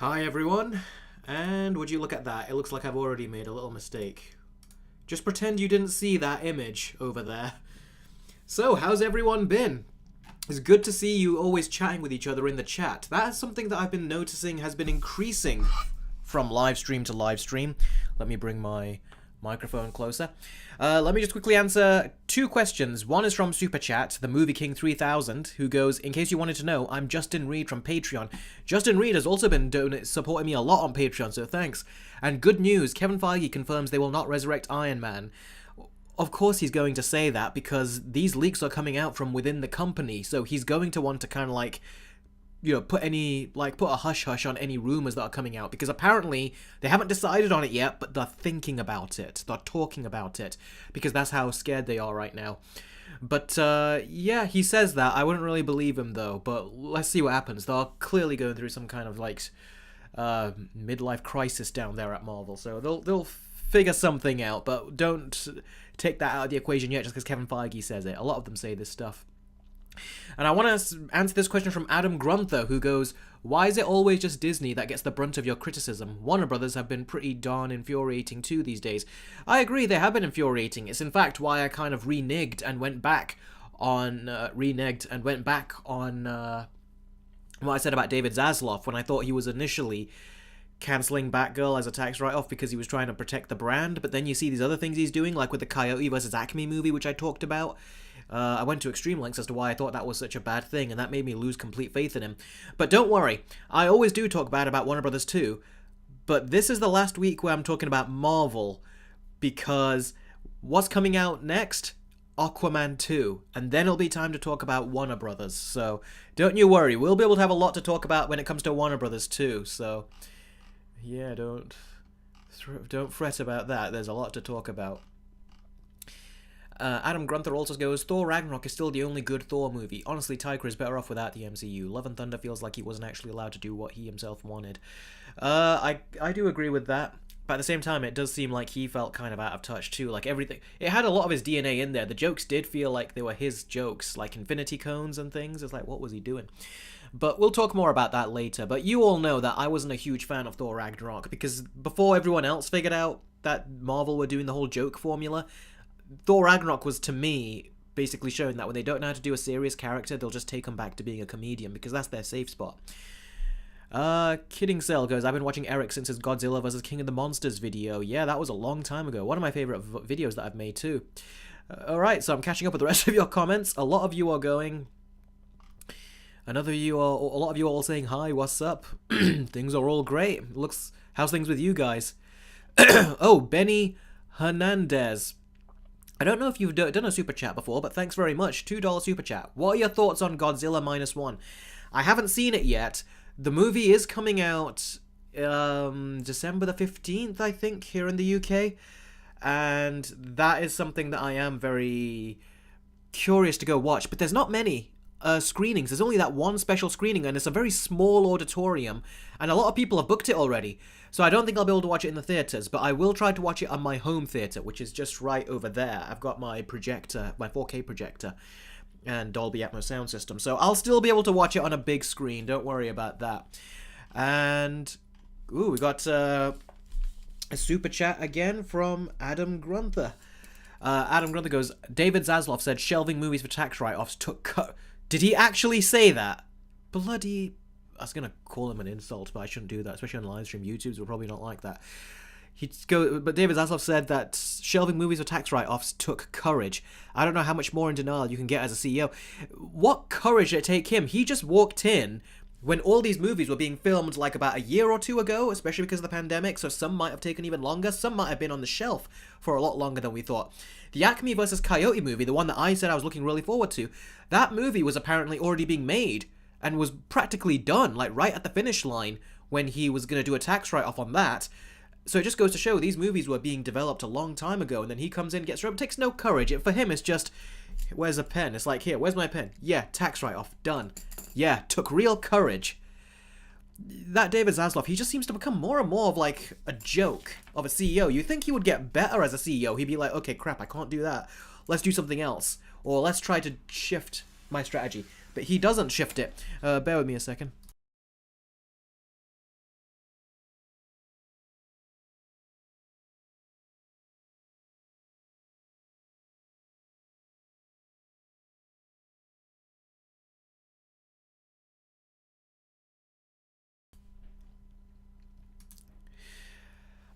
Hi everyone, and would you look at that? It looks like I've already made a little mistake. Just pretend you didn't see that image over there. So, how's everyone been? It's good to see you always chatting with each other in the chat. That is something that I've been noticing has been increasing from live stream to live stream. Let me bring my microphone closer. Let me just quickly answer two questions. One is from Super Chat, the Movie King 3000, who goes, in case you wanted to know, I'm Justin Reed from Patreon. Justin Reed has also been supporting me a lot on Patreon, so thanks. And good news, Kevin Feige confirms they will not resurrect Iron Man. Of course he's going to say that, because these leaks are coming out from within the company, so he's going to want to kind of like, you know, put a hush-hush on any rumors that are coming out, because apparently they haven't decided on it yet, but they're thinking about it. They're talking about it, because that's how scared they are right now. But, yeah, he says that. I wouldn't really believe him, though, but let's see what happens. They're clearly going through some kind of, like, midlife crisis down there at Marvel, so they'll figure something out, but don't take that out of the equation yet just because Kevin Feige says it. A lot of them say this stuff. And I want to answer this question from Adam Grunther, who goes, why is it always just Disney that gets the brunt of your criticism? Warner Brothers have been pretty darn infuriating too these days. I agree, they have been infuriating. It's in fact why I kind of reneged and went back on what I said about David Zaslav when I thought he was initially cancelling Batgirl as a tax write-off because he was trying to protect the brand, but then you see these other things he's doing, like with the Coyote versus Acme movie, which I talked about. I went to extreme lengths as to why I thought that was such a bad thing, and that made me lose complete faith in him. But don't worry, I always do talk bad about Warner Brothers too, but this is the last week where I'm talking about Marvel, because what's coming out next? Aquaman 2, and then it'll be time to talk about Warner Brothers, so don't you worry, we'll be able to have a lot to talk about when it comes to Warner Brothers too, so yeah, don't fret about that, there's a lot to talk about. Adam Grunther also goes, Thor Ragnarok is still the only good Thor movie. Honestly, Taika is better off without the MCU. Love and Thunder feels like he wasn't actually allowed to do what he himself wanted. I do agree with that. But at the same time, it does seem like he felt kind of out of touch too. Like everything, it had a lot of his DNA in there. The jokes did feel like they were his jokes, like infinity cones and things. It's like, what was he doing? But we'll talk more about that later. But you all know that I wasn't a huge fan of Thor Ragnarok, because before everyone else figured out that Marvel were doing the whole joke formula, Thor Ragnarok was, to me, basically showing that when they don't know how to do a serious character, they'll just take him back to being a comedian, because that's their safe spot. Kidding Cell goes, I've been watching Eric since his Godzilla vs. King of the Monsters video. Yeah, that was a long time ago. One of my favorite videos that I've made too. Alright, so I'm catching up with the rest of your comments. A lot of you are going... a lot of you are all saying, hi, what's up? Things are all great. How's things with you guys? Oh, Benny Hernandez. I don't know if you've done a super chat before, but thanks very much. $2 super chat. What are your thoughts on Godzilla -1? I haven't seen it yet. The movie is coming out December the 15th, I think, here in the UK. And that is something that I am very curious to go watch. But there's not many screenings. There's only that one special screening, and it's a very small auditorium. And a lot of people have booked it already. So I don't think I'll be able to watch it in the theaters, but I will try to watch it on my home theater, which is just right over there. I've got my projector, my 4K projector, and Dolby Atmos sound system. So I'll still be able to watch it on a big screen. Don't worry about that. And, ooh, we got a super chat again from Adam Grunther. Adam Grunther goes, David Zaslav said shelving movies for tax write-offs took cut. Did he actually say that? Bloody... I was going to call him an insult, but I shouldn't do that, especially on live stream. YouTubers will probably not like that. But David Zaslav said that shelving movies for tax write-offs took courage. I don't know how much more in denial you can get as a CEO. What courage did it take him? He just walked in when all these movies were being filmed like about a year or two ago, especially because of the pandemic, so some might have taken even longer. Some might have been on the shelf for a lot longer than we thought. The Acme vs. Coyote movie, the one that I said I was looking really forward to, that movie was apparently already being made and was practically done, like right at the finish line when he was going to do a tax write-off on that. So it just goes to show these movies were being developed a long time ago, and then he comes in and gets rid of it. Takes no courage. For him, it's just, where's a pen? It's like, here, where's my pen? Yeah, tax write-off, done. Yeah, took real courage. That David Zaslav, he just seems to become more and more of like a joke of a CEO. You think he would get better as a CEO. He'd be like, okay, crap, I can't do that. Let's do something else. Or let's try to shift my strategy. But he doesn't shift it. Bear with me a second.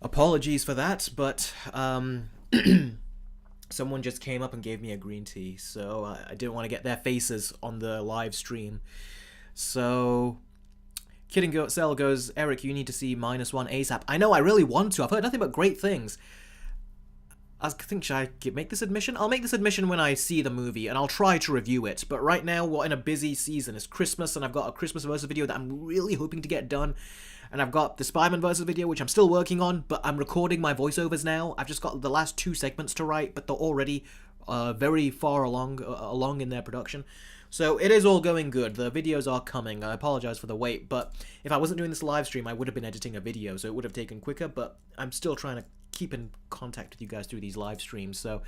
apologies for that, but someone just came up and gave me a green tea, so I didn't want to get their faces on the live stream. So, Kidding Cell goes, Eric, you need to see -1 ASAP. I know, I really want to. I've heard nothing but great things. I think, should I make this admission? I'll make this admission when I see the movie, and I'll try to review it. But right now, we're in a busy season. It's Christmas, and I've got a Christmas-versus video that I'm really hoping to get done. And I've got the Spider-Man-versus video, which I'm still working on, but I'm recording my voiceovers now. I've just got the last 2 segments to write, but they're already very far along in their production. So it is all going good. The videos are coming. I apologize for the wait, but if I wasn't doing this live stream, I would have been editing a video, so it would have taken quicker, but I'm still trying to keep in contact with you guys through these live streams, so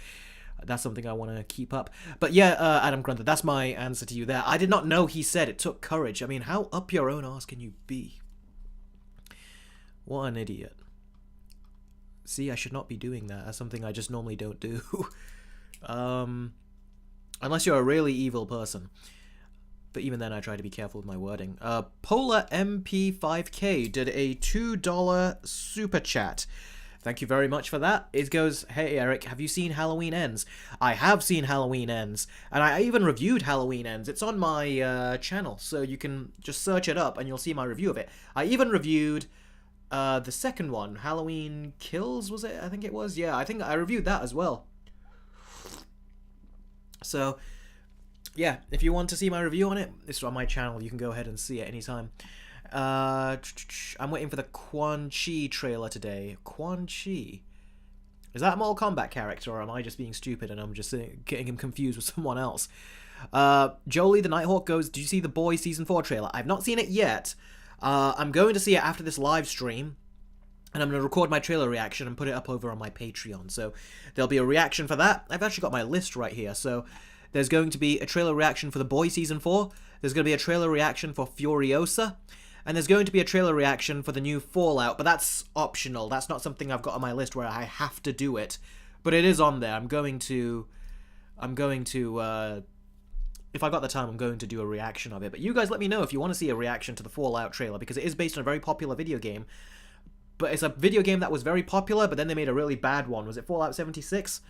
that's something I want to keep up. But yeah, Adam Grunter, that's my answer to you there. I did not know he said it took courage. I mean, how up your own arse can you be? What an idiot. See, I should not be doing that. That's something I just normally don't do. Unless you're a really evil person. But even then, I try to be careful with my wording. Polar MP5K did a $2 super chat. Thank you very much for that. It goes, hey Eric, have you seen Halloween Ends? I have seen Halloween Ends, and I even reviewed Halloween Ends. It's on my channel, so you can just search it up and you'll see my review of it. I even reviewed the second one, Halloween Kills, was it? I think it was. Yeah, I think I reviewed that as well. So, yeah, if you want to see my review on it, it's on my channel. You can go ahead and see it anytime. I'm waiting for the Quan Chi trailer today. Quan Chi? Is that a Mortal Kombat character, or am I just being stupid and I'm just getting him confused with someone else? Jolie the Nighthawk goes, did you see The Boys Season 4 trailer? I've not seen it yet. I'm going to see it after this live stream, and I'm going to record my trailer reaction and put it up over on my Patreon. So there'll be a reaction for that. I've actually got my list right here. So there's going to be a trailer reaction for The Boys Season 4. There's going to be a trailer reaction for Furiosa. And there's going to be a trailer reaction for the new Fallout, but that's optional. That's not something I've got on my list where I have to do it. But it is on there. I'm going to, if I got the time, I'm going to do a reaction of it. But you guys let me know if you want to see a reaction to the Fallout trailer, because it is based on a very popular video game. But it's a video game that was very popular, but then they made a really bad one. Was it Fallout 76?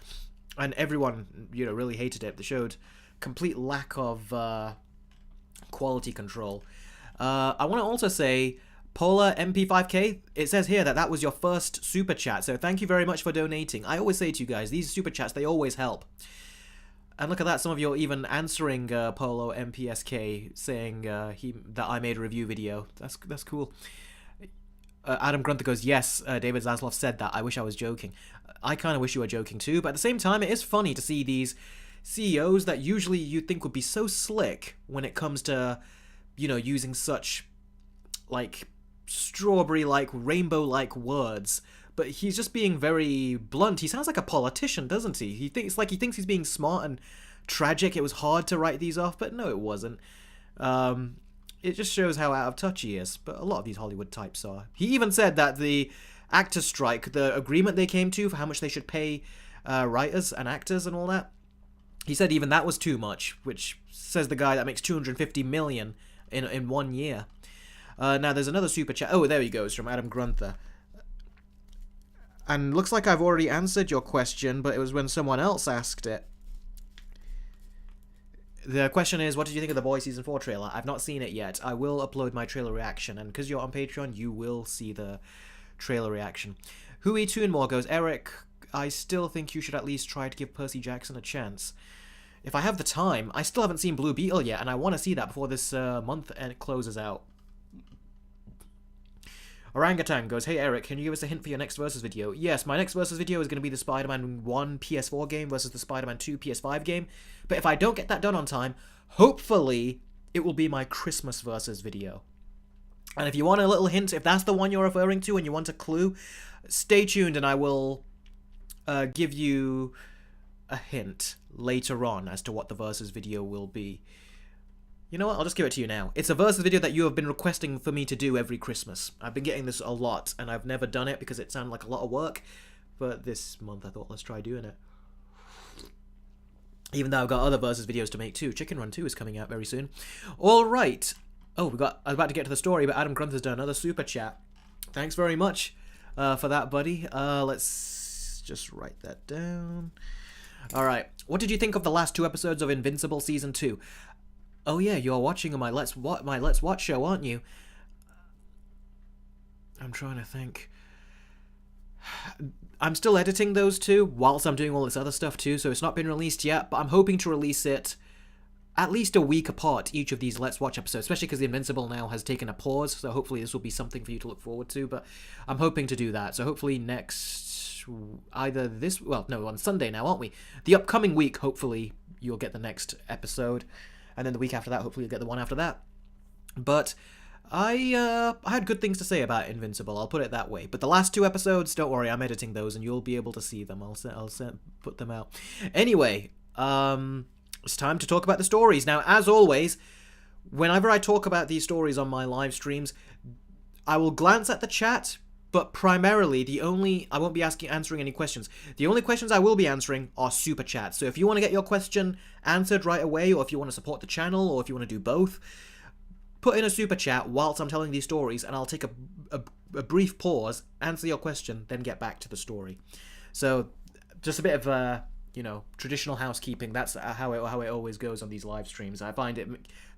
And everyone, really hated it. They showed complete lack of quality control. I want to also say, Polar MP5K, it says here that was your first super chat, so thank you very much for donating. I always say to you guys, these super chats, they always help. And look at that, some of you are even answering Polo MPSK, saying that I made a review video. That's cool. Adam Grunter goes, yes, David Zaslav said that. I wish I was joking. I kind of wish you were joking too, but at the same time, it is funny to see these CEOs that usually you'd think would be so slick when it comes to, using such, strawberry-like, rainbow-like words, but he's just being very blunt. He sounds like a politician, doesn't he? He thinks he's being smart and tragic. It was hard to write these off, but no, it wasn't. It just shows how out of touch he is, but a lot of these Hollywood types are. He even said that the actors' strike, the agreement they came to for how much they should pay writers and actors and all that, he said even that was too much, which says the guy that makes $250 million in 1 year. Now there's another super chat. Oh, there he goes, from Adam Grunter. And looks like I've already answered your question, but it was when someone else asked it. The question is, what did you think of The Boys Season 4 trailer? I've not seen it yet. I will upload my trailer reaction, and because you're on Patreon, you will see the trailer reaction. Hui Toonmore goes, Eric, I still think you should at least try to give Percy Jackson a chance. If I have the time, I still haven't seen Blue Beetle yet, and I want to see that before this month closes out. Orangutan goes, hey Eric, can you give us a hint for your next Versus video? Yes, my next Versus video is going to be the Spider-Man 1 PS4 game versus the Spider-Man 2 PS5 game. But if I don't get that done on time, hopefully it will be my Christmas Versus video. And if you want a little hint, if that's the one you're referring to and you want a clue, stay tuned and I will give you a hint later on as to what the Versus video will be. You know what? I'll just give it to you now. It's a Versus video that you have been requesting for me to do every Christmas. I've been getting this a lot, and I've never done it because it sounded like a lot of work. But this month I thought, let's try doing it. Even though I've got other Versus videos to make too. Chicken Run 2 is coming out very soon. Alright. Oh, I was about to get to the story, but Adam Grunter's done another super chat. Thanks very much. for that, buddy. Let's just write that down. All right. What did you think of the last 2 episodes of Invincible Season 2? Oh yeah, you're watching my Let's Watch show, aren't you? I'm trying to think. I'm still editing those 2 whilst I'm doing all this other stuff too, so it's not been released yet, but I'm hoping to release it at least a week apart, each of these Let's Watch episodes, especially because the Invincible now has taken a pause, so hopefully this will be something for you to look forward to, but I'm hoping to do that. So hopefully on Sunday now, aren't we? The upcoming week, hopefully, you'll get the next episode, and then the week after that, hopefully you'll get the one after that. But I had good things to say about Invincible, I'll put it that way. But the last 2 episodes, don't worry, I'm editing those, and you'll be able to see them. I'll put them out. Anyway, it's time to talk about the stories. Now, as always, whenever I talk about these stories on my live streams, I will glance at the chat, but primarily I won't be answering any questions. The only questions I will be answering are super chats. So if you want to get your question answered right away, or if you want to support the channel, or if you want to do both, put in a super chat whilst I'm telling these stories, and I'll take a brief pause, answer your question, then get back to the story. So just a bit of traditional housekeeping. That's how it always goes on these live streams. I find it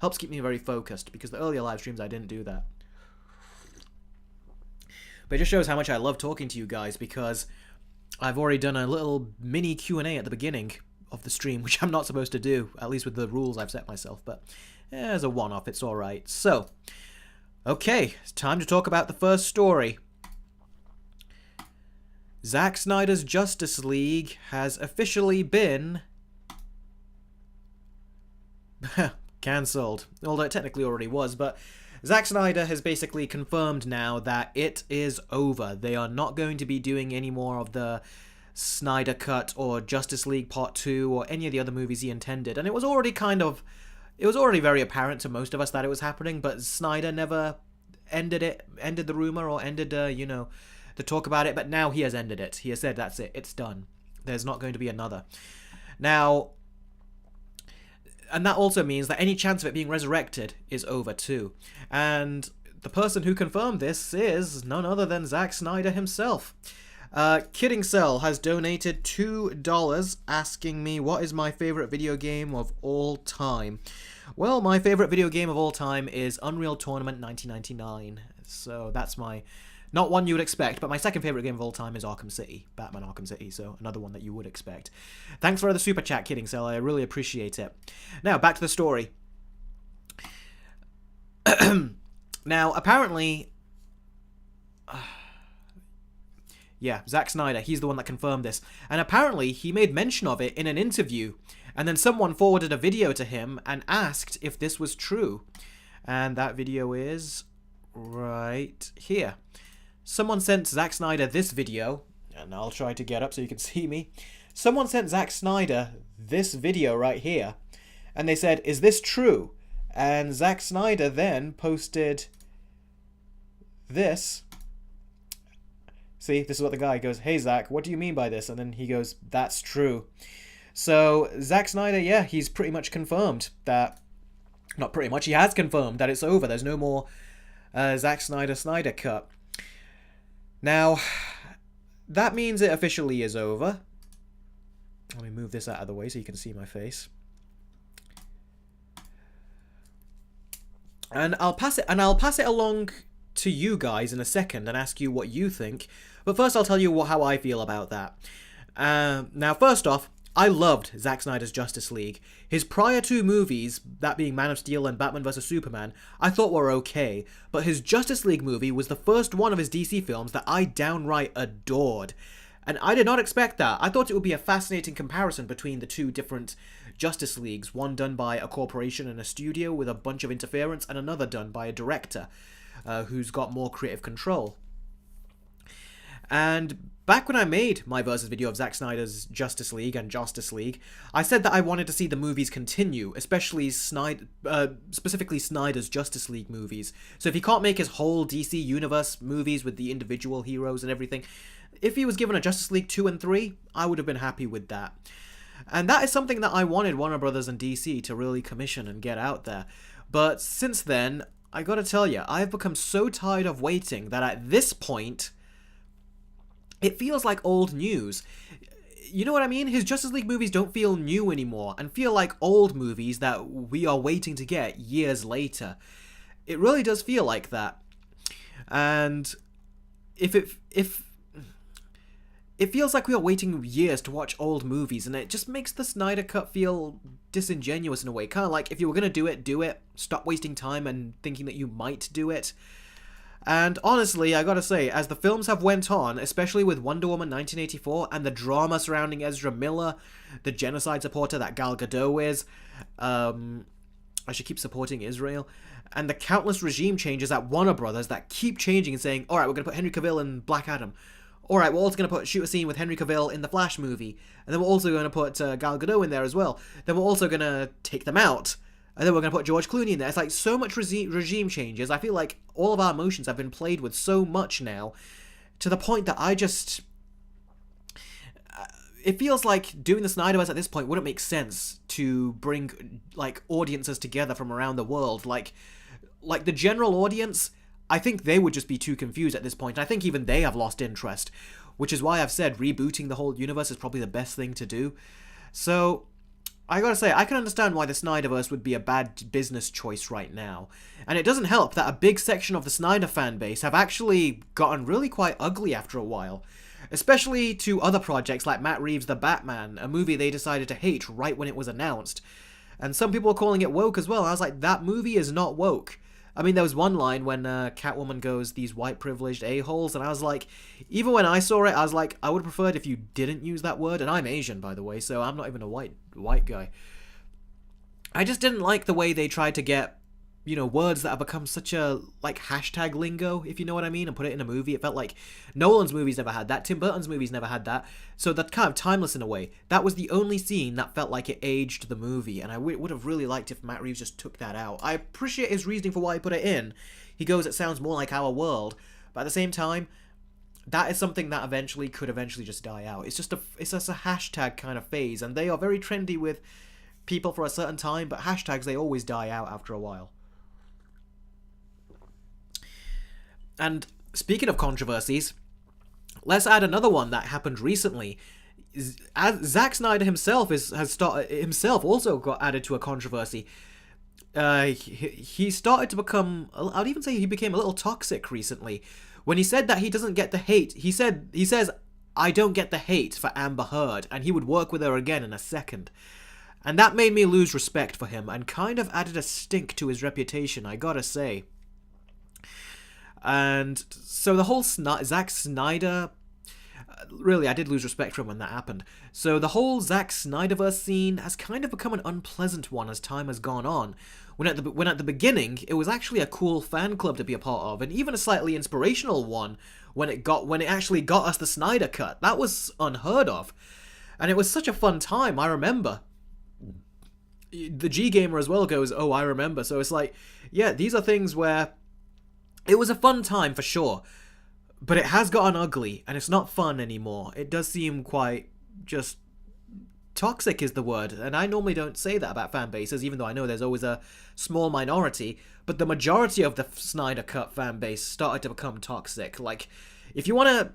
helps keep me very focused, because the earlier live streams I didn't do that. But it just shows how much I love talking to you guys, because I've already done a little mini Q&A at the beginning of the stream, which I'm not supposed to do, at least with the rules I've set myself, but as a one-off, it's alright. So, okay, it's time to talk about the first story. Zack Snyder's Justice League has officially been cancelled. Although it technically already was, but Zack Snyder has basically confirmed now that it is over. They are not going to be doing any more of the Snyder Cut or Justice League Part 2 or any of the other movies he intended. And it was already very apparent to most of us that it was happening, but Snyder never ended the rumor or ended, the talk about it, but now he has ended it. He has said, that's it, it's done. There's not going to be another. Now, and that also means that any chance of it being resurrected is over too. And the person who confirmed this is none other than Zack Snyder himself. Kidding Cell has donated $2 asking me what is my favorite video game of all time. Well, my favorite video game of all time is Unreal Tournament 1999. So that's not one you would expect, but my second favorite game of all time is Batman Arkham City, so another one that you would expect. Thanks for the super chat, Kidding Cell, I really appreciate it. Now, back to the story. Now, apparently, Zack Snyder, he's the one that confirmed this, and apparently he made mention of it in an interview, and then someone forwarded a video to him and asked if this was true, and that video is right here. Someone sent Zack Snyder this video, and I'll try to get up so you can see me. Someone sent Zack Snyder this video right here, and they said, is this true? And Zack Snyder then posted this. See, this is what the guy goes, hey Zack, what do you mean by this? And then he goes, that's true. So Zack Snyder, he's pretty much confirmed that, not pretty much, he has confirmed that it's over. There's no more Zack Snyder Cut. Now, that means it officially is over. Let me move this out of the way so you can see my face. And I'll pass it along to you guys in a second and ask you what you think. But first I'll tell you how I feel about that. Now, first off, I loved Zack Snyder's Justice League. His prior 2 movies, that being Man of Steel and Batman vs. Superman, I thought were okay, but his Justice League movie was the first one of his DC films that I downright adored. And I did not expect that. I thought it would be a fascinating comparison between the 2 different Justice Leagues, one done by a corporation and a studio with a bunch of interference, and another done by a director who's got more creative control. And back when I made my versus video of Zack Snyder's Justice League and Justice League, I said that I wanted to see the movies continue, especially specifically Snyder's Justice League movies. So if he can't make his whole DC Universe movies with the individual heroes and everything, if he was given a Justice League 2 and 3, I would have been happy with that. And that is something that I wanted Warner Brothers and DC to really commission and get out there. But since then, I gotta tell you, I've become so tired of waiting that at this point, it feels like old news. You know what I mean? His Justice League movies don't feel new anymore and feel like old movies that we are waiting to get years later. It really does feel like that. And if it feels like we are waiting years to watch old movies, and it just makes the Snyder Cut feel disingenuous in a way. Kind of like, if you were going to do it, do it. Stop wasting time and thinking that you might do it. And honestly, I gotta say, as the films have went on, especially with Wonder Woman 1984 and the drama surrounding Ezra Miller, the genocide supporter that Gal Gadot is, I should keep supporting Israel, and the countless regime changes at Warner Brothers that keep changing and saying, alright, we're gonna put Henry Cavill in Black Adam. Alright, we're also gonna shoot a scene with Henry Cavill in the Flash movie, and then we're also gonna put Gal Gadot in there as well. Then we're also gonna take them out. And then we're going to put George Clooney in there. It's like so much regime changes. I feel like all of our emotions have been played with so much now, to the point that I just... It feels like doing the Snyderverse at this point wouldn't make sense to bring, like, audiences together from around the world. Like the general audience, I think they would just be too confused at this point. I think even they have lost interest, which is why I've said rebooting the whole universe is probably the best thing to do. So... I gotta say, I can understand why the Snyderverse would be a bad business choice right now. And it doesn't help that a big section of the Snyder fan base have actually gotten really quite ugly after a while. Especially to other projects like Matt Reeves' The Batman, a movie they decided to hate right when it was announced. And some people are calling it woke as well. I was like, that movie is not woke. I mean, there was one line when Catwoman goes, these white privileged a-holes, and I was like, even when I saw it, I was like, I would have preferred if you didn't use that word, and I'm Asian, by the way, so I'm not even a white guy. I just didn't like the way they tried to get, you know, words that have become such a, like, hashtag lingo, if you know what I mean, and put it in a movie. It felt like Nolan's movies never had that, Tim Burton's movies never had that, so that's kind of timeless in a way. That was the only scene that felt like it aged the movie, and I would have really liked if Matt Reeves just took that out. I appreciate his reasoning for why he put it in. He goes, it sounds more like our world, but at the same time, that is something that could eventually just die out. It's just a hashtag kind of phase, and they are very trendy with people for a certain time, but hashtags, they always die out after a while. And speaking of controversies, let's add another one that happened recently. Zack Snyder himself also got added to a controversy. He started to become, I'd even say he became a little toxic recently, when he said that he doesn't get the hate. He says, I don't get the hate for Amber Heard, and he would work with her again in a second. And that made me lose respect for him, and kind of added a stink to his reputation, I gotta say. And so the whole Zack Snyder... really, I did lose respect for him when that happened. So the whole Zack Snyderverse scene has kind of become an unpleasant one as time has gone on. When at the beginning, it was actually a cool fan club to be a part of, and even a slightly inspirational one when it actually got us the Snyder Cut. That was unheard of. And it was such a fun time, I remember. The G-Gamer as well goes, oh, I remember. So it's like, yeah, these are things where... it was a fun time, for sure, but it has gotten ugly, and it's not fun anymore. It does seem quite just... toxic is the word, and I normally don't say that about fan bases, even though I know there's always a small minority, but the majority of the Snyder Cut fan base started to become toxic. Like, if you want to,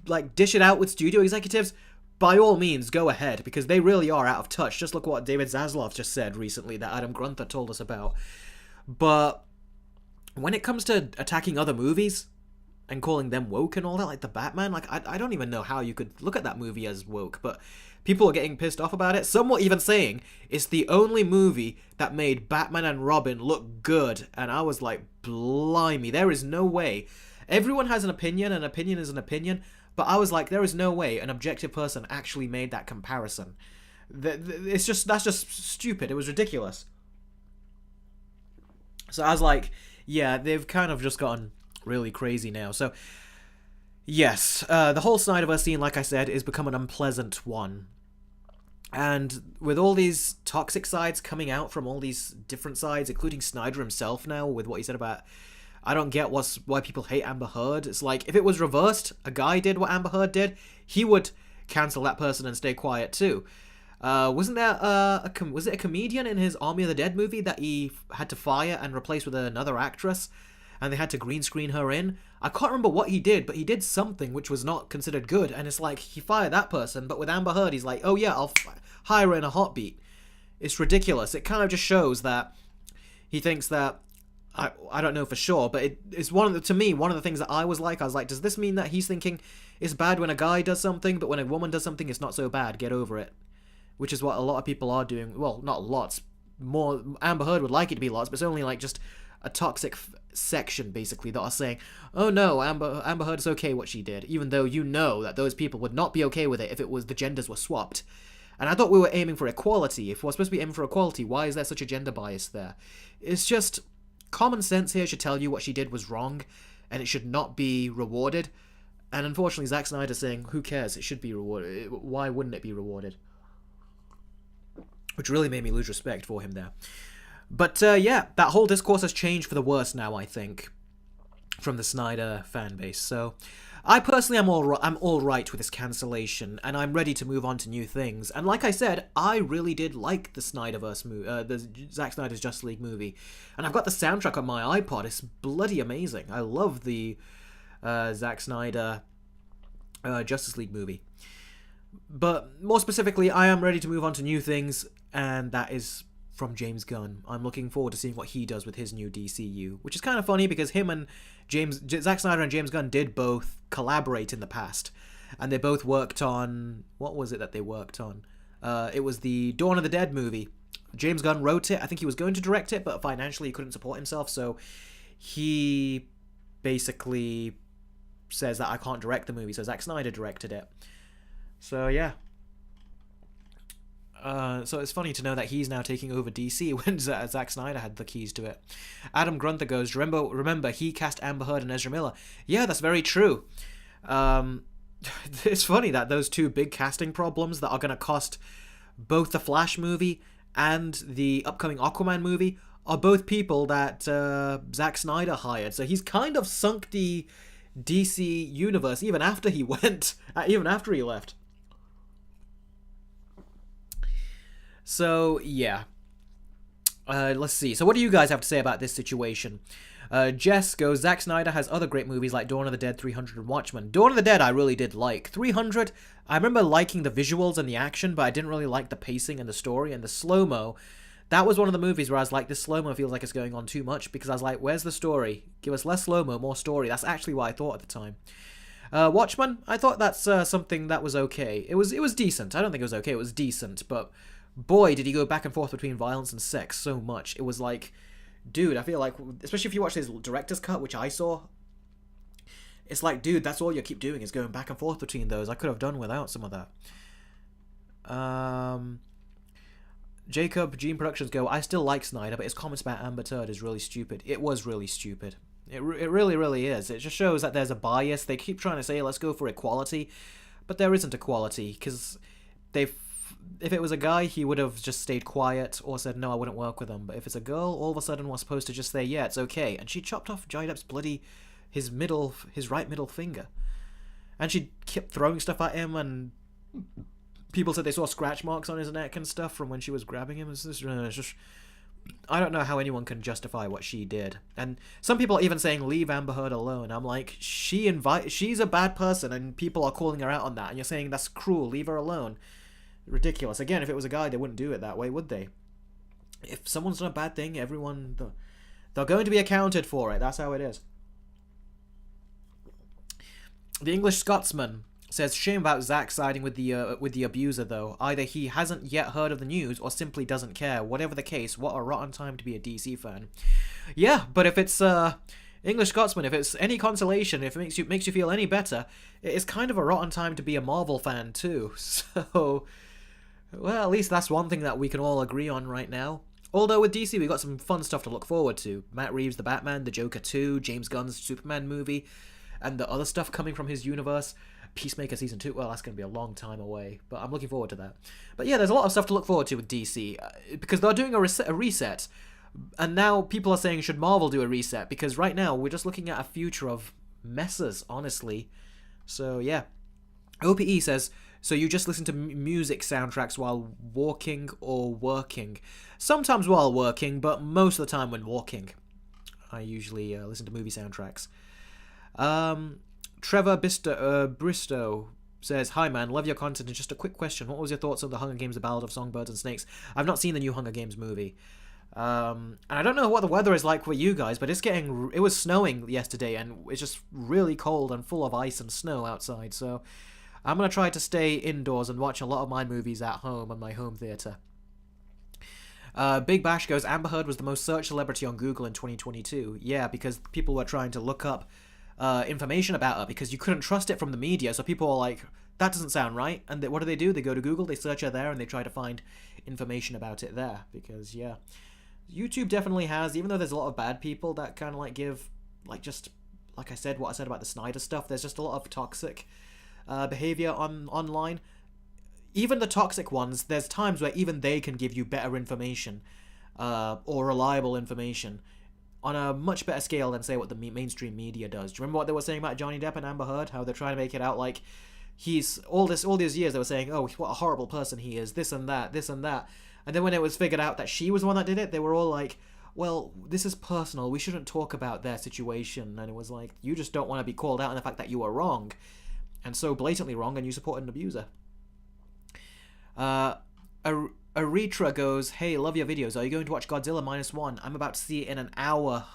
like, dish it out with studio executives, by all means, go ahead, because they really are out of touch. Just look what David Zaslav just said recently that Adam Grunther told us about. But... when it comes to attacking other movies and calling them woke and all that, like the Batman, like I don't even know how you could look at that movie as woke, but people are getting pissed off about it. Some were even saying it's the only movie that made Batman and Robin look good, and I was like, blimey, there is no way. Everyone has an opinion is an opinion, but I was like, there is no way an objective person actually made that comparison. That's just stupid. It was ridiculous. So I was like, yeah, they've kind of just gotten really crazy now. So, yes, the whole Snyderverse scene, like I said, is become an unpleasant one. And with all these toxic sides coming out from all these different sides, including Snyder himself now, with what he said about, I don't get why people hate Amber Heard. It's like, if it was reversed, a guy did what Amber Heard did, he would cancel that person and stay quiet too. Wasn't there was it a comedian in his Army of the Dead movie that he had to fire and replace with another actress? and they had to green screen her in. I can't remember what he did, but he did something which was not considered good, and it's like, he fired that person, but with Amber Heard, he's like, oh yeah, I'll hire her in a heartbeat. It's ridiculous. It kind of just shows that he thinks that, I don't know for sure, but it's to me, one of the things that I was like, does this mean that he's thinking it's bad when a guy does something, but when a woman does something, it's not so bad, get over it? Which is what a lot of people are doing. Well, not lots. More, Amber Heard would like it to be lots, but it's only like just a toxic section, basically, that are saying, oh no, Amber Heard is okay what she did, even though you know that those people would not be okay with it if it was the genders were swapped. And I thought we were aiming for equality. If we're supposed to be aiming for equality, why is there such a gender bias there? It's just, common sense here should tell you what she did was wrong, and it should not be rewarded. And unfortunately, Zack Snyder's saying, who cares, it should be rewarded. Why wouldn't it be rewarded? Which really made me lose respect for him there. But yeah, that whole discourse has changed for the worse now, I think, from the Snyder fan base. So I personally am all right with this cancellation, and I'm ready to move on to new things. And like I said, I really did like the Snyderverse movie, the Zack Snyder's Justice League movie, and I've got the soundtrack on my iPod. It's bloody amazing. I love the Zack Snyder Justice League movie. But more specifically, I am ready to move on to new things, and that is from James Gunn. I'm looking forward to seeing what he does with his new DCU, which is kind of funny because him and Zack Snyder and James Gunn did both collaborate in the past, and they both worked on, what was it that they worked on? It was the Dawn of the Dead movie. James Gunn wrote it. I think he was going to direct it, but financially he couldn't support himself, so he basically says that I can't direct the movie, so Zack Snyder directed it. So yeah. So it's funny to know that he's now taking over DC when Zack Snyder had the keys to it. Adam Grunther goes, remember he cast Amber Heard and Ezra Miller. Yeah, that's very true. It's funny that those two big casting problems that are going to cost both the Flash movie and the upcoming Aquaman movie are both people that Zack Snyder hired. So he's kind of sunk the DC universe even after he left. So, yeah. Let's see. So what do you guys have to say about this situation? Jess goes, Zack Snyder has other great movies like Dawn of the Dead, 300, and Watchmen. Dawn of the Dead I really did like. 300, I remember liking the visuals and the action, but I didn't really like the pacing and the story and the slow-mo. That was one of the movies where I was like, this slow-mo feels like it's going on too much, because I was like, where's the story? Give us less slow-mo, more story. That's actually what I thought at the time. Watchmen, I thought that's something that was okay. It was decent. I don't think it was okay, it was decent, but boy, did he go back and forth between violence and sex so much. It was like, dude, I feel like, especially if you watch his director's cut, which I saw, it's like, dude, that's all you keep doing is going back and forth between those. I could have done without some of that. Jacob, Gene Productions go, I still like Snyder, but his comments about Amber Heard is really stupid. It was really stupid. It really, really is. It just shows that there's a bias. They keep trying to say, let's go for equality, but there isn't equality, because if it was a guy, he would have just stayed quiet or said, no, I wouldn't work with him. But if it's a girl, all of a sudden we're supposed to just say, yeah, it's okay. And she chopped off Johnny Depp's his right middle finger. And she kept throwing stuff at him, and people said they saw scratch marks on his neck and stuff from when she was grabbing him. It's just, I don't know how anyone can justify what she did. And some people are even saying, leave Amber Heard alone. I'm like, she's a bad person, and people are calling her out on that. And you're saying that's cruel, leave her alone. Ridiculous. Again, if it was a guy, they wouldn't do it that way, would they? If someone's done a bad thing, they're going to be accounted for it. That's how it is. The English Scotsman says, shame about Zack siding with the abuser, though. Either he hasn't yet heard of the news or simply doesn't care. Whatever the case, what a rotten time to be a DC fan. Yeah, but if it's English Scotsman, if it's any consolation, if it makes you feel any better, it is kind of a rotten time to be a Marvel fan too. So, well, at least that's one thing that we can all agree on right now. Although with DC, we got some fun stuff to look forward to. Matt Reeves' The Batman, The Joker 2, James Gunn's Superman movie, and the other stuff coming from his universe. Peacemaker Season 2, well, that's going to be a long time away, but I'm looking forward to that. But yeah, there's a lot of stuff to look forward to with DC, because they're doing a reset, and now people are saying, should Marvel do a reset? Because right now, we're just looking at a future of messes, honestly. So yeah. OPE says, so you just listen to music soundtracks while walking or working? Sometimes while working, but most of the time when walking. I usually listen to movie soundtracks. Trevor Bristow says, "Hi man, love your content, and just a quick question. What was your thoughts on the Hunger Games: The Ballad of Songbirds and Snakes?" I've not seen the new Hunger Games movie. And I don't know what the weather is like for you guys, but it was snowing yesterday, and it's just really cold and full of ice and snow outside, so I'm going to try to stay indoors and watch a lot of my movies at home on my home theater. Big Bash goes, Amber Heard was the most searched celebrity on Google in 2022. Yeah, because people were trying to look up information about her because you couldn't trust it from the media, so people were like, that doesn't sound right, and what do? They go to Google, they search her there, and they try to find information about it there, because, yeah. YouTube definitely has, even though there's a lot of bad people that kind of like give, like just, like I said, what I said about the Snyder stuff, there's just a lot of toxic behavior online. Even the toxic ones, there's times where even they can give you better information or reliable information on a much better scale than, say, what the mainstream media does. Do you remember what they were saying about Johnny Depp and Amber Heard? How they're trying to make it out like he's, all these years they were saying, oh, what a horrible person he is, this and that. And then when it was figured out that she was the one that did it, they were all like, well, this is personal, we shouldn't talk about their situation. And it was like, you just don't want to be called out on the fact that you were wrong, and so blatantly wrong, and you support an abuser. Aritra goes, hey, love your videos. Are you going to watch Godzilla -1? I'm about to see it in an hour.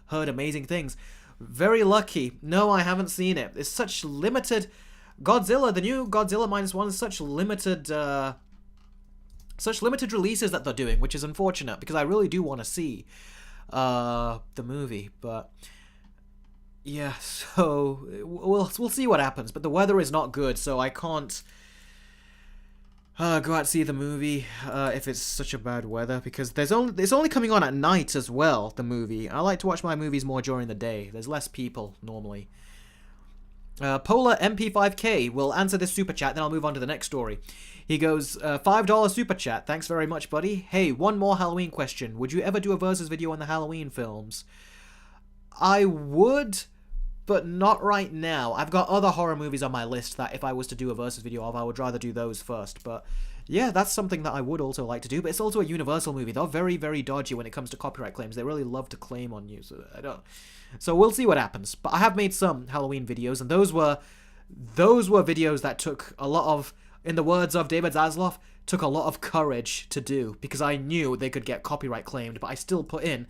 Heard amazing things. Very lucky. No, I haven't seen it. It's such limited... Godzilla, the new Godzilla -1 is such limited releases that they're doing, which is unfortunate, because I really do want to see the movie. But yeah, so we'll see what happens. But the weather is not good, so I can't go out and see the movie if it's such a bad weather, because it's only coming on at night as well, the movie. I like to watch my movies more during the day. There's less people normally. Polar MP5K will answer this super chat, then I'll move on to the next story. He goes, $5 super chat. Thanks very much, buddy. Hey, one more Halloween question. Would you ever do a versus video on the Halloween films? I would, but not right now. I've got other horror movies on my list that if I was to do a versus video of, I would rather do those first. But yeah, that's something that I would also like to do. But it's also a Universal movie. They're very, very dodgy when it comes to copyright claims. They really love to claim on you. So we'll see what happens. But I have made some Halloween videos, and those were videos that took a lot of, in the words of David Zaslav, took a lot of courage to do, because I knew they could get copyright claimed, but I still put in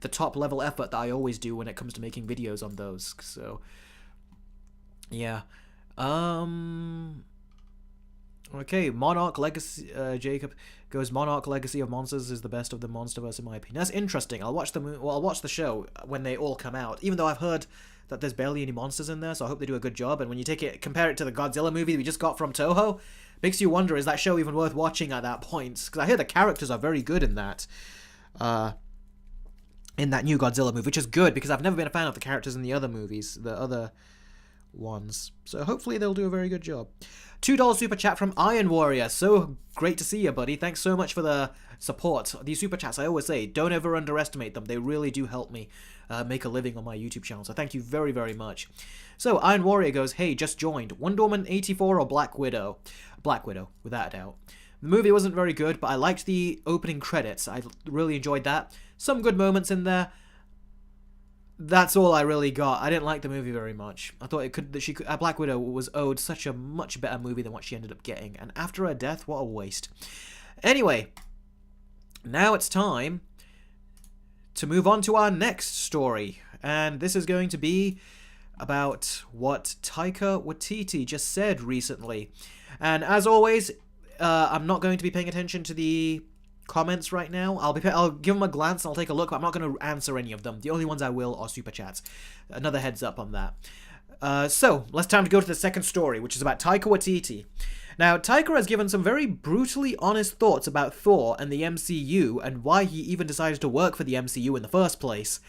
the top level effort that I always do when it comes to making videos on those. So yeah. Okay, Monarch Legacy, Jacob goes, Monarch Legacy of Monsters is the best of the Monsterverse in my opinion. That's interesting. I'll watch the show when they all come out, even though I've heard that there's barely any monsters in there, so I hope they do a good job. And when you compare it to the Godzilla movie we just got from Toho, makes you wonder, is that show even worth watching at that point? Because I hear the characters are very good in that new Godzilla movie, which is good, because I've never been a fan of the characters in the other movies, the other ones. So hopefully they'll do a very good job. $2 super chat from Iron Warrior. So great to see you, buddy. Thanks so much for the support. These super chats, I always say, don't ever underestimate them. They really do help me make a living on my YouTube channel. So thank you very, very much. So Iron Warrior goes, hey, just joined. Wonder Woman 84 or Black Widow? Black Widow, without a doubt. The movie wasn't very good, but I liked the opening credits. I really enjoyed that. Some good moments in there. That's all I really got. I didn't like the movie very much. I thought Black Widow was owed such a much better movie than what she ended up getting. And after her death, what a waste. Anyway, now it's time to move on to our next story. And this is going to be about what Taika Watiti just said recently. And as always, I'm not going to be paying attention to the comments right now. I'll give them a glance and I'll take a look, but I'm not going to answer any of them. The only ones I will are super chats. Another heads up on that. So let's time to go to the second story, which is about Taika Watiti. Now, Taika has given some very brutally honest thoughts about Thor and the MCU, and why he even decided to work for the MCU in the first place.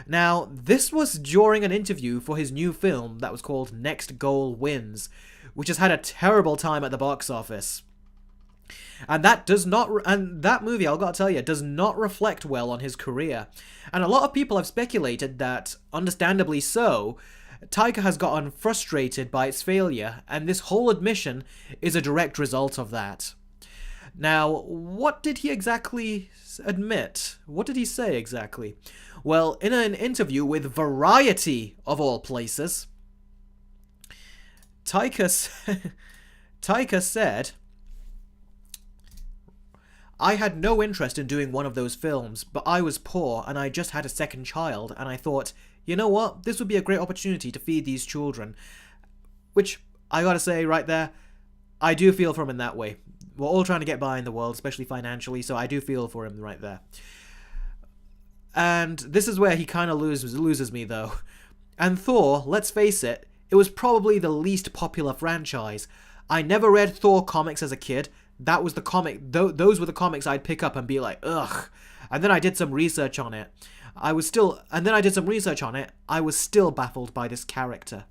Now, this was during an interview for his new film that was called Next Goal Wins, which has had a terrible time at the box office. And that movie, I've got to tell you, does not reflect well on his career. And a lot of people have speculated that, understandably so, Taika has gotten frustrated by its failure, and this whole admission is a direct result of that. Now, what did he exactly admit? What did he say exactly? Well, in an interview with Variety, of all places, Taika said, "I had no interest in doing one of those films, but I was poor and I just had a second child, and I thought, you know what, this would be a great opportunity to feed these children." Which, I gotta say right there, I do feel for him in that way. We're all trying to get by in the world, especially financially, so I do feel for him right there. And this is where he kind of loses me, though. And Thor, let's face it, it was probably the least popular franchise. I never read Thor comics as a kid. That was the comic. Those were the comics I'd pick up and be like, ugh. And then I did some research on it. I was still baffled by this character.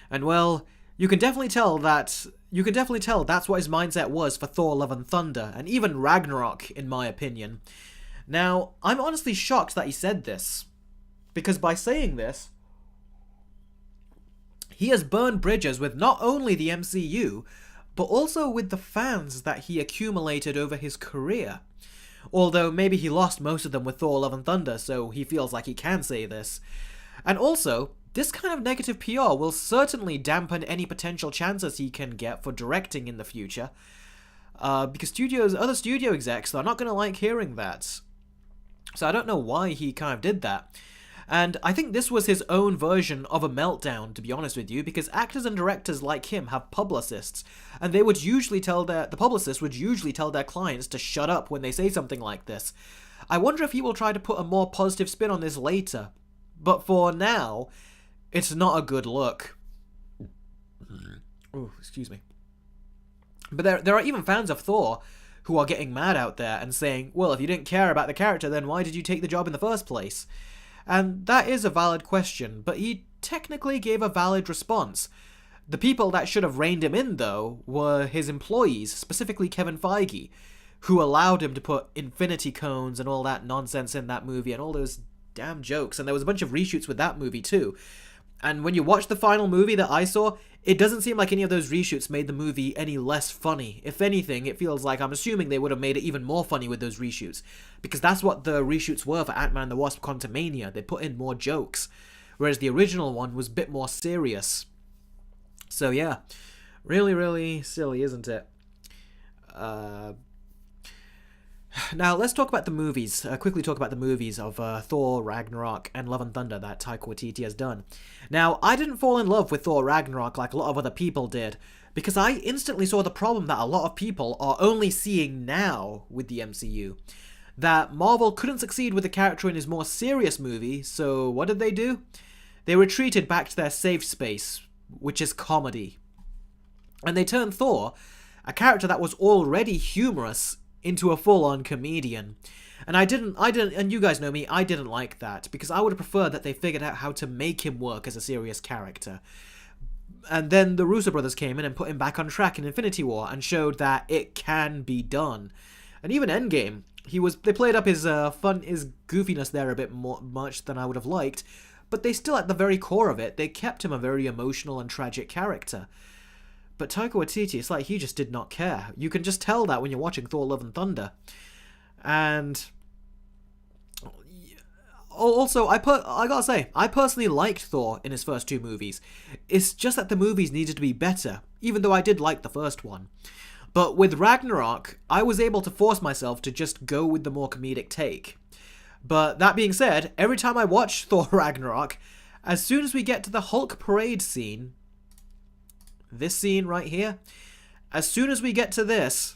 And well, you can definitely tell that's what his mindset was for Thor: Love and Thunder, and even Ragnarok, in my opinion. Now, I'm honestly shocked that he said this, because by saying this, he has burned bridges with not only the MCU, but also with the fans that he accumulated over his career. Although maybe he lost most of them with Thor: Love and Thunder, so he feels like he can say this. And also, this kind of negative PR will certainly dampen any potential chances he can get for directing in the future. Because other studio execs are not going to like hearing that. So I don't know why he kind of did that. And I think this was his own version of a meltdown, to be honest with you, because actors and directors like him have publicists, and the publicists would usually tell their clients to shut up when they say something like this. I wonder if he will try to put a more positive spin on this later. But for now, it's not a good look. Oh, excuse me. But there are even fans of Thor who are getting mad out there and saying, well, if you didn't care about the character, then why did you take the job in the first place? And that is a valid question, but he technically gave a valid response. The people that should have reined him in, though, were his employees, specifically Kevin Feige, who allowed him to put infinity cones and all that nonsense in that movie and all those damn jokes. And there was a bunch of reshoots with that movie, too. And when you watch the final movie that I saw, it doesn't seem like any of those reshoots made the movie any less funny. If anything, it feels like, I'm assuming they would have made it even more funny with those reshoots. Because that's what the reshoots were for Ant-Man and the Wasp: Quantumania. They put in more jokes. Whereas the original one was a bit more serious. So yeah, really, really silly, isn't it? Now, let's talk about the movies. Quickly talk about the movies of Thor, Ragnarok, and Love and Thunder that Taika Watiti has done. Now, I didn't fall in love with Thor Ragnarok like a lot of other people did, because I instantly saw the problem that a lot of people are only seeing now with the MCU. That Marvel couldn't succeed with the character in his more serious movie, so what did they do? They retreated back to their safe space, which is comedy. And they turned Thor, a character that was already humorous, into a full-on comedian. And I didn't, and you guys know me, I didn't like that, because I would have preferred that they figured out how to make him work as a serious character. And then the Russo brothers came in and put him back on track in Infinity War, and showed that it can be done. And even Endgame, they played up his goofiness there a bit much than I would have liked, but they still, at the very core of it, they kept him a very emotional and tragic character. But Taika Waititi, it's like he just did not care. You can just tell that when you're watching Thor: Love and Thunder. And also, I gotta say, I personally liked Thor in his first two movies. It's just that the movies needed to be better, even though I did like the first one. But with Ragnarok, I was able to force myself to just go with the more comedic take. But that being said, every time I watch Thor Ragnarok, as soon as we get to the Hulk parade scene, this scene right here, as soon as we get to this,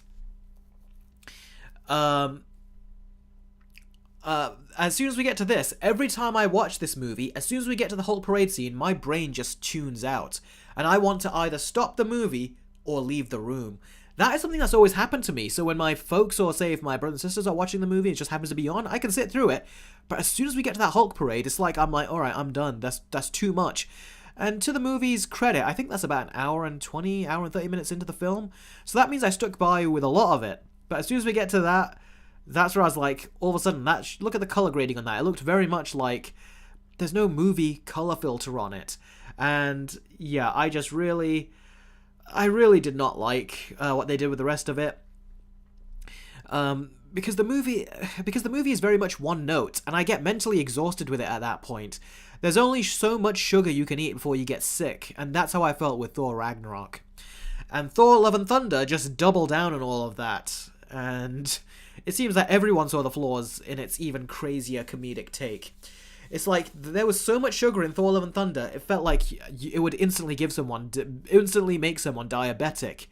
every time I watch this movie, as soon as we get to the Hulk parade scene, my brain just tunes out, and I want to either stop the movie or leave the room. That is something that's always happened to me. So when my folks, or say if my brothers and sisters are watching the movie and it just happens to be on, I can sit through it. But as soon as we get to that Hulk parade, it's like I'm like, alright, I'm done. That's too much. And to the movie's credit, I think that's about an hour and 30 minutes into the film. So that means I stuck by with a lot of it. But as soon as we get to that, that's where I was like, all of a sudden, look at the color grading on that. It looked very much like there's no movie color filter on it. And yeah, I really did not like what they did with the rest of it. Because the movie is very much one note, and I get mentally exhausted with it at that point. There's only so much sugar you can eat before you get sick, and that's how I felt with Thor Ragnarok. And Thor Love and Thunder just doubled down on all of that, and it seems that everyone saw the flaws in its even crazier comedic take. It's like there was so much sugar in Thor Love and Thunder, it felt like it would instantly make someone diabetic.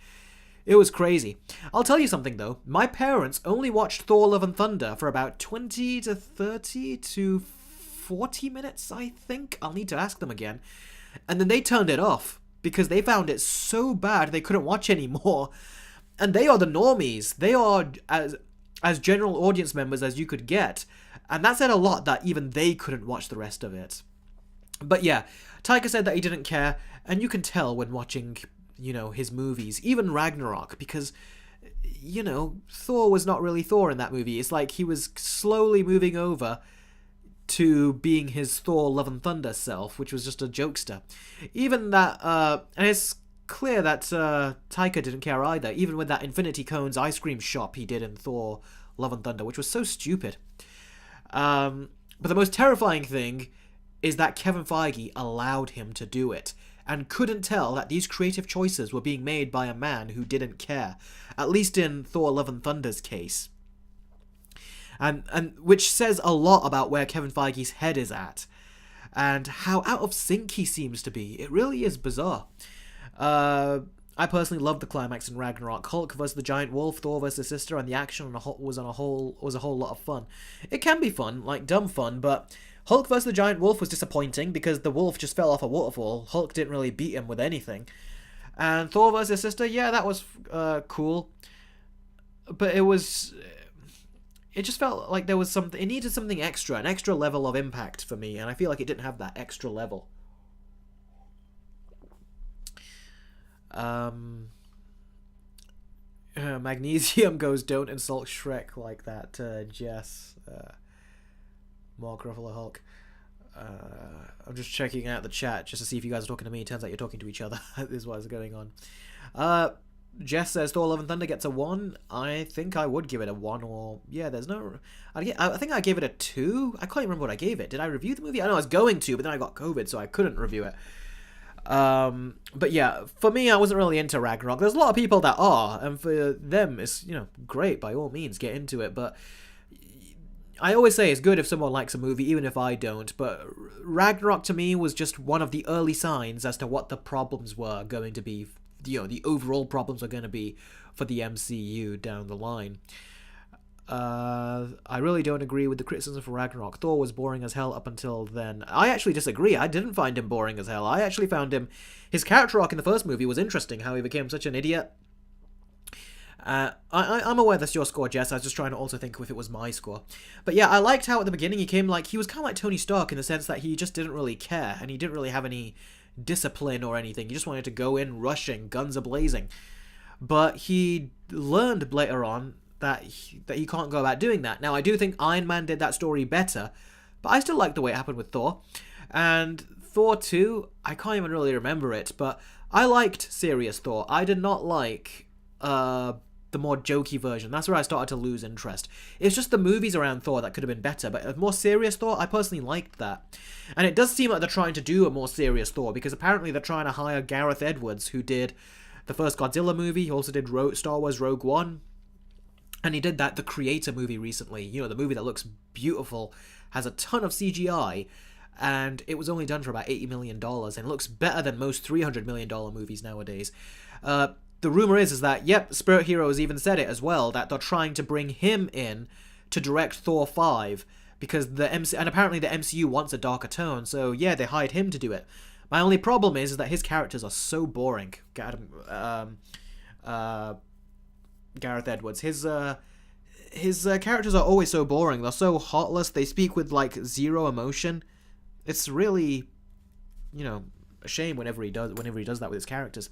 It was crazy. I'll tell you something though, my parents only watched Thor Love and Thunder for about 20 to 30 to 40 minutes, I think. I'll need to ask them again. And then they turned it off, because they found it so bad they couldn't watch anymore. And they are the normies. They are as general audience members as you could get. And that said a lot that even they couldn't watch the rest of it. But yeah, Taika said that he didn't care, and you can tell when watching, his movies, even Ragnarok, because, Thor was not really Thor in that movie. It's like he was slowly moving over to being his Thor Love and Thunder self, which was just a jokester. Even that, and it's clear that Taika didn't care either, even with that Infinity Cones ice cream shop he did in Thor Love and Thunder, which was so stupid. But the most terrifying thing is that Kevin Feige allowed him to do it, and couldn't tell that these creative choices were being made by a man who didn't care, at least in Thor Love and Thunder's case. And which says a lot about where Kevin Feige's head is at, and how out of sync he seems to be. It really is bizarre. I personally loved the climax in Ragnarok. Hulk vs. the Giant Wolf, Thor vs. Sister, and the action was a whole lot of fun. It can be fun, like dumb fun, but Hulk vs. the Giant Wolf was disappointing because the wolf just fell off a waterfall. Hulk didn't really beat him with anything. And Thor vs. Sister, yeah, that was cool. But it just felt like there was something, it needed something extra, an extra level of impact for me, and I feel like it didn't have that extra level. Magnesium goes, don't insult Shrek like that, Jess. Mark Ruffalo Hulk. I'm just checking out the chat just to see if you guys are talking to me. Turns out you're talking to each other. This is what is going on. Jess says Thor Love and Thunder gets a 1. I think I would give it a 1, or yeah, there's no. I think I gave it a 2. I can't even remember what I gave it. Did I review the movie? I know I was going to, but then I got COVID, so I couldn't review it. But yeah, for me, I wasn't really into Ragnarok. There's a lot of people that are, and for them, it's great, by all means, get into it. But I always say it's good if someone likes a movie, even if I don't. But Ragnarok to me was just one of the early signs as to what the problems were going to be. The overall problems are going to be for the MCU down the line. I really don't agree with the criticism for Ragnarok. Thor was boring as hell up until then. I actually disagree. I didn't find him boring as hell. I actually found his character arc in the first movie was interesting, how he became such an idiot. I'm aware that's your score, Jess. I was just trying to also think if it was my score. But yeah, I liked how at the beginning he was kind of like Tony Stark in the sense that he just didn't really care, and he didn't really have any discipline or anything. He just wanted to go in rushing, guns a-blazing. But he learned later on that he can't go about doing that. Now, I do think Iron Man did that story better, but I still like the way it happened with Thor. And Thor 2, I can't even really remember it, but I liked serious Thor. I did not like the more jokey version. That's where I started to lose interest. It's just the movies around Thor that could have been better, but a more serious Thor, I personally liked that. And it does seem like they're trying to do a more serious Thor, because apparently they're trying to hire Gareth Edwards, who did the first Godzilla movie. He also did Star Wars Rogue One. And he did the Creator movie recently. The movie that looks beautiful, has a ton of CGI, and it was only done for about $80 million, and looks better than most $300 million movies nowadays. The rumor is that, Spirit Heroes even said it as well, that they're trying to bring him in to direct Thor 5, because and apparently the MCU wants a darker tone, so yeah, they hired him to do it. My only problem is that his characters are so boring. Gareth Edwards. His characters are always so boring. They're so heartless. They speak with zero emotion. It's really, a shame whenever he does that with his characters.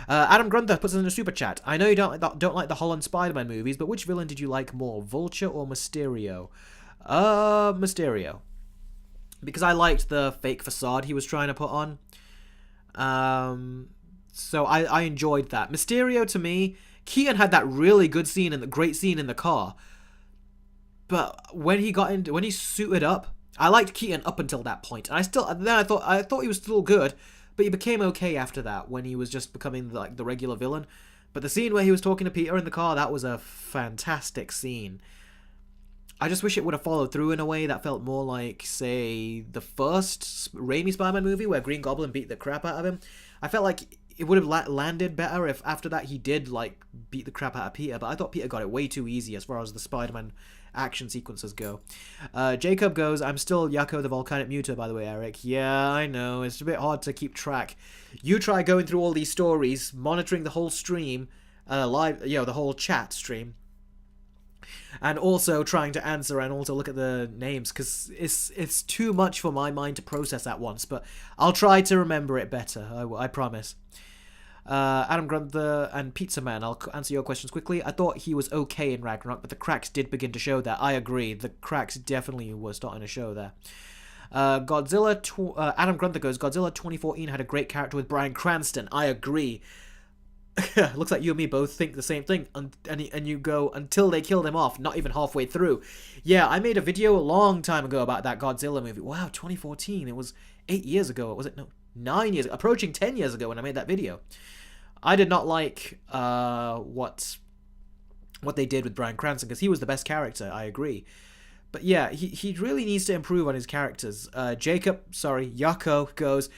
Adam Grunther puts in a super chat. I know you don't like the Holland Spider-Man movies, but which villain did you like more, Vulture or Mysterio? Mysterio, because I liked the fake facade he was trying to put on. So I enjoyed that. Mysterio to me Keaton had that really good scene and the great scene in the car. But when he suited up, I liked Keaton up until that point. And I thought he was still good, but he became okay after that when he was just becoming like the regular villain. But the scene where he was talking to Peter in the car, that was a fantastic scene. I just wish it would have followed through in a way that felt more like, say, the first Raimi Spider-Man movie where Green Goblin beat the crap out of him. I felt like it would have landed better if after that he did, like, beat the crap out of Peter, but I thought Peter got it way too easy as far as the Spider-Man action sequences go. Jacob goes, I'm still Yakko the Volcanic Muter, by the way, Eric. Yeah, I know, it's a bit hard to keep track. You try going through all these stories, monitoring the whole stream, the whole chat stream, and also trying to answer and also look at the names, because it's too much for my mind to process at once, but I'll try to remember it better, I promise. Adam Grunther and Pizza Man, I'll answer your questions quickly. I thought he was okay in Ragnarok, but the cracks did begin to show that. I agree, the cracks definitely were starting to show there. Adam Grunther goes, Godzilla 2014 had a great character with Bryan Cranston. I agree. Looks like you and me both think the same thing, and you go, until they killed him off, not even halfway through. Yeah, I made a video a long time ago about that Godzilla movie. Wow, 2014, it was 8 years ago, was it? No, 9 years, approaching 10 years ago when I made that video. I did not like what they did with Bryan Cranston, because he was the best character, I agree. But yeah, he really needs to improve on his characters. Yakko goes,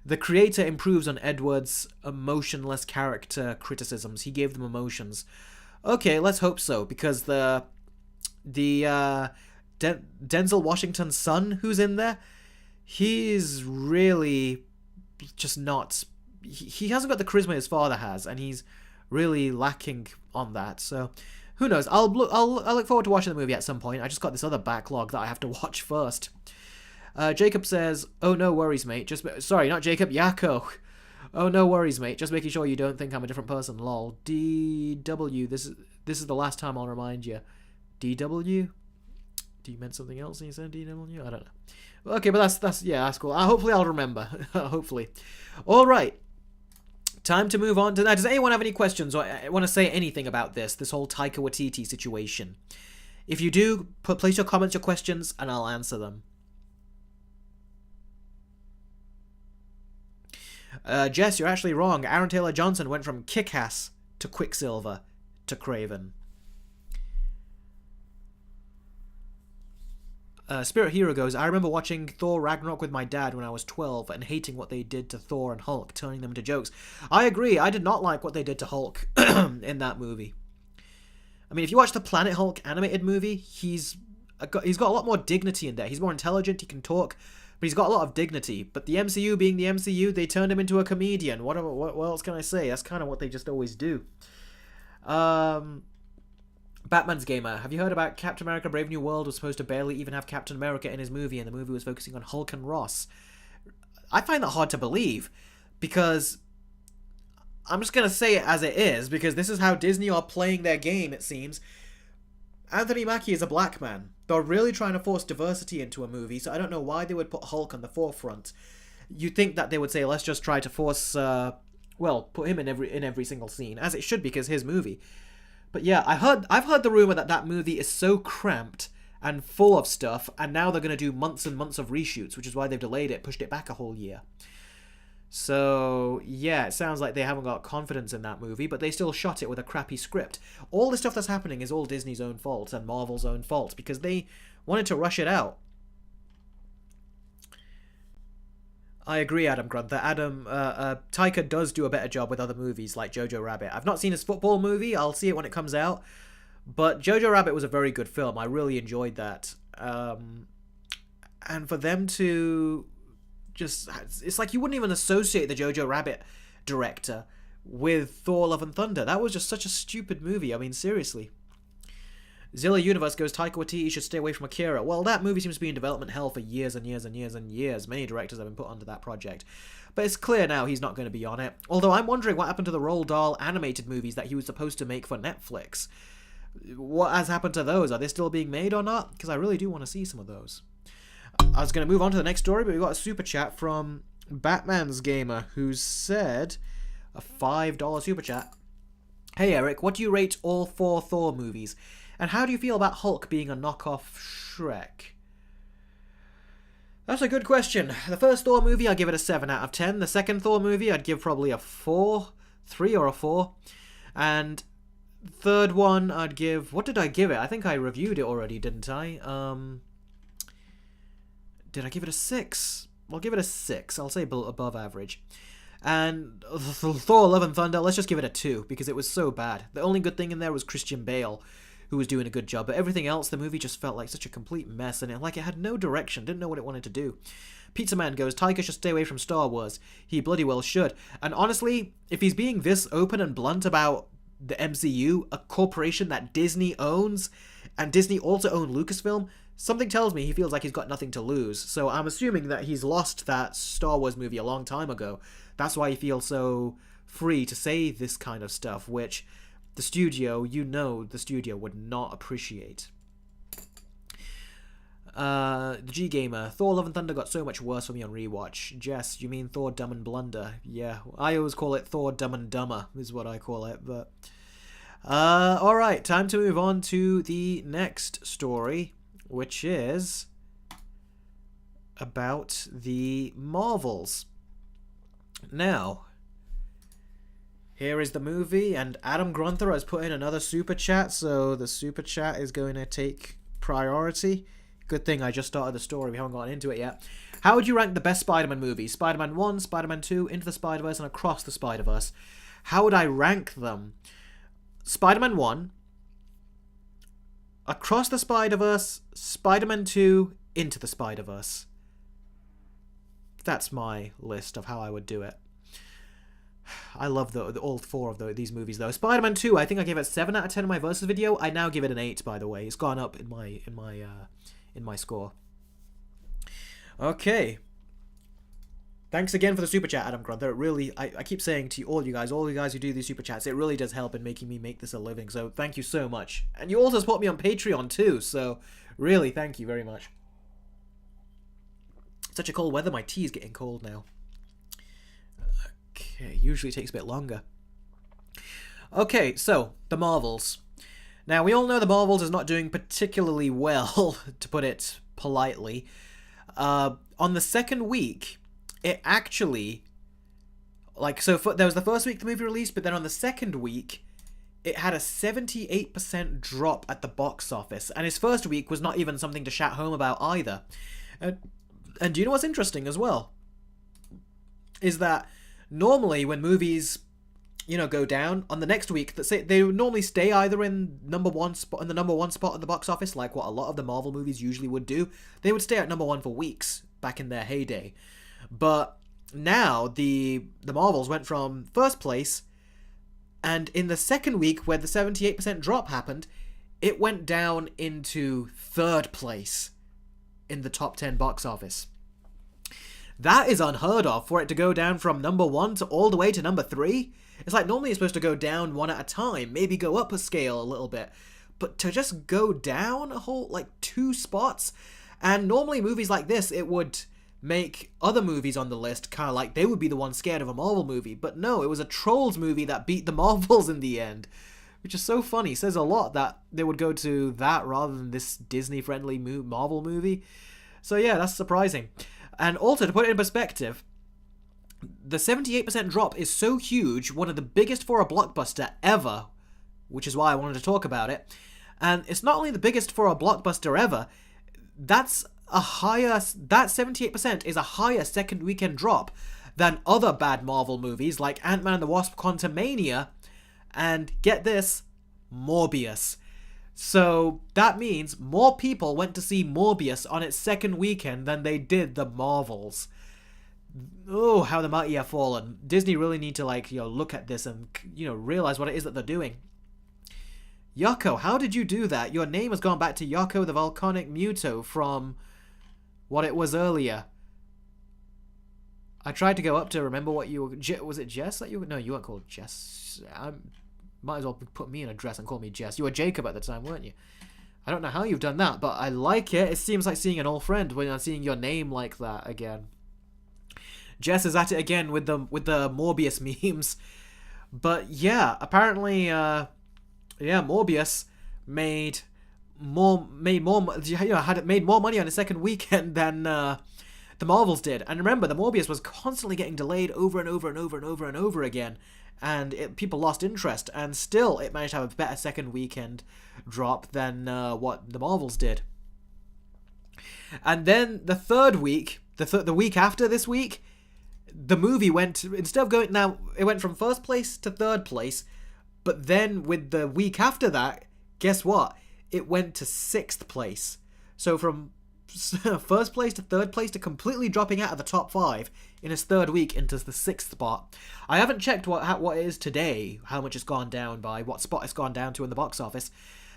the creator improves on Edward's emotionless character criticisms. He gave them emotions. Okay, let's hope so, because the Denzel Washington's son who's in there, he's really just not... He hasn't got the charisma his father has, and he's really lacking on that, so... Who knows? I'll look forward to watching the movie at some point. I just got this other backlog that I have to watch first. Jacob says, oh, no worries, mate. Sorry, not Jacob, Yakko. Oh, no worries, mate. Just making sure you don't think I'm a different person, lol. DW, this is the last time I'll remind you. DW? Do you meant something else when you said DW? I don't know. Okay, but that's cool. Hopefully I'll remember. Hopefully. All right. Time to move on to that. Does anyone have any questions or want to say anything about this whole Taika Watiti situation? If you do, place your comments, your questions, and I'll answer them. Jess, you're actually wrong. Aaron Taylor Johnson went from Kick-Ass to Quicksilver to Kraven. Spirit Hero goes, I remember watching Thor Ragnarok with my dad when I was 12 and hating what they did to Thor and Hulk, turning them into jokes. I agree, I did not like what they did to Hulk in that movie. I mean, if you watch the Planet Hulk animated movie, he's got a lot more dignity in there. He's more intelligent, he can talk, but he's got a lot of dignity. But the MCU being the MCU, they turned him into a comedian. What else can I say? That's kind of what they just always do. Batman's Gamer, have you heard about Captain America Brave New World was supposed to barely even have Captain America in his movie, and the movie was focusing on Hulk and Ross? I find that hard to believe, because I'm just going to say it as it is, because this is how Disney are playing their game, it seems. Anthony Mackie is a black man. They're really trying to force diversity into a movie, so I don't know why they would put Hulk on the forefront. You'd think that they would say, let's just try to force, put him in every single scene, as it should be, because his movie. But yeah, I've heard the rumor that movie is so cramped and full of stuff, and now they're going to do months and months of reshoots, which is why they've delayed it, pushed it back a whole year. So, yeah, it sounds like they haven't got confidence in that movie, but they still shot it with a crappy script. All the stuff that's happening is all Disney's own fault and Marvel's own fault, because they wanted to rush it out. I agree, Adam Grunther. Taika does do a better job with other movies like Jojo Rabbit. I've not seen his football movie. I'll see it when it comes out. But Jojo Rabbit was a very good film. I really enjoyed that. And for them to just... It's like you wouldn't even associate the Jojo Rabbit director with Thor Love and Thunder. That was just such a stupid movie. I mean, seriously. Zilla Universe goes, Taika Waititi should stay away from Akira. Well, that movie seems to be in development hell for years and years and years and years. Many directors have been put onto that project. But it's clear now he's not going to be on it. Although I'm wondering what happened to the Roald Dahl animated movies that he was supposed to make for Netflix. What has happened to those? Are they still being made or not? Because I really do want to see some of those. I was going to move on to the next story, but we got a super chat from Batman's Gamer, who said, a $5 super chat. Hey Eric, what do you rate all 4 Thor movies? And how do you feel about Hulk being a knockoff Shrek? That's a good question. The first Thor movie, I'd give it a 7 out of 10. The second Thor movie, I'd give probably a 4. 3 or a 4. And third one, I'd give... What did I give it? I think I reviewed it already, didn't I? Did I give it a 6? I'll give it a 6. I'll say above average. And Thor Love and Thunder, let's just give it a 2, because it was so bad. The only good thing in there was Christian Bale, who was doing a good job, but everything else, the movie just felt like such a complete mess, and it had no direction, didn't know what it wanted to do. Pizza Man goes, Taika should stay away from Star Wars. He bloody well should. And honestly, if he's being this open and blunt about the MCU, a corporation that Disney owns, and Disney also owned Lucasfilm, something tells me he feels like he's got nothing to lose. So I'm assuming that he's lost that Star Wars movie a long time ago. That's why he feels so free to say this kind of stuff, which the studio, the studio would not appreciate. The G-Gamer, Thor Love and Thunder got so much worse for me on rewatch. Jess, you mean Thor Dumb and Blunder? Yeah, I always call it Thor Dumb and Dumber, is what I call it, but... alright, time to move on to the next story, which is about the Marvels. Now, here is the movie, and Adam Grunther has put in another super chat, so the super chat is going to take priority. Good thing I just started the story, we haven't gotten into it yet. How would you rank the best Spider-Man movies? Spider-Man 1, Spider-Man 2, Into the Spider-Verse, and Across the Spider-Verse. How would I rank them? Spider-Man 1, Across the Spider-Verse, Spider-Man 2, Into the Spider-Verse. That's my list of how I would do it. I love all 4 of these movies though. Spider-Man 2, I think I gave it 7 out of 10 in my Versus video. I now give it an 8, by the way. It's gone up in my score. Okay. Thanks again for the super chat, Adam Grunther. It really, I keep saying to all you guys who do these super chats, it really does help in making me make this a living. So thank you so much. And you also support me on Patreon too. So really, thank you very much. Such a cold weather, my tea is getting cold now. Okay, usually it takes a bit longer. Okay, so, the Marvels. Now, we all know the Marvels is not doing particularly well, to put it politely. On the second week, it actually... there was the first week the movie released, but then on the second week, it had a 78% drop at the box office. And his first week was not even something to shout home about either. And do you know what's interesting as well? Is that normally when movies, go down, on the next week, they normally stay either in the number one spot at the box office, like what a lot of the Marvel movies usually would do. They would stay at number 1 for weeks back in their heyday. But now the Marvels went from first place, and in the second week where the 78% drop happened, it went down into third place in the top 10 box office. That is unheard of, for it to go down from number 1 to all the way to number 3. It's like normally it's supposed to go down one at a time, maybe go up a scale a little bit. But to just go down a whole, 2 spots, and normally movies like this, it would make other movies on the list kind of like they would be the ones scared of a Marvel movie. But no, it was a Trolls movie that beat the Marvels in the end. Which is so funny. Says a lot that they would go to that rather than this Disney-friendly Marvel movie. So yeah, that's surprising. And also, to put it in perspective, the 78% drop is so huge, one of the biggest for a blockbuster ever, which is why I wanted to talk about it. And it's not only the biggest for a blockbuster ever, that 78% is a higher second weekend drop than other bad Marvel movies like Ant-Man and the Wasp: Quantumania, and get this, Morbius. So that means more people went to see Morbius on its second weekend than they did the Marvels. Oh, how the mighty have fallen. Disney really need to look at this and realize what it is that they're doing. Yoko, how did you do that? Your name has gone back to Yoko the Volcanic Muto from what it was earlier. I tried to go up to remember what you were... Was it Jess that you were... No, you weren't called Jess. Might as well put me in a dress and call me Jess. You were Jacob at the time, weren't you? I don't know how you've done that, but I like it. It seems like seeing an old friend when I'm seeing your name like that again. Jess is at it again with the Morbius memes. But yeah, apparently, Morbius made had made more money on the second weekend than the Marvels did. And remember, the Morbius was constantly getting delayed over and over and over and over and over again, and people lost interest. And still, it managed to have a better second weekend drop than what the Marvels did. And then the third week, the week after this week, the movie went, instead of going, now it went from first place to third place, but then with the week after that, guess what? It went to sixth place. So from first place to third place to completely dropping out of the top 5 in its third week into the 6th spot. I haven't checked what it is today, how much it's gone down by, what spot it's gone down to in the box office.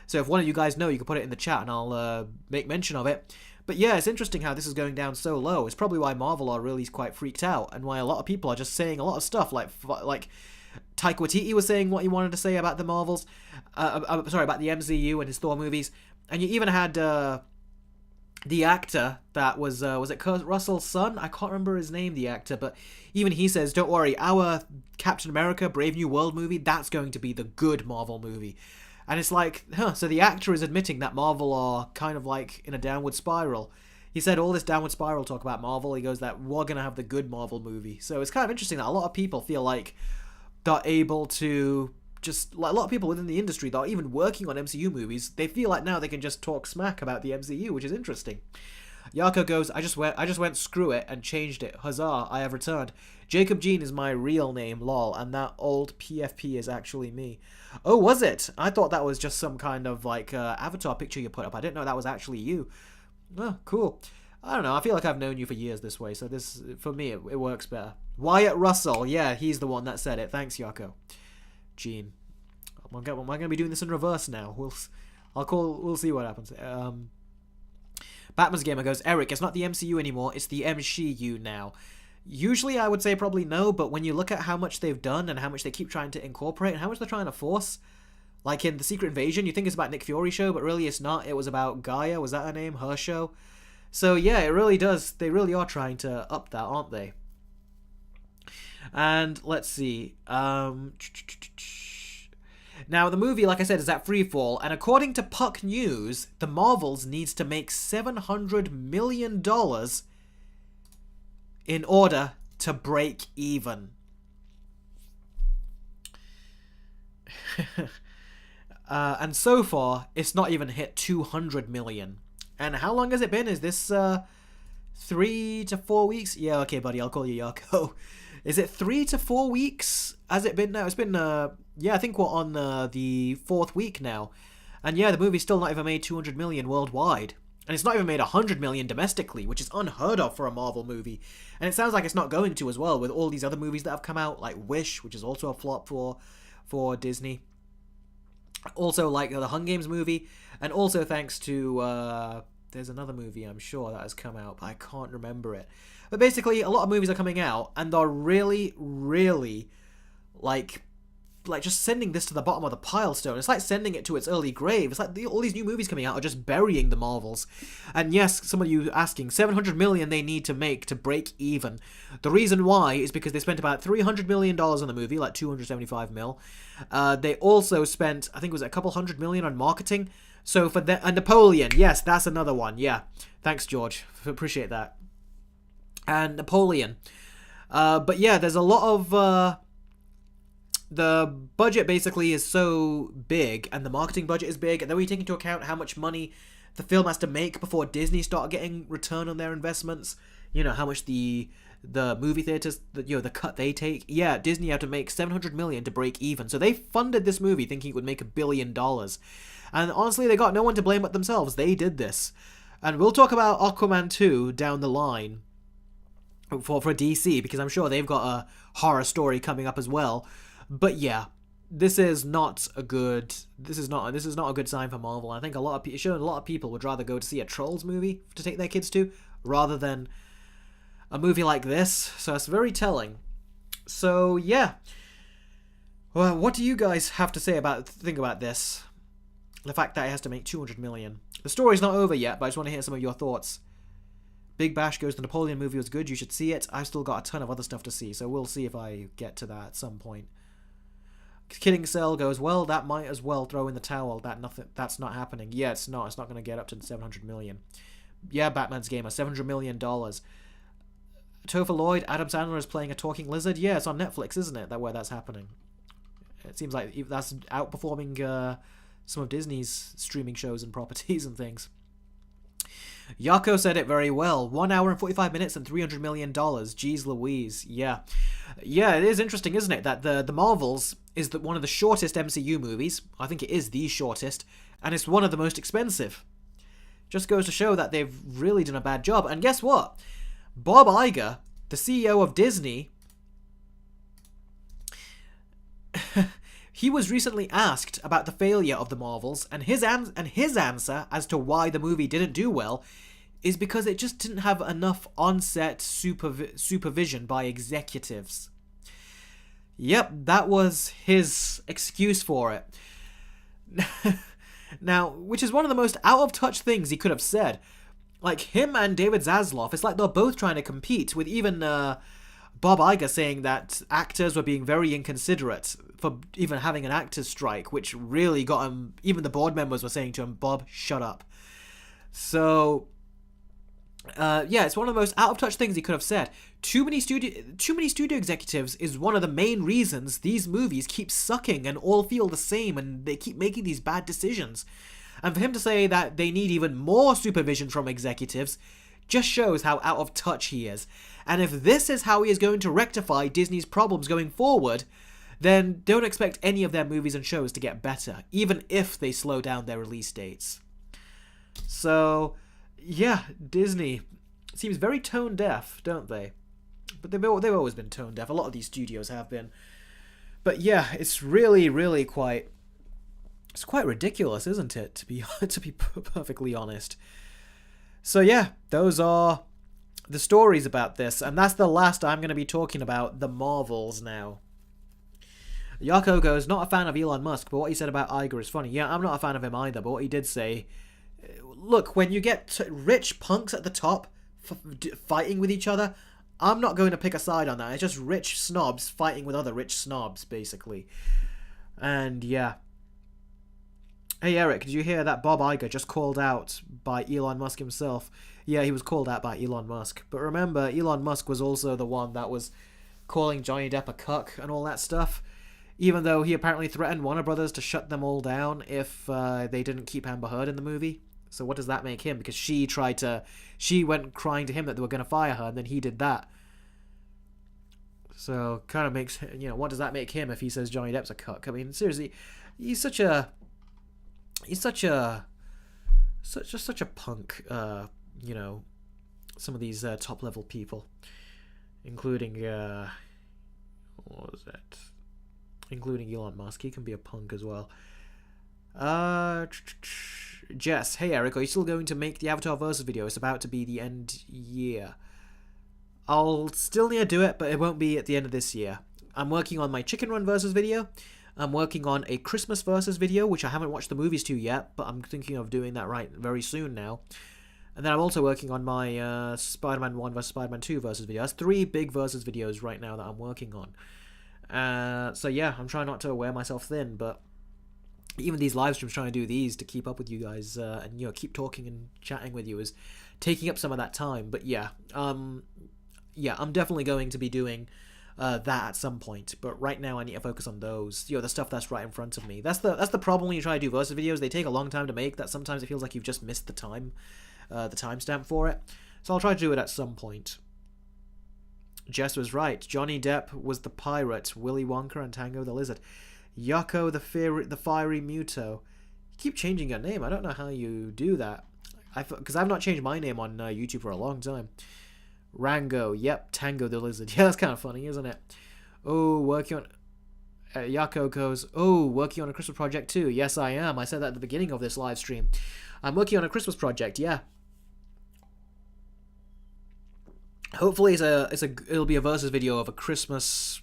So if one of you guys know, you can put it in the chat and I'll make mention of it. But yeah, it's interesting how this is going down so low. It's probably why Marvel are really quite freaked out, and why a lot of people are just saying a lot of stuff, like Taika Watiti was saying what he wanted to say about the Marvels, about the MCU and his Thor movies, and you even had the actor that was it Kurt Russell's son? I can't remember his name, the actor, but even he says, don't worry, our Captain America Brave New World movie, that's going to be the good Marvel movie. And it's like, so the actor is admitting that Marvel are kind of like in a downward spiral. He said all this downward spiral talk about Marvel, he goes that we're going to have the good Marvel movie. So it's kind of interesting that a lot of people feel like they're able to just, like a lot of people within the industry that are even working on MCU movies, they feel like now they can just talk smack about the MCU, which is interesting. Yako goes, I just went screw it and changed it. Huzzah, I have returned. Jacob Jean is my real name, lol, and that old PFP is actually me. Oh, was it? I thought that was just some kind of like avatar picture you put up. I didn't know that was actually you. Oh, cool. I don't know, I feel like I've known you for years this way, so this, for me, it works better. Wyatt Russell, yeah, he's the one that said it. Thanks, Yako. Gene. Am I going to be doing this in reverse now? We'll see what happens. Batman's Gamer goes, Eric, it's not the MCU anymore, it's the MCU now. Usually I would say probably no, but when you look at how much they've done and how much they keep trying to incorporate and how much they're trying to force, like in The Secret Invasion, you think it's about Nick Fury's show, but really it's not. It was about Gaia, was that her name? Her show? So yeah, it really does. They really are trying to up that, aren't they? And let's see. Now, the movie, like I said, is at freefall, and according to Puck News, the Marvels needs to make $700 million in order to break even. And so far, it's not even hit 200 million. And how long has it been? Is this 3 to 4 weeks? Yeah, okay, buddy, I'll call you Yako. Is it 3 to 4 weeks? Has it been now? It's been, yeah, I think we're on the 4th week now. And yeah, the movie's still not even made 200 million worldwide. And it's not even made 100 million domestically, which is unheard of for a Marvel movie. And it sounds like it's not going to as well, with all these other movies that have come out, like Wish, which is also a flop for Disney. Also, like the Hunger Games movie. And also thanks to, there's another movie I'm sure that has come out, but I can't remember it. But basically, a lot of movies are coming out, and they're really, really, like just sending this to the bottom of the pile stone. It's like sending it to its early grave. It's like all these new movies coming out are just burying the Marvels. And yes, some of you asking, 700 million they need to make to break even. The reason why is because they spent about $300 million on the movie, like 275 mil. They also spent, I think it was a couple $100 million on marketing. So for and Napoleon, yes, that's another one. Yeah, thanks George, appreciate that. And Napoleon. But yeah, there's a lot of the budget basically is so big, and the marketing budget is big, and then we take into account how much money the film has to make before Disney start getting return on their investments. You know, how much the movie theaters, the cut they take. Yeah, Disney had to make 700 million to break even. So they funded this movie thinking it would make $1 billion. And honestly, they got no one to blame but themselves. They did this. And we'll talk about Aquaman 2 down the line for DC, because I'm sure they've got a horror story coming up as well. But yeah, this is not a good sign for Marvel. I think it's showing a lot of people would rather go to see a Trolls movie to take their kids to rather than a movie like this. So it's very telling. So yeah, well, what do you guys have to think about this? The fact that it has to make 200 million. The story's not over yet, but I just want to hear some of your thoughts. Big Bash goes, the Napoleon movie was good, you should see it. I've still got a ton of other stuff to see, so we'll see if I get to that at some point. Kidding Cell goes, well, that might as well throw in the towel. That's not happening. Yeah, it's not. It's not going to get up to 700 million. Yeah, Batman's Gamer, $700 million. Topher Lloyd, Adam Sandler is playing a talking lizard. Yeah, it's on Netflix, isn't it? Where that's happening. It seems like that's outperforming some of Disney's streaming shows and properties and things. Yako said it very well. 1 hour and 45 minutes and $300 million. Jeez Louise. Yeah. Yeah, it is interesting, isn't it? That the Marvels is one of the shortest MCU movies. I think it is the shortest. And it's one of the most expensive. Just goes to show that they've really done a bad job. And guess what? Bob Iger, the CEO of Disney, he was recently asked about the failure of the Marvels, and his answer as to why the movie didn't do well is because it just didn't have enough on-set supervision by executives. Yep, that was his excuse for it. Now, which is one of the most out-of-touch things he could have said. Like, him and David Zaslav, it's like they're both trying to compete, with even Bob Iger saying that actors were being very inconsiderate for even having an actors strike, which really got him, even the board members were saying to him, Bob, shut up. So, yeah, it's one of the most out-of-touch things he could have said. Too many studio executives is one of the main reasons these movies keep sucking and all feel the same, and they keep making these bad decisions. And for him to say that they need even more supervision from executives just shows how out of touch he is. And if this is how he is going to rectify Disney's problems going forward, then don't expect any of their movies and shows to get better, even if they slow down their release dates. So, yeah, Disney seems very tone deaf, don't they? But they've always been tone deaf. A lot of these studios have been. But yeah, it's really, really quite ridiculous, isn't it? To be perfectly honest. So yeah, those are the stories about this, and that's the last I'm going to be talking about the Marvels now. Yako goes, not a fan of Elon Musk, but what he said about Iger is funny. Yeah, I'm not a fan of him either, but what he did say, look, when you get rich punks at the top fighting with each other, I'm not going to pick a side on that. It's just rich snobs fighting with other rich snobs, basically. And yeah. Hey Eric, did you hear that Bob Iger just called out by Elon Musk himself? Yeah, he was called out by Elon Musk. But remember, Elon Musk was also the one that was calling Johnny Depp a cuck and all that stuff. Even though he apparently threatened Warner Brothers to shut them all down if they didn't keep Amber Heard in the movie. So what does that make him? Because she went crying to him that they were going to fire her, and then he did that. So kind of makes, what does that make him if he says Johnny Depp's a cuck? I mean, seriously, he's such a punk, some of these top level people, including what was it? Including Elon Musk. He can be a punk as well. Jess, hey Eric, are you still going to make the Avatar Versus video? It's about to be the end year. I'll still need to do it, but it won't be at the end of this year. I'm working on my Chicken Run Versus video. I'm working on a Christmas Versus video, which I haven't watched the movies to yet, but I'm thinking of doing that very soon now. And then I'm also working on my Spider-Man 1 vs. Spider-Man 2 Versus video. That's 3 big Versus videos right now that I'm working on. So yeah, I'm trying not to wear myself thin, but even these live streams, trying to do these to keep up with you guys and keep talking and chatting with you is taking up some of that time. But yeah, I'm definitely going to be doing that at some point. But right now, I need to focus on those. The stuff that's right in front of me. That's the problem when you try to do Versus videos. They take a long time to make. That sometimes it feels like you've just missed the timestamp for it. So I'll try to do it at some point. Jess was right. Johnny Depp was the pirate, Willy Wonka and Tango the Lizard. Yako the fiery Muto. You keep changing your name. I don't know how you do that. Because I've not changed my name on YouTube for a long time. Rango, yep, Tango the Lizard. Yeah, that's kind of funny, isn't it? Oh, working on... Yako goes, oh, working on a Christmas project too. Yes, I am. I said that at the beginning of this live stream. I'm working on a Christmas project, yeah. Hopefully it'll be a Versus video of a Christmas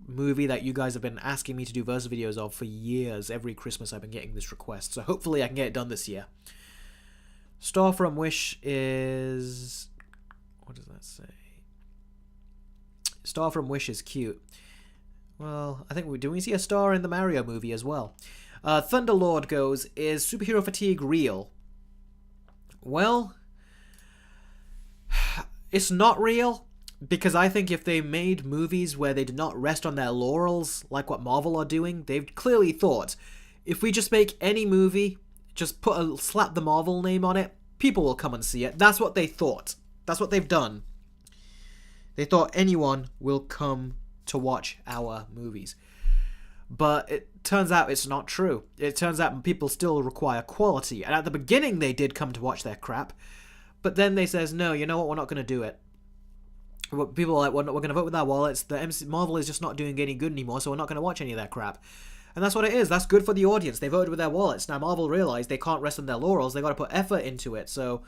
movie that you guys have been asking me to do Versus videos of for years. Every Christmas I've been getting this request. So hopefully I can get it done this year. Star from Wish is... What does that say? Star from Wish is cute. Well, I think do we see a star in the Mario movie as well? Thunderlord goes, is superhero fatigue real? Well, it's not real, because I think if they made movies where they did not rest on their laurels, like what Marvel are doing, they've clearly thought, if we just make any movie, just slap the Marvel name on it, people will come and see it. That's what they thought. That's what they've done. They thought anyone will come to watch our movies. But it turns out it's not true. It turns out people still require quality. And at the beginning they did come to watch their crap. But then they says, no, you know what, we're not going to do it. People are like, we're going to vote with our wallets. Marvel is just not doing any good anymore, so we're not going to watch any of their crap. And that's what it is. That's good for the audience. They voted with their wallets. Now Marvel realized they can't rest on their laurels. They got to put effort into it. So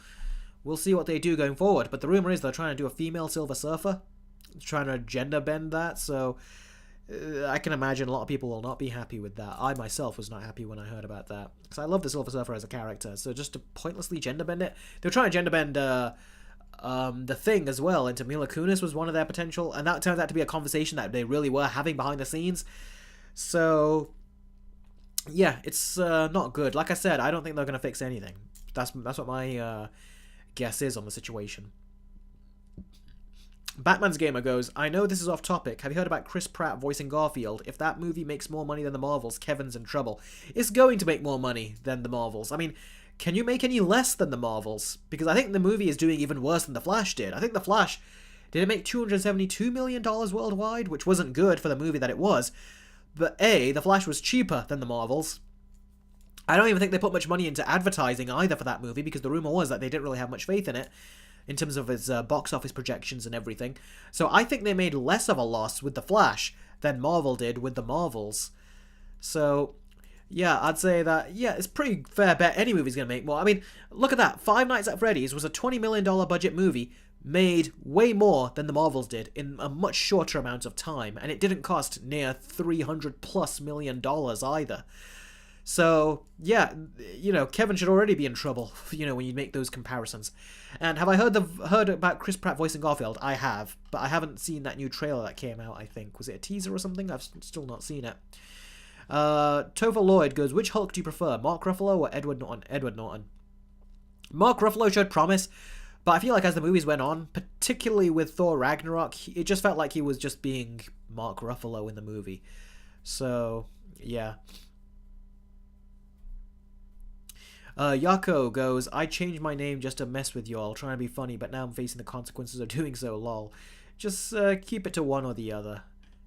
we'll see what they do going forward. But the rumor is they're trying to do a female Silver Surfer. Trying to gender bend that. So I can imagine a lot of people will not be happy with that. I myself was not happy when I heard about that. Because I love the Silver Surfer as a character. So just to pointlessly gender bend it. They were trying to gender bend the Thing as well into Mila Kunis was one of their potential. And that turns out to be a conversation that they really were having behind the scenes. So yeah, it's not good. Like I said, I don't think they're going to fix anything. That's what my guess is on the situation. Batman's Gamer goes, I know this is off topic. Have you heard about Chris Pratt voicing Garfield? If that movie makes more money than the Marvels, Kevin's in trouble. It's going to make more money than the Marvels. I mean, can you make any less than the Marvels? Because I think the movie is doing even worse than The Flash did. I think The Flash, did it make $272 million worldwide? Which wasn't good for the movie that it was. But The Flash was cheaper than the Marvels. I don't even think they put much money into advertising either for that movie, because the rumor was that they didn't really have much faith in it in terms of its box office projections and everything. So I think they made less of a loss with The Flash than Marvel did with the Marvels. So yeah, I'd say that, yeah, it's pretty fair bet any movie's going to make more. I mean, look at that. Five Nights at Freddy's was a $20 million budget movie, made way more than the Marvels did in a much shorter amount of time, and it didn't cost near $300+ million either. So yeah, Kevin should already be in trouble, when you make those comparisons. And have I heard about Chris Pratt voicing Garfield? I have, but I haven't seen that new trailer that came out, I think. Was it a teaser or something? I've still not seen it. Topher Lloyd goes, which Hulk do you prefer, Mark Ruffalo or Edward Norton? Edward Norton. Mark Ruffalo showed promise, but I feel like as the movies went on, particularly with Thor Ragnarok, it just felt like he was just being Mark Ruffalo in the movie. So, yeah. Yako goes, I changed my name just to mess with y'all, trying to be funny, but now I'm facing the consequences of doing so, lol. Just keep it to one or the other.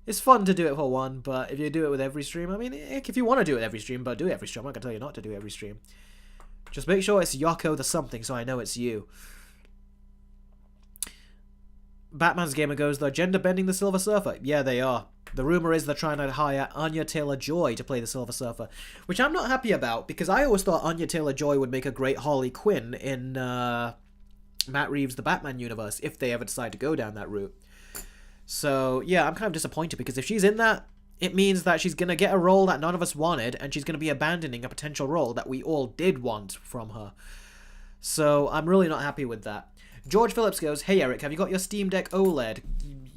It's fun to do it for one, but if you do it with every stream, I mean, if you want to do it every stream, but do it every stream. I'm not going to tell you not to do every stream. Just make sure it's Yako the something, so I know it's you. Batman's Gamer goes, they're gender bending the Silver Surfer. Yeah, they are. The rumor is they're trying to hire Anya Taylor-Joy to play the Silver Surfer, which I'm not happy about, because I always thought Anya Taylor-Joy would make a great Harley Quinn in Matt Reeves' The Batman universe, if they ever decide to go down that route. So, yeah, I'm kind of disappointed, because if she's in that, it means that she's going to get a role that none of us wanted, and she's going to be abandoning a potential role that we all did want from her. So, I'm really not happy with that. George Phillips goes, hey Eric, have you got your Steam Deck OLED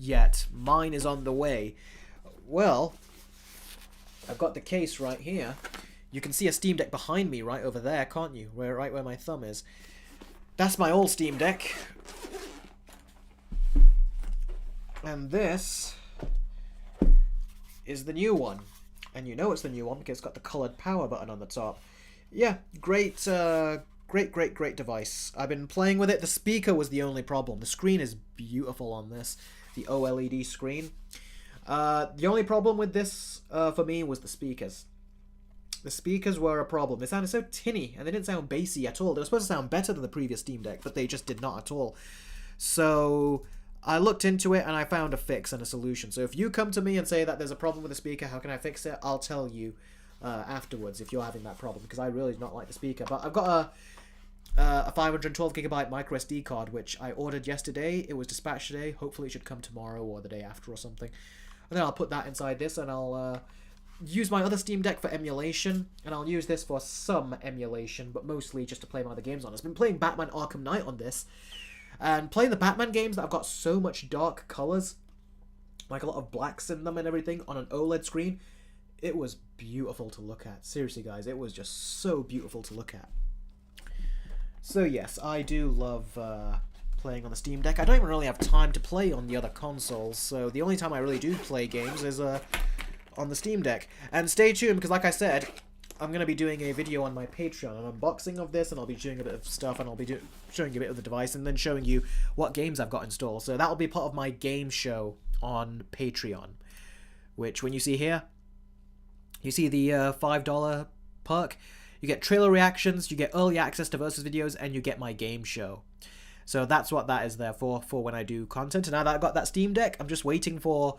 yet? Mine is on the way. Well, I've got the case right here. You can see a Steam Deck behind me right over there, can't you? Right where my thumb is. That's my old Steam Deck. And this is the new one. And you know it's the new one because it's got the coloured power button on the top. Yeah, great device. I've been playing with it. The speaker was the only problem. The screen is beautiful on this. The OLED screen. The only problem with this, for me, was the speakers. The speakers were a problem. They sounded so tinny, and they didn't sound bassy at all. They were supposed to sound better than the previous Steam Deck, but they just did not at all. So I looked into it, and I found a fix and a solution. So if you come to me and say that there's a problem with the speaker, how can I fix it? I'll tell you afterwards if you're having that problem, because I really do not like the speaker. But I've got a 512GB micro SD card, which I ordered yesterday. It was dispatched today. Hopefully it should come tomorrow or the day after or something. And then I'll put that inside this, and I'll use my other Steam Deck for emulation, and I'll use this for some emulation, but mostly just to play my other games on. I've been playing Batman Arkham Knight on this, and playing the Batman games that have got so much dark colors, like a lot of blacks in them and everything on an OLED screen. It was beautiful to look at. Seriously, guys, it was just so beautiful to look at. So yes, I do love playing on the Steam Deck. I don't even really have time to play on the other consoles, so the only time I really do play games is on the Steam Deck. And stay tuned, because like I said, I'm going to be doing a video on my Patreon, an unboxing of this, and I'll be doing a bit of stuff, and I'll be showing you a bit of the device, and then showing you what games I've got installed. So that'll be part of my game show on Patreon, which when you see here, you see the $5 perk, you get trailer reactions, you get early access to Versus videos, and you get my game show. So that's what that is there for when I do content. And now that I've got that Steam Deck, I'm just waiting for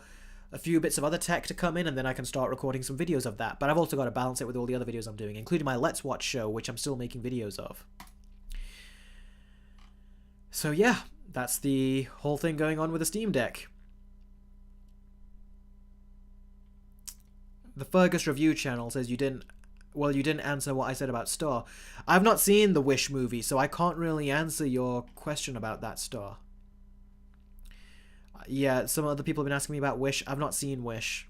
a few bits of other tech to come in, and then I can start recording some videos of that. But I've also got to balance it with all the other videos I'm doing, including my Let's Watch show, which I'm still making videos of. So yeah, that's the whole thing going on with the Steam Deck. The Fergus Review channel says you didn't answer what I said about Star. I've not seen the Wish movie, so I can't really answer your question about that, Star. Yeah, some other people have been asking me about Wish. I've not seen Wish.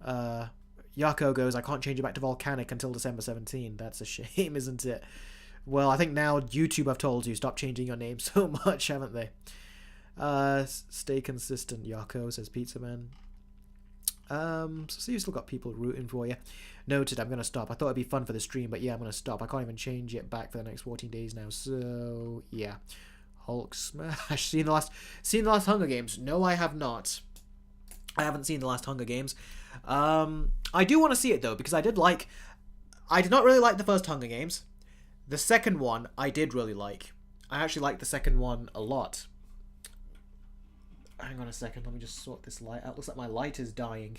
Yako goes, I can't change it back to volcanic until December 17. That's a shame, isn't it? Well, I think now YouTube have told you, stop changing your name so much, haven't they? Stay consistent, Yako, says Pizza Man. So you've still got people rooting for you. Noted, I'm going to stop. I thought it'd be fun for the stream, but yeah, I'm going to stop. I can't even change it back for the next 14 days now, so yeah. Hulk smash. Seen the last Hunger Games? No, I have not. I haven't seen the last Hunger Games. I do want to see it though, because I did not really like the first Hunger Games. The second one I did really like. I actually liked the second one a lot. Hang on a second, let me just sort this light out. Looks like my light is dying.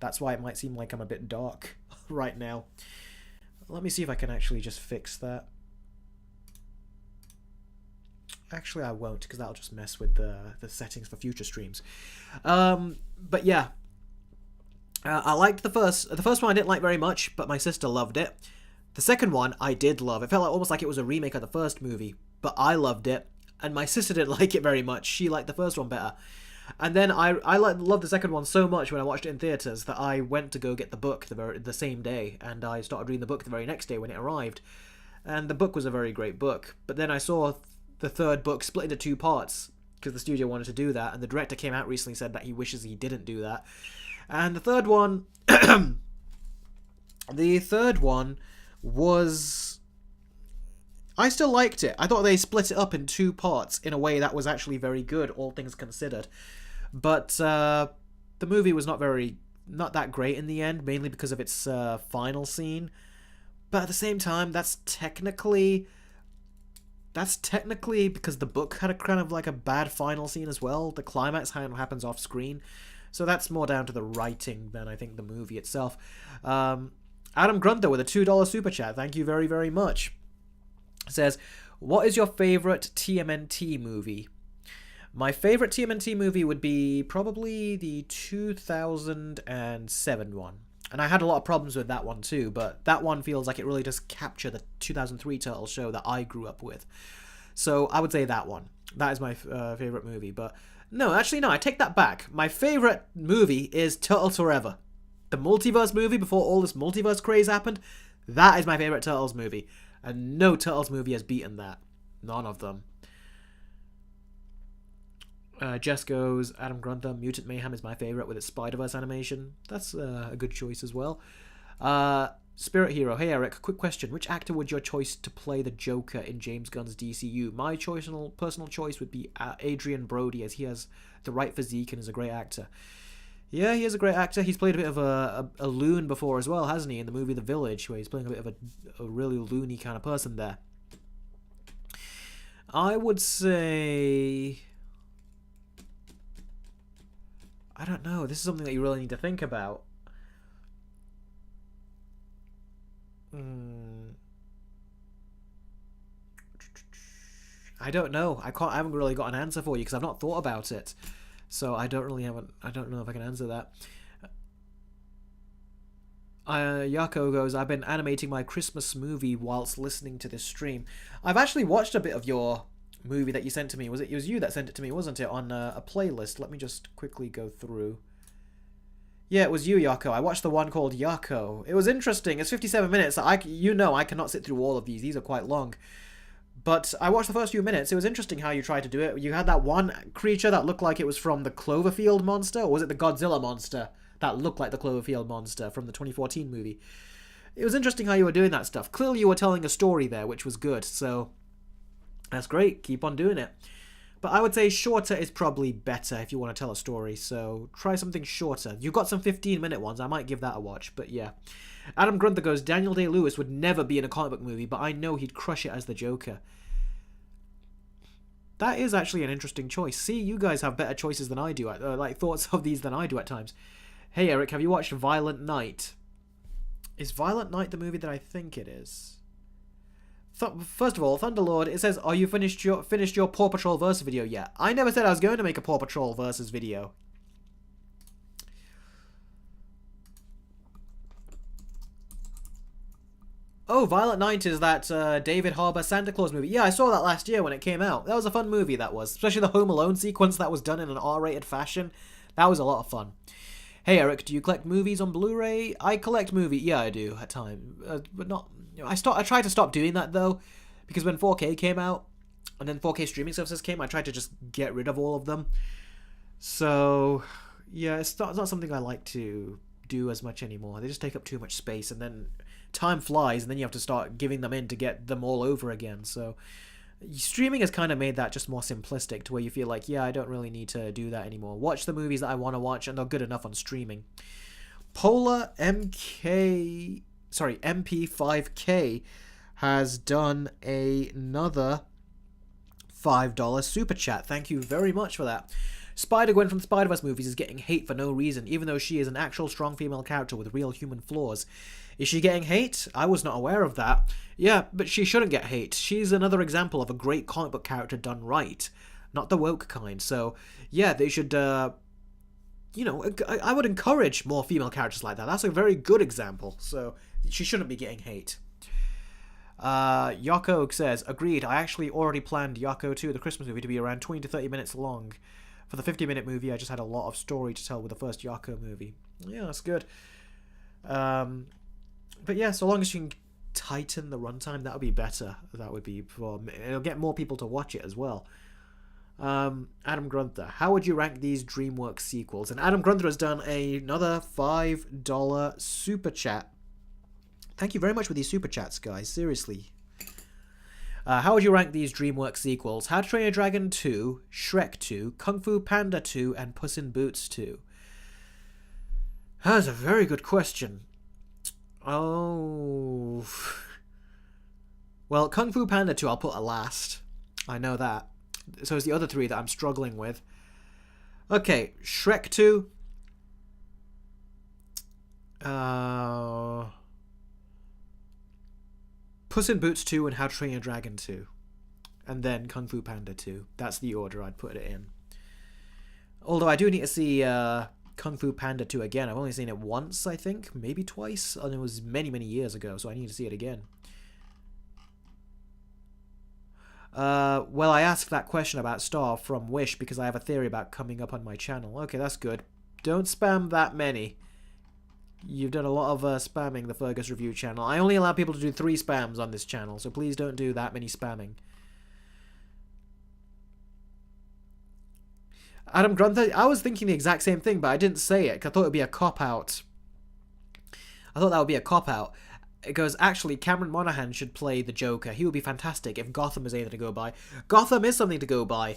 That's why it might seem like I'm a bit dark right now. Let me see if I can actually just fix that. Actually, I won't, because that'll just mess with the settings for future streams. But yeah, I liked the first one. I didn't like very much, but my sister loved it. The second one I did love. It felt almost like it was a remake of the first movie, but I loved it, and my sister didn't like it very much. She liked the first one better. And then I loved the second one so much when I watched it in theaters that I went to go get the book the same day, and I started reading the book the very next day when it arrived. And the book was a very great book. But then I saw the third book split into 2 parts because the studio wanted to do that, and the director came out recently and said that he wishes he didn't do that. And the third one, was, I still liked it. I thought they split it up in 2 parts in a way that was actually very good, all things considered. But the movie was not that great in the end, mainly because of its final scene. But at the same time, that's technically because the book had a kind of like a bad final scene as well. The climax happens off screen, so that's more down to the writing than I think the movie itself. Adam Grunter with a $2 super chat. Thank you very, very much. Says, what is your favorite TMNT movie? My favorite TMNT movie would be probably the 2007 one. And I had a lot of problems with that one too, but that one feels like it really does capture the 2003 Turtles show that I grew up with. So I would say that one. That is my favorite movie. But no, actually no, I take that back. My favorite movie is Turtles Forever. The multiverse movie before all this multiverse craze happened. That is my favorite Turtles movie. And no Turtles movie has beaten that. None of them. Jess goes, Adam Grunter, Mutant Mayhem is my favourite with its Spider-Verse animation. That's a good choice as well. Spirit Hero, hey Eric, quick question. Which actor would your choice to play the Joker in James Gunn's DCU? My personal choice would be Adrian Brody, as he has the right physique and is a great actor. Yeah, he is a great actor. He's played a bit of a loon before as well, hasn't he? In the movie The Village, where he's playing a bit of a really loony kind of person there. I would say, I don't know. This is something that you really need to think about. I don't know. I haven't really got an answer for you because I've not thought about it. So I don't know if I can answer that. Yako goes, I've been animating my Christmas movie whilst listening to this stream. I've actually watched a bit of your movie that you sent to me. It was you that sent it to me, wasn't it? On a playlist. Let me just quickly go through. Yeah, it was you, Yako. I watched the one called Yako. It was interesting. It's 57 minutes. I cannot sit through all of these. These are quite long. But I watched the first few minutes. It was interesting how you tried to do it. You had that one creature that looked like it was from the Cloverfield monster, or was it the Godzilla monster that looked like the Cloverfield monster from the 2014 movie? It was interesting how you were doing that stuff. Clearly you were telling a story there, which was good. So that's great. Keep on doing it. But I would say shorter is probably better if you want to tell a story, so try something shorter. You've got some 15-minute ones, I might give that a watch, but yeah. Adam Grunther goes, Daniel Day-Lewis would never be in a comic book movie, but I know he'd crush it as the Joker. That is actually an interesting choice. See, you guys have better choices than I do, like thoughts of these than I do at times. Hey Eric, have you watched Violent Night? Is Violent Night the movie that I think it is? First of all, Thunderlord, it says, are you finished your Paw Patrol Versus video yet? I never said I was going to make a Paw Patrol Versus video. Oh, Violent Night is that David Harbour Santa Claus movie. Yeah, I saw that last year when it came out. That was a fun movie, that was. Especially the Home Alone sequence that was done in an R-rated fashion. That was a lot of fun. Hey Eric, do you collect movies on Blu-ray? I collect movies. Yeah, I do at times, but not. I tried to stop doing that though, because when 4K came out, and then 4K streaming services came, I tried to just get rid of all of them. So yeah, it's not something I like to do as much anymore. They just take up too much space, and then time flies, and then you have to start giving them in to get them all over again. So streaming has kind of made that just more simplistic, to where you feel like, yeah, I don't really need to do that anymore. Watch the movies that I want to watch, and they're good enough on streaming. Polar MP5K has done another $5 super chat. Thank you very much for that. Spider-Gwen from Spider-Verse movies is getting hate for no reason, even though she is an actual strong female character with real human flaws. Is she getting hate? I was not aware of that. Yeah, but she shouldn't get hate. She's another example of a great comic book character done right. Not the woke kind. So, yeah, they should, I would encourage more female characters like that. That's a very good example. So, she shouldn't be getting hate. Yako says, agreed, I actually already planned Yako 2, the Christmas movie, to be around 20 to 30 minutes long. For the 50-minute movie, I just had a lot of story to tell with the first Yako movie. Yeah, that's good. But yeah, so long as you can tighten the runtime, that would be better. That would be it'll get more people to watch it as well. Adam Grunther, how would you rank these DreamWorks sequels? And Adam Grunther has done another $5 super chat. Thank you very much for these super chats, guys. Seriously. How would you rank these DreamWorks sequels? How to Train Your Dragon 2, Shrek 2, Kung Fu Panda 2, and Puss in Boots 2? That's a very good question. Oh. Well, Kung Fu Panda 2 I'll put at last. I know that. So it's the other three that I'm struggling with. Okay, Shrek 2. Puss in Boots 2 and How to Train Your Dragon 2. And then Kung Fu Panda 2. That's the order I'd put it in. Although I do need to see Kung Fu Panda 2 again. I've only seen it once, I think. Maybe twice. And it was many, many years ago, so I need to see it again. Well, I asked that question about Star from Wish because I have a theory about coming up on my channel. Okay, that's good. Don't spam that many. You've done a lot of spamming the Fergus Review channel. I only allow people to do 3 spams on this channel, so please don't do that many spamming. Adam Grunther, I was thinking the exact same thing, but I didn't say it because I thought it would be a cop-out. I thought that would be a cop-out. It goes, actually, Cameron Monaghan should play the Joker. He would be fantastic if Gotham is anything to go by. Gotham is something to go by,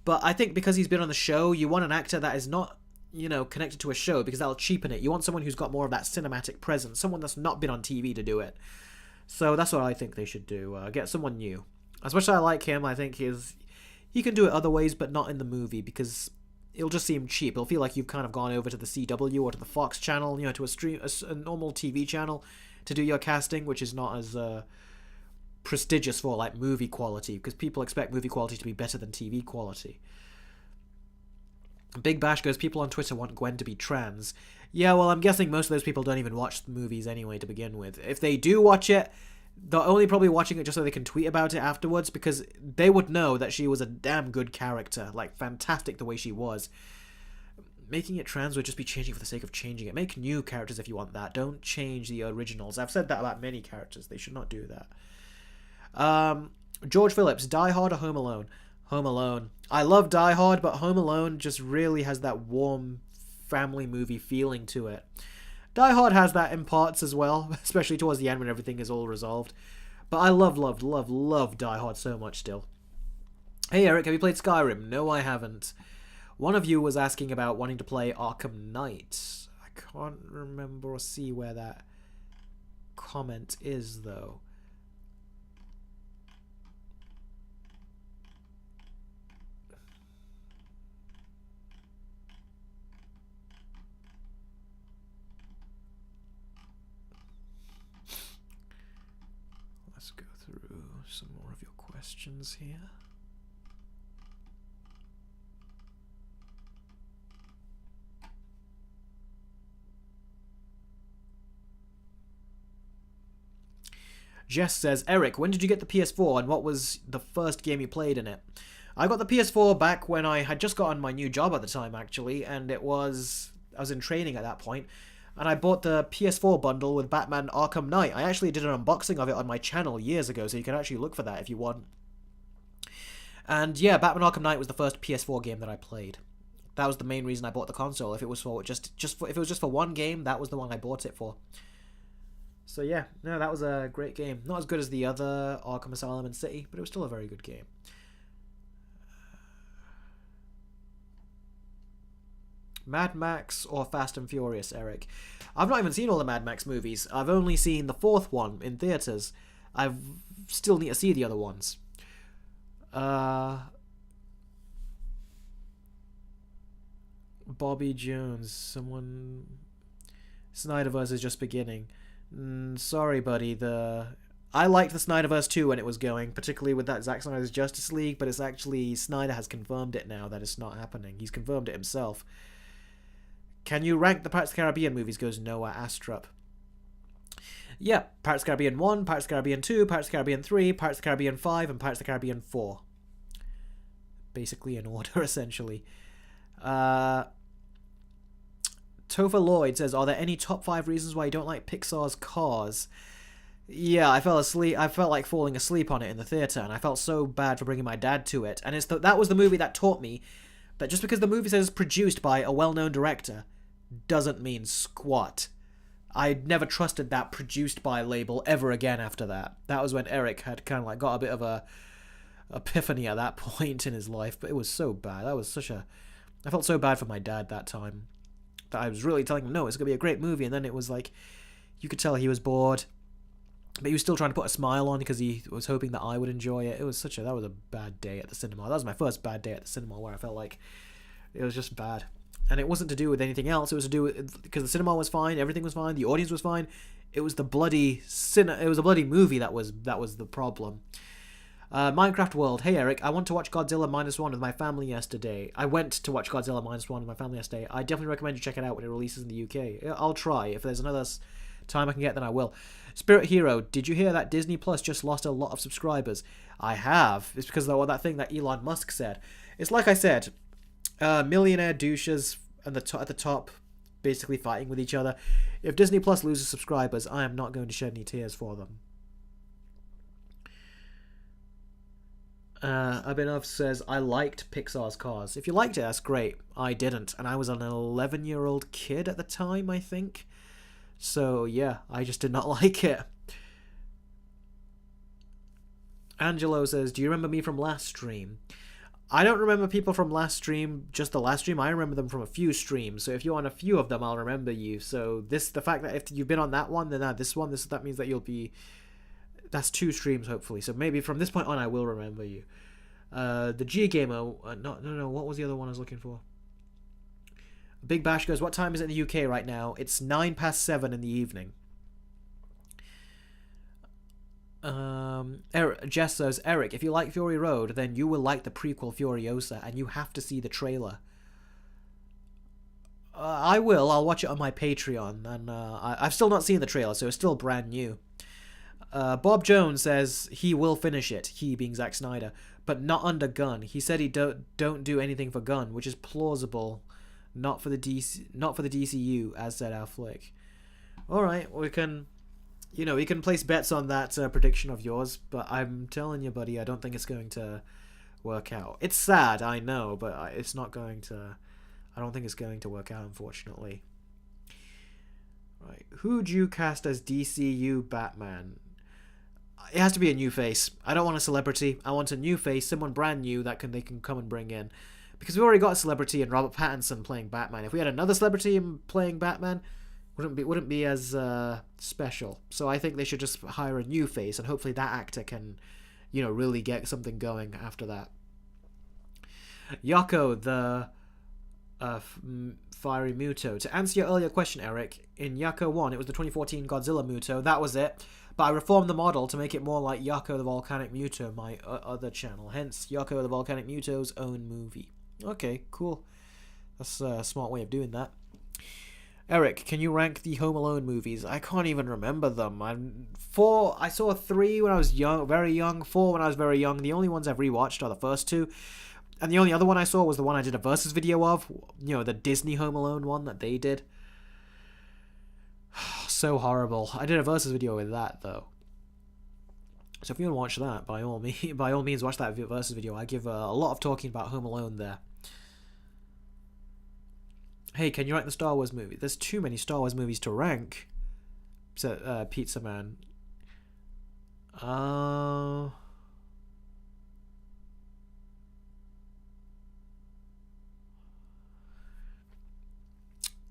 but I think because he's been on the show, you want an actor that is not, connected to a show because that'll cheapen it. You want someone who's got more of that cinematic presence, someone that's not been on TV to do it. So that's what I think they should do. Get someone new. As much as I like him, I think he can do it other ways, but not in the movie because it'll just seem cheap. It'll feel like you've kind of gone over to the CW or to the Fox channel, to a normal TV channel to do your casting, which is not as prestigious for like movie quality because people expect movie quality to be better than TV quality. Big Bash goes, people on Twitter want Gwen to be trans. Yeah, well, I'm guessing most of those people don't even watch the movies anyway to begin with. If they do watch it, They're only probably watching it just so they can tweet about it afterwards, because they would know that she was a damn good character. Like, fantastic the way she was. Making it trans would just be changing for the sake of changing it. Make new characters if you want that. Don't change the originals. I've said that about many characters. They should not do that. George Phillips, Die Hard or Home Alone? Home Alone. I love Die Hard, but Home Alone just really has that warm family movie feeling to it. Die Hard has that in parts as well, especially towards the end when everything is all resolved. But I love Die Hard so much still. Hey Eric, have you played Skyrim? No, I haven't. One of you was asking about wanting to play Arkham Knight. I can't remember or see where that comment is, though. Let's go through some more of your questions here. Jess says, Eric, when did you get the PS4 and what was the first game you played in it? I got the PS4 back when I had just gotten my new job at the time, actually, and I was in training at that point, and I bought the PS4 bundle with Batman Arkham Knight. I actually did an unboxing of it on my channel years ago, so you can actually look for that if you want. And yeah, Batman Arkham Knight was the first PS4 game that I played. That was the main reason I bought the console. If it was for if it was just for one game, that was the one I bought it for. So yeah, no, that was a great game. Not as good as the other Arkham Asylum and City, but it was still a very good game. Mad Max or Fast and Furious, Eric? I've not even seen all the Mad Max movies. I've only seen the fourth one in theaters. I still need to see the other ones. Bobby Jones, someone... Snyderverse is just beginning. Sorry, buddy. I liked the Snyderverse too when it was going, particularly with that Zack Snyder's Justice League, but it's actually... Snyder has confirmed it now that it's not happening. He's confirmed it himself. Can you rank the Pirates of the Caribbean movies? Goes Noah Astrup. Yeah, Pirates of the Caribbean 1, Pirates of the Caribbean 2, Pirates of the Caribbean 3, Pirates of the Caribbean 5, and Pirates of the Caribbean 4. Basically in order, essentially. Topher Lloyd says, are there any top 5 reasons why you don't like Pixar's Cars? Yeah, I fell asleep. I felt like falling asleep on it in the theater, and I felt so bad for bringing my dad to it. And that was the movie that taught me that just because the movie says it's produced by a well-known director doesn't mean squat. I never trusted that produced by label ever again after that. That was when Eric had kind of like got a bit of a epiphany at that point in his life, but it was so bad. That was I felt so bad for my dad that time. That I was really telling him, no, it's going to be a great movie, and then it was like, you could tell he was bored, but he was still trying to put a smile on because he was hoping that I would enjoy it. It was that was a bad day at the cinema. That was my first bad day at the cinema where I felt like it was just bad. And it wasn't to do with anything else. It was to do with, because the cinema was fine, everything was fine, the audience was fine. It was the bloody movie that was the problem. Minecraft World. Hey Eric, I want to watch Godzilla -1 with my family yesterday. I went to watch Godzilla -1 with my family yesterday. I definitely recommend you check it out when it releases in the UK. I'll try. If there's another time I can get, then I will. Spirit Hero, did you hear that Disney Plus just lost a lot of subscribers? I have. It's because of that thing that Elon Musk said. It's like I said, millionaire douches at the top basically fighting with each other. If Disney Plus loses subscribers, I am not going to shed any tears for them. Abhinav says, I liked Pixar's Cars. If you liked it, that's great. I didn't, and I was an 11-year-old kid at the time, I think. So, yeah, I just did not like it. Angelo says, do you remember me from last stream? I don't remember people from last stream, just the last stream. I remember them from a few streams. So if you're on a few of them, I'll remember you. So the fact that if you've been on that one, then that means that you'll be... That's 2 streams, hopefully. So maybe from this point on, I will remember you. The G Gamer... No. What was the other one I was looking for? Big Bash goes, what time is it in the UK right now? It's 7:09 in the evening. Jess says, Eric, if you like Fury Road, then you will like the prequel Furiosa, and you have to see the trailer. I will. I'll watch it on my Patreon, and I've still not seen the trailer, so it's still brand new. Bob Jones says he will finish it, he being Zack Snyder, but not under Gunn. He said he don't do anything for Gunn, which is plausible, not for the DCU, as said our flick. All right, we can, we can place bets on that prediction of yours, but I'm telling you, buddy, I don't think it's going to work out. It's sad, I know, but it's not going to. I don't think it's going to work out, unfortunately. Right, who'd you cast as DCU Batman? It has to be a new face. I don't want a celebrity. I want a new face, someone brand new that they can come and bring in. Because we've already got a celebrity in Robert Pattinson playing Batman. If we had another celebrity playing Batman, wouldn't be as special. So I think they should just hire a new face, and hopefully that actor can, really get something going after that. Yako, the fiery Muto. To answer your earlier question, Eric, in Yako 1, it was the 2014 Godzilla Muto. That was it. But I reformed the model to make it more like Yako the Volcanic Muto, my other channel. Hence, Yako the Volcanic Muto's own movie. Okay, cool. That's a smart way of doing that. Eric, can you rank the Home Alone movies? I can't even remember them. I saw 3 when I was young, very young. 4 when I was very young. The only ones I've rewatched are the first 2. And the only other one I saw was the one I did a versus video of. The Disney Home Alone one that they did. So horrible. I did a versus video with that, though. So if you want to watch that, by all means, watch that versus video. I give a lot of talking about Home Alone there. Hey, can you rank the Star Wars movie? There's too many Star Wars movies to rank. So, Pizza Man.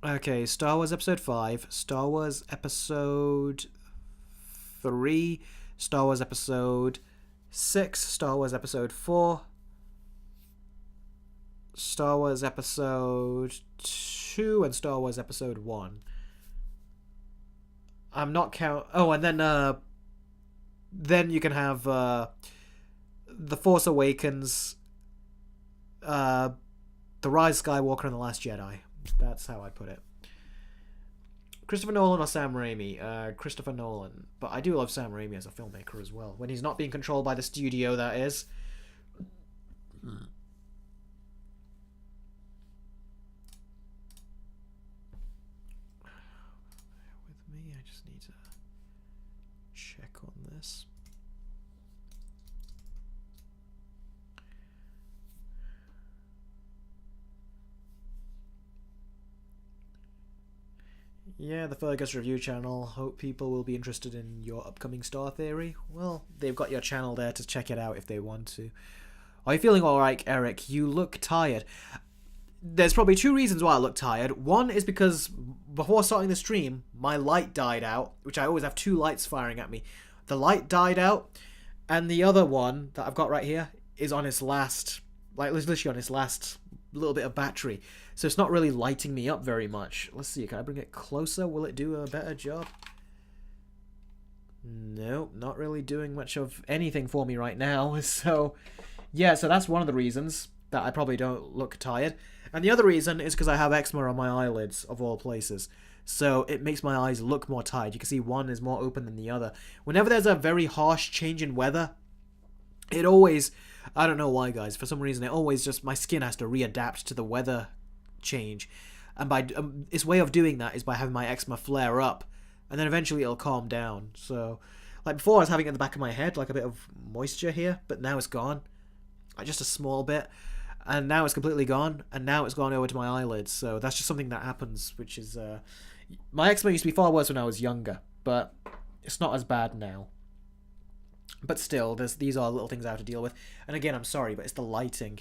Okay, Star Wars Episode 5, Star Wars Episode 3, Star Wars Episode 6, Star Wars Episode 4, Star Wars Episode 2, and Star Wars Episode 1. I'm not count. Oh, and then you can have The Force Awakens, The Rise of Skywalker, and The Last Jedi. That's how I put it. Christopher Nolan or Sam Raimi? Christopher Nolan. But I do love Sam Raimi as a filmmaker as well. When he's not being controlled by the studio, that is. With me, I just need to check on this. Yeah, the Fergus Review channel. Hope people will be interested in your upcoming Star Theory. Well, they've got your channel there to check it out if they want to. Are you feeling alright, Eric? You look tired. There's probably 2 reasons why I look tired. One is because before starting the stream, my light died out, which I always have 2 lights firing at me. The light died out, and the other one that I've got right here is on its last, literally on its last little bit of battery. So it's not really lighting me up very much. Let's see, can I bring it closer? Will it do a better job? No, not really doing much of anything for me right now. So, yeah, so that's one of the reasons that I probably don't look tired. And the other reason is because I have eczema on my eyelids, of all places. So it makes my eyes look more tired. You can see one is more open than the other. Whenever there's a very harsh change in weather, it always... I don't know why, guys. For some reason, it always just... My skin has to readapt to the weather change. And by its way of doing that is by having my eczema flare up. And then eventually it'll calm down. So, like before I was having it in the back of my head, like a bit of moisture here. But now it's gone. Like just a small bit. And now it's completely gone. And now it's gone over to my eyelids. So that's just something that happens, which is... my eczema used to be far worse when I was younger. But it's not as bad now. But still, these are little things I have to deal with. And again, I'm sorry, but it's the lighting.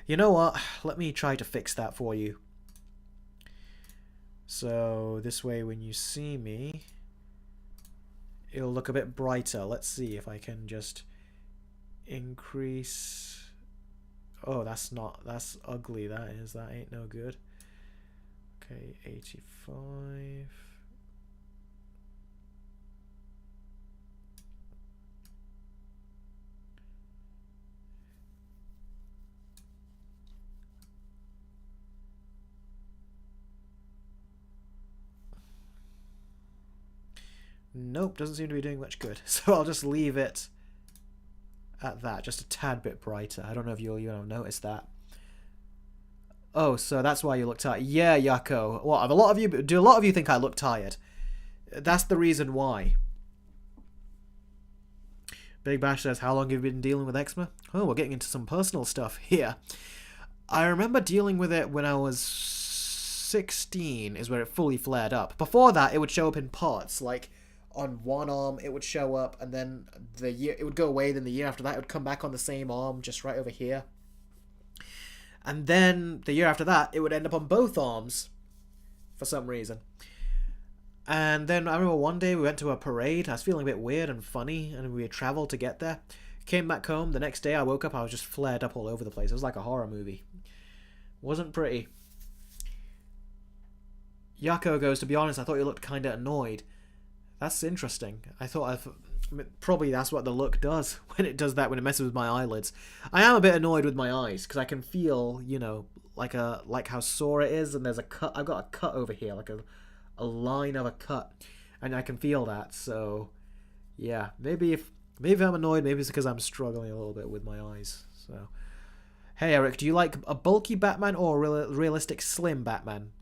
You know what? Let me try to fix that for you. So this way, when you see me, it'll look a bit brighter. Let's see if I can just increase... Oh, that's ugly, that is. That ain't no good. Okay, 85... Nope, doesn't seem to be doing much good. So I'll just leave it at that, just a tad bit brighter. I don't know if you'll notice that. Oh, so that's why you look tired. Yeah, Yako. What? Do a lot of you think I look tired? That's the reason why. Big Bash says, how long have you been dealing with eczema? Oh, we're getting into some personal stuff here. I remember dealing with it when I was 16 is where it fully flared up. Before that, it would show up in parts. Like, on one arm, it would show up, and then it would go away, then the year after that, it would come back on the same arm, just right over here. And then, the year after that, it would end up on both arms, for some reason. And then I remember one day we went to a parade. I was feeling a bit weird and funny, and we had traveled to get there. Came back home. The next day I woke up, I was just flared up all over the place. It was like a horror movie. Wasn't pretty. Yako goes, to be honest, I thought you looked kind of annoyed. That's interesting. Probably that's what the look does when it does that, when it messes with my eyelids. I am a bit annoyed with my eyes, because I can feel, like how sore it is, and there's a cut. I've got a cut over here, like a line of a cut, and I can feel that. So yeah, maybe I'm annoyed, maybe it's because I'm struggling a little bit with my eyes. So hey Eric, do you like a bulky Batman or a realistic slim Batman?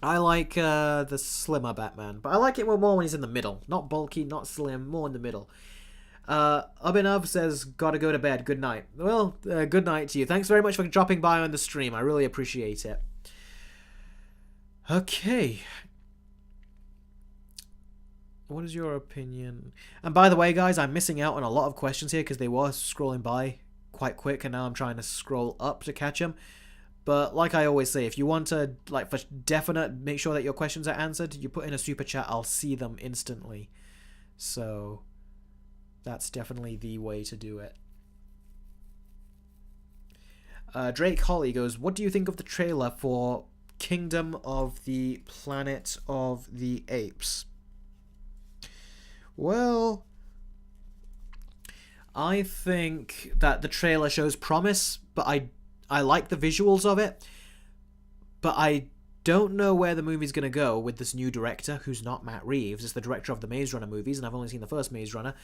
I like the slimmer Batman, but I like it more when he's in the middle. Not bulky, not slim, more in the middle. Abhinav says, gotta go to bed, good night. Well, good night to you. Thanks very much for dropping by on the stream, I really appreciate it. Okay. What is your opinion? And by the way, guys, I'm missing out on a lot of questions here because they were scrolling by quite quick, and now I'm trying to scroll up to catch them. But like I always say, if you want to, like, for definite, make sure that your questions are answered, you put in a super chat, I'll see them instantly. So that's definitely the way to do it. Drake Holly goes, what do you think of the trailer for Kingdom of the Planet of the Apes? Well, I think that the trailer shows promise, but I like the visuals of it, but I don't know where the movie's going to go with this new director, who's not Matt Reeves. It's the director of the Maze Runner movies, and I've only seen the first Maze Runner.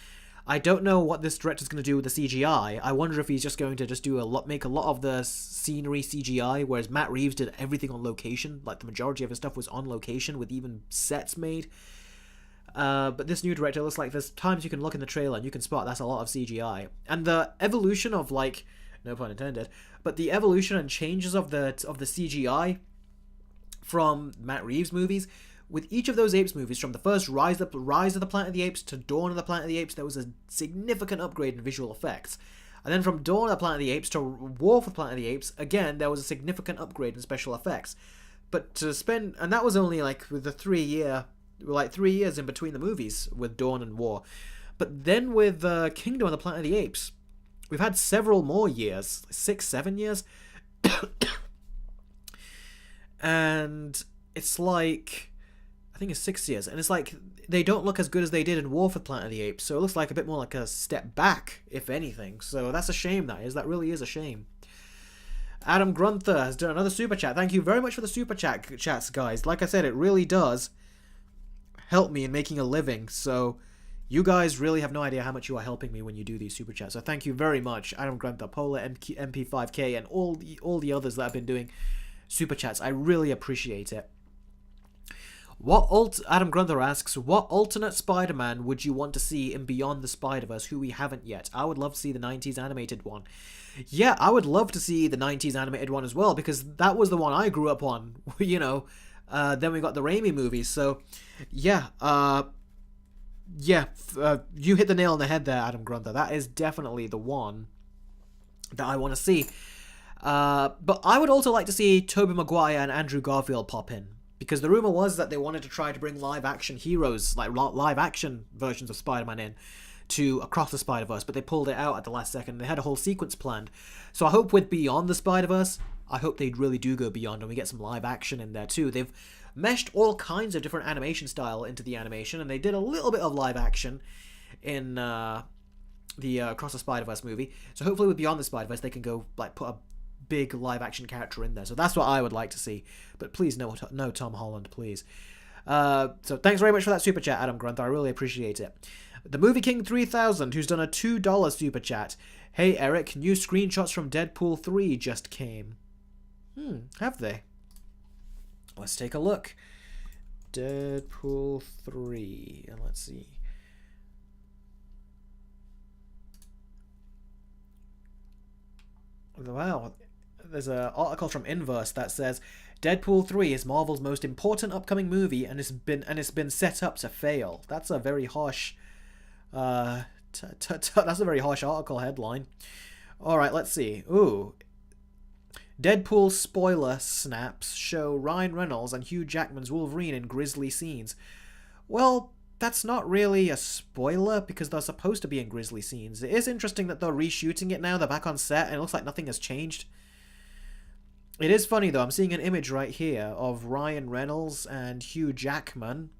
I don't know what this director's going to do with the CGI. I wonder if he's just going to just make a lot of the scenery CGI, whereas Matt Reeves did everything on location. Like, the majority of his stuff was on location, with even sets made. But this new director looks like there's times you can look in the trailer and you can spot that's a lot of CGI. And the evolution of, like, no pun intended, but the evolution and changes of the CGI from Matt Reeves movies, with each of those Apes movies, from the first Rise of the Planet of the Apes to Dawn of the Planet of the Apes, there was a significant upgrade in visual effects. And then from Dawn of the Planet of the Apes to War for the Planet of the Apes, again, there was a significant upgrade in special effects. But and that was only like with the 3 years in between the movies with Dawn and War. But then with Kingdom of the Planet of the Apes, we've had several more years, 6-7 years. And it's like, I think it's 6 years, and it's like they don't look as good as they did in War for the Planet of the Apes, so it looks like a bit more like a step back, if anything. So that's a shame, that really is a shame. Adam Grunther has done another super chat. Thank you very much for the super chats, guys. Like I said, it really does help me in making a living, so you guys really have no idea how much you are helping me when you do these super chats. So thank you very much, Adam Grunther, Polar, MP5K, and all the others that have been doing super chats. I really appreciate it. Adam Grunther asks, what alternate Spider-Man would you want to see in Beyond the Spider-Verse who we haven't yet? I would love to see the 90s animated one. Yeah, I would love to see the 90s animated one as well, because that was the one I grew up on, you know. Then we got the Raimi movies, so yeah, you hit the nail on the head there, Adam Grunther. That is definitely the one that I want to see. But I would also like to see Tobey Maguire and Andrew Garfield pop in, because the rumor was that they wanted to try to bring live-action heroes, like live-action versions of Spider-Man in to Across the Spider-Verse, but they pulled it out at the last second. They had a whole sequence planned. So I hope with Beyond the Spider-Verse, I hope they really do go beyond and we get some live-action in there too. They've meshed all kinds of different animation style into the animation, and they did a little bit of live-action in the Across the Spider-Verse movie. So hopefully with Beyond the Spider-Verse, they can go like put a big live-action character in there. So that's what I would like to see. But please, no Tom Holland, please. So thanks very much for that super chat, Adam Grunt. I really appreciate it. The Movie King 3000, who's done a $2 super chat. Hey Eric, new screenshots from Deadpool 3 just came. Have they? Let's take a look. Deadpool 3. And let's see. Wow. There's an article from Inverse that says Deadpool 3 is Marvel's most important upcoming movie and it's been set up to fail. That's a very harsh that's a very harsh article headline. Alright, let's see. Ooh. Deadpool spoiler snaps show Ryan Reynolds and Hugh Jackman's Wolverine in grisly scenes. Well, that's not really a spoiler because they're supposed to be in grisly scenes. It is interesting that they're reshooting it now. They're back on set and it looks like nothing has changed. It is funny though. I'm seeing an image right here of Ryan Reynolds and Hugh Jackman,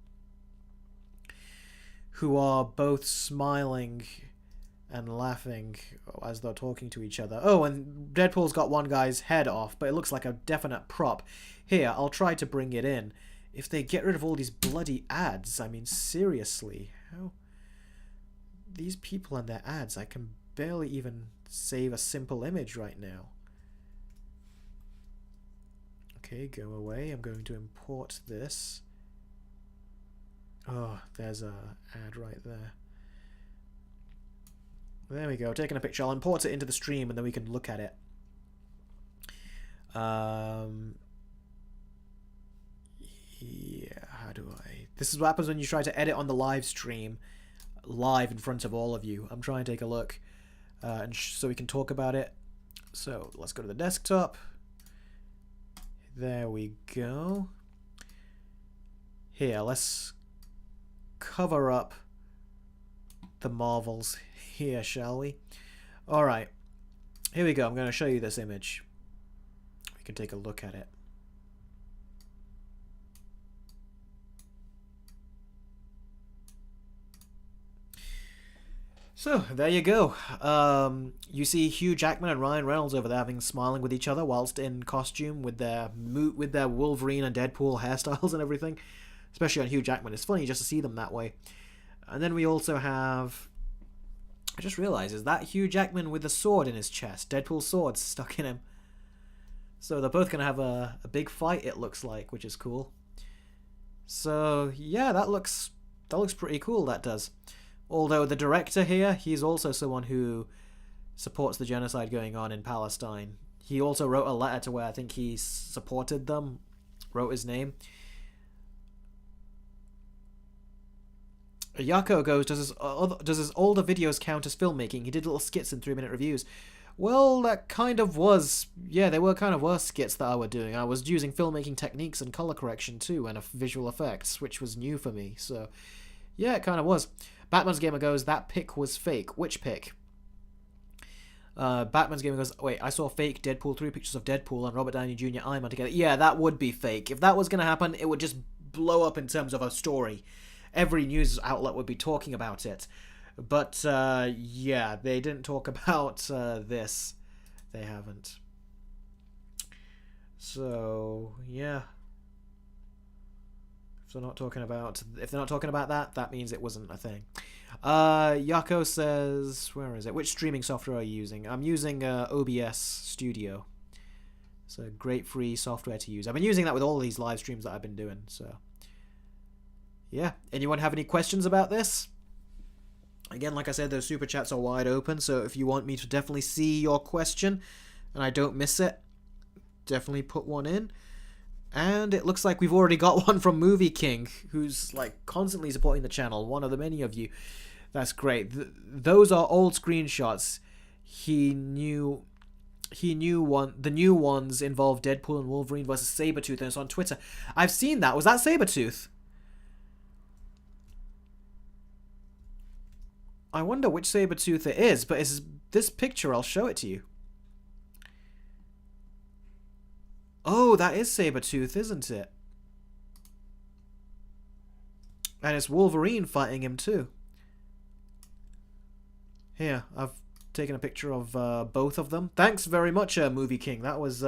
who are both smiling and laughing as they're talking to each other. Oh, and Deadpool's got one guy's head off, but it looks like a definite prop. Here, I'll try to bring it in. If they get rid of all these bloody ads, I mean, seriously, how... These people and their ads, I can barely even save a simple image right now. Okay, go away. I'm going to import this. Oh, there's a ad right there. There we go. Taking a picture. I'll import it into the stream and then we can look at it. Yeah, how do I... This is what happens when you try to edit on the live stream live in front of all of you. I'm trying to take a look and so we can talk about it. So let's go to the desktop. There we go. Here, let's cover up the Marvels here, shall we? Alright. Here we go. I'm going to show you this image. We can take a look at it. So, there you go. You see Hugh Jackman and Ryan Reynolds over there smiling with each other whilst in costume with their Wolverine and Deadpool hairstyles and everything. Especially on Hugh Jackman. It's funny just to see them that way. And then we also have... I just realised, is that Hugh Jackman with a sword in his chest? Deadpool's sword stuck in him. So they're both going to have a big fight, it looks like, which is cool. So, yeah, that looks pretty cool, that does. Although the director here, he's also someone who supports the genocide going on in Palestine. He also wrote a letter to where I think he supported them, wrote his name. Yako goes, does his older videos count as filmmaking? He did little skits and 3-minute reviews. Well, that kind of was... Yeah, they were kind of worse skits that I was doing. I was using filmmaking techniques and color correction too, and visual effects, which was new for me. So, yeah, it kind of was. Batman's Gamer goes, that pic was fake. Which pic? Batman's Gamer goes, wait, I saw fake Deadpool 3 pictures of Deadpool and Robert Downey Jr. Iron Man together. Yeah, that would be fake. If that was going to happen, it would just blow up in terms of a story. Every news outlet would be talking about it. But, yeah, they didn't talk about this. They haven't. So, yeah. If they're not talking about that, that means it wasn't a thing. Yako says, where is it? Which streaming software are you using? I'm using OBS Studio. It's a great free software to use. I've been using that with all these live streams that I've been doing, so... Yeah. Anyone have any questions about this? Again, like I said, those super chats are wide open, so if you want me to definitely see your question and I don't miss it, definitely put one in. And it looks like we've already got one from Movie King, who's like constantly supporting the channel, one of the many of you. That's great. Those are old screenshots. The new ones involve Deadpool and Wolverine versus Sabretooth, and it's on Twitter. I've seen that. Was that Sabretooth? I wonder which Sabretooth it is, but it's this picture. I'll show it to you. Oh, that is Sabretooth, isn't it? And it's Wolverine fighting him too. Here, I've taken a picture of both of them. Thanks very much, Movie King. That was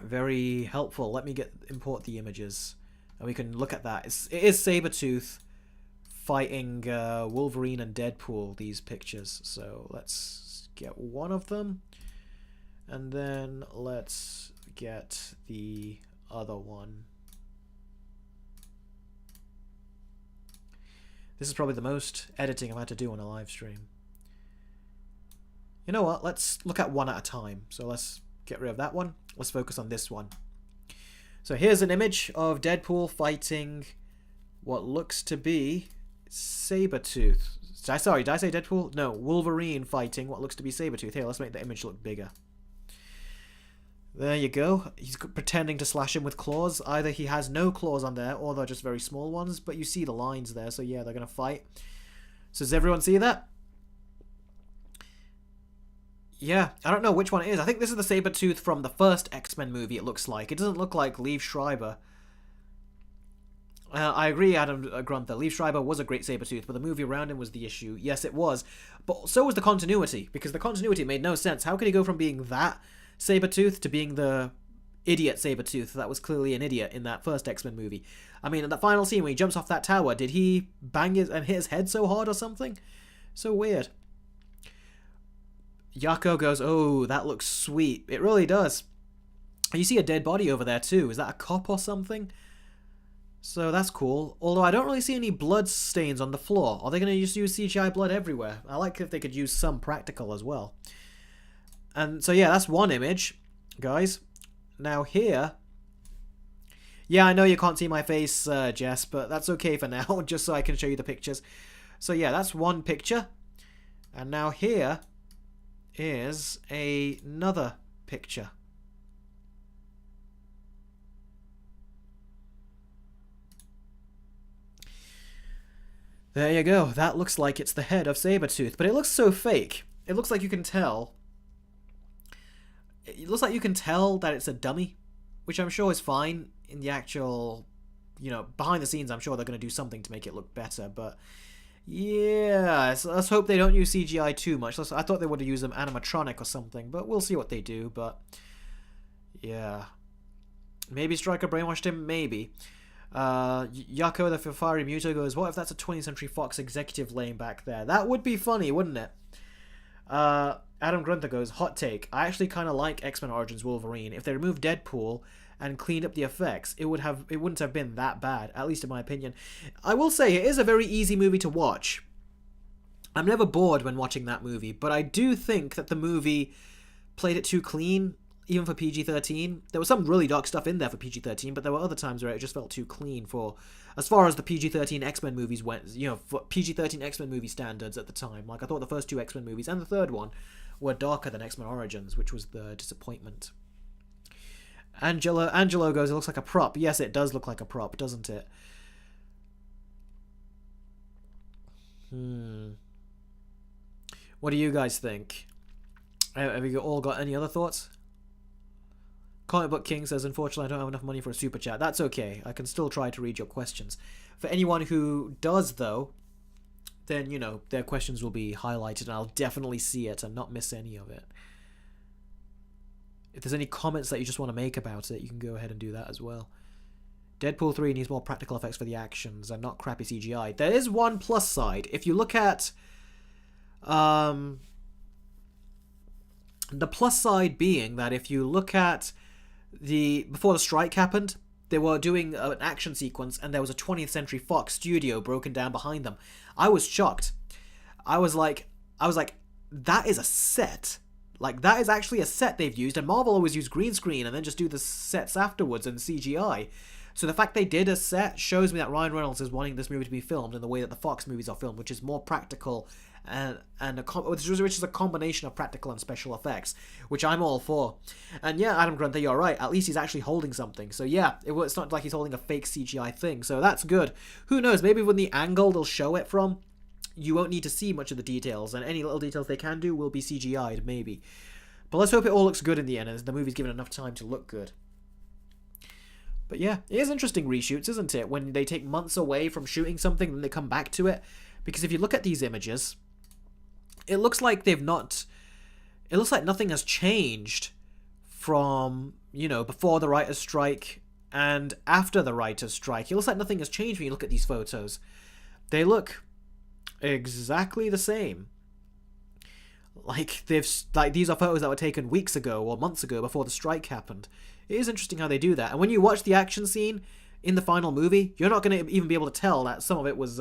Very helpful. Let me import the images, and we can look at that. It is Sabretooth fighting Wolverine and Deadpool, these pictures. So let's get one of them, and then let's get the other one. This is probably the most editing I've had to do on a live stream. You know what? Let's look at one at a time. So let's get rid of that one. Let's focus on this one. So here's an image of Deadpool fighting what looks to be Sabretooth. Sorry, did I say Deadpool? No, Wolverine fighting what looks to be Sabretooth. Here, let's make the image look bigger. There you go. He's pretending to slash him with claws. Either he has no claws on there, or they're just very small ones. But you see the lines there, so yeah, they're going to fight. So does everyone see that? Yeah, I don't know which one it is. I think this is the Sabretooth from the first X-Men movie, it looks like. It doesn't look like Liev Schreiber. I agree, Adam Grunther. Liev Schreiber was a great Sabretooth, but the movie around him was the issue. Yes, it was. But so was the continuity, because the continuity made no sense. How could he go from being that Sabretooth to being the idiot Sabretooth that was clearly an idiot in that first X-Men movie? I mean, in that final scene when he jumps off that tower, did he bang and hit his head so hard or something? So weird. Yako goes, oh, that looks sweet. It really does. You see a dead body over there too. Is that a cop or something? So that's cool. Although I don't really see any blood stains on the floor. Are they going to just use CGI blood everywhere? I like if they could use some practical as well. And so yeah, that's one image, guys. Now here... Yeah, I know you can't see my face, Jess, but that's okay for now, just so I can show you the pictures. So yeah, that's one picture. And now here is another picture. There you go. That looks like it's the head of Sabretooth, but it looks so fake. It looks like you can tell. It looks like you can tell that it's a dummy, which I'm sure is fine in the actual, you know, behind the scenes. I'm sure they're going to do something to make it look better, but yeah, so let's hope they don't use CGI too much. I thought they would have used them animatronic or something, but we'll see what they do. But yeah, maybe Stryker brainwashed him, maybe. Yako the Fiery Muto goes, what if that's a 20th Century Fox executive laying back there? That would be funny, wouldn't it? Adam Grunter goes, hot take. I actually kind of like X-Men Origins Wolverine. If they removed Deadpool and cleaned up the effects, it wouldn't have been that bad, at least in my opinion. I will say, it is a very easy movie to watch. I'm never bored when watching that movie, but I do think that the movie played it too clean, even for PG-13. There was some really dark stuff in there for PG-13, but there were other times where it just felt too clean for, as far as the PG-13 X-Men movies went, you know, for PG-13 X-Men movie standards at the time. Like, I thought the first two X-Men movies, and the third one, were darker than X-Men Origins, which was the disappointment. Angelo goes, it looks like a prop. Yes, it does look like a prop, doesn't it? What do you guys think? Have you all got any other thoughts? Comic Book King says, unfortunately, I don't have enough money for a super chat. That's okay. I can still try to read your questions. For anyone who does, though, then, you know, their questions will be highlighted, and I'll definitely see it and not miss any of it. If there's any comments that you just want to make about it, you can go ahead and do that as well. Deadpool 3 needs more practical effects for the actions and not crappy CGI. There is one plus side. If you look at... the plus side being that if you look at before the strike happened, they were doing an action sequence and there was a 20th Century Fox studio broken down behind them. I was shocked. I was like, that is a set. Like, that is actually a set they've used, and Marvel always use green screen and then just do the sets afterwards and CGI. So the fact they did a set shows me that Ryan Reynolds is wanting this movie to be filmed in the way that the Fox movies are filmed, which is more practical which is a combination of practical and special effects, which I'm all for. And yeah, Adam Grunter, you're right. At least he's actually holding something. So yeah, it's not like he's holding a fake CGI thing. So that's good. Who knows? Maybe when the angle they'll show it from, you won't need to see much of the details, and any little details they can do will be CGI'd, maybe. But let's hope it all looks good in the end, and the movie's given enough time to look good. But yeah, it is interesting reshoots, isn't it? When they take months away from shooting something, then they come back to it. Because if you look at these images, it looks like nothing has changed from before the writer's strike and after the writer's strike. It looks like nothing has changed when you look at these photos. They look exactly the same. Like these are photos that were taken weeks ago or months ago before the strike happened. It is interesting how they do that. And when you watch the action scene in the final movie, you're not going to even be able to tell that some of it was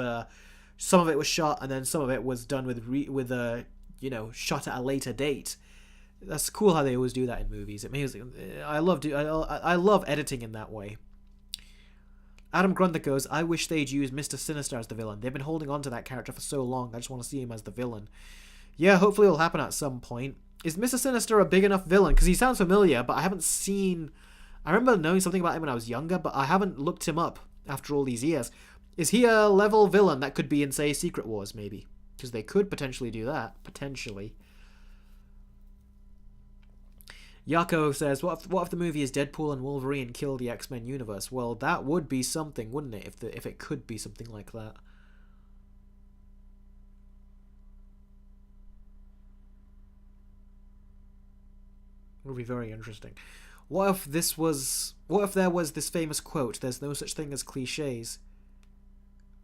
shot and then some of it was done with shot at a later date. That's cool how they always do that in movies. I love editing in that way. Adam Grunther goes, I wish they'd use Mr. Sinister as the villain. They've been holding on to that character for so long. I just want to see him as the villain. Yeah, hopefully it'll happen at some point. Is Mr. Sinister a big enough villain? Because he sounds familiar, but I haven't seen... I remember knowing something about him when I was younger, but I haven't looked him up after all these years. Is he a level villain that could be in, say, Secret Wars, maybe? Because they could potentially do that. Potentially. Yako says, what if the movie is Deadpool and Wolverine kill the X-Men universe? Well, that would be something, wouldn't it? If it could be something like that. It would be very interesting. What if there was this famous quote, there's no such thing as cliches?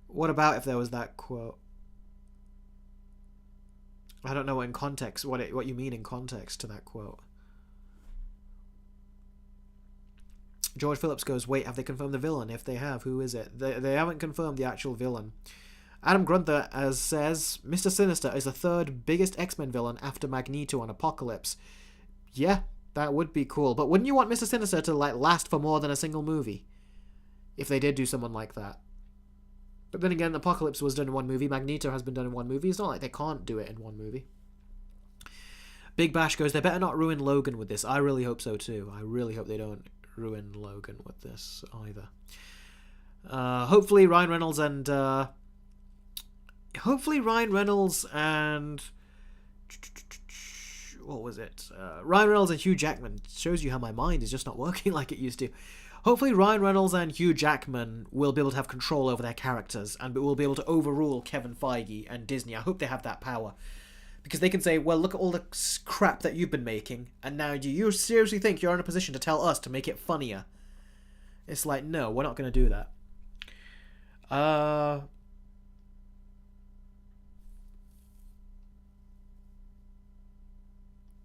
What about if there was that quote? I don't know what you mean in context to that quote. George Phillips goes, wait, have they confirmed the villain? If they have, who is it? They haven't confirmed the actual villain. Adam Grunther says, Mr. Sinister is the third biggest X-Men villain after Magneto and Apocalypse. Yeah, that would be cool. But wouldn't you want Mr. Sinister to last for more than a single movie? If they did do someone like that. But then again, Apocalypse was done in one movie. Magneto has been done in one movie. It's not like they can't do it in one movie. Big Bash goes, they better not ruin Logan with this. I really hope so too. I really hope they don't ruin Logan with this either. Hopefully Ryan Reynolds and what was it? Ryan Reynolds and Hugh Jackman. Shows you how my mind is just not working like it used to. Hopefully Ryan Reynolds and Hugh Jackman will be able to have control over their characters and will be able to overrule Kevin Feige and Disney. I hope they have that power. Because they can say, well, look at all the crap that you've been making, and now do you seriously think you're in a position to tell us to make it funnier? It's like, no, we're not going to do that.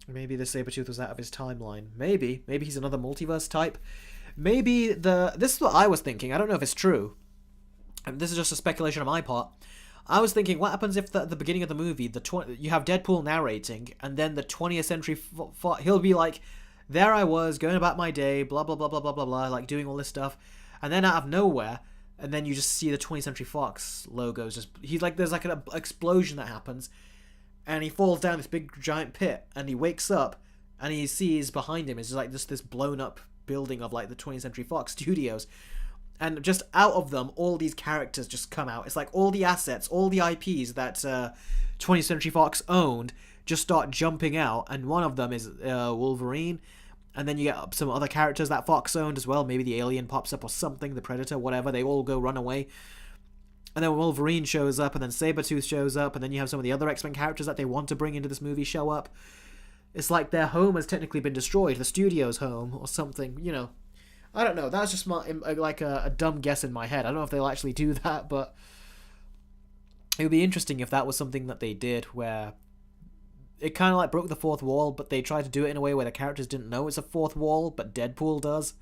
Maybe the Sabretooth was out of his timeline. Maybe he's another multiverse type. Maybe this is what I was thinking. I don't know if it's true. And this is just a speculation on my part. I was thinking, what happens if at the beginning of the movie, you have Deadpool narrating, and then the 20th century, he'll be like, there I was, going about my day, blah, blah, blah, blah, blah, blah, blah, like doing all this stuff, and then out of nowhere, and then you just see the 20th Century Fox logos, there's like an explosion that happens, and he falls down this big giant pit, and he wakes up, and he sees behind him is just like this blown up building of like the 20th Century Fox studios. And just out of them, all these characters just come out. It's like all the assets, all the IPs that 20th Century Fox owned just start jumping out. And one of them is Wolverine. And then you get some other characters that Fox owned as well. Maybe the alien pops up or something, the Predator, whatever. They all go run away. And then Wolverine shows up, and then Sabretooth shows up. And then you have some of the other X-Men characters that they want to bring into this movie show up. It's like their home has technically been destroyed. The studio's home or something, I don't know. That's just a dumb guess in my head. I don't know if they'll actually do that, but it would be interesting if that was something that they did where it kind of like broke the fourth wall, but they tried to do it in a way where the characters didn't know it's a fourth wall, but Deadpool does.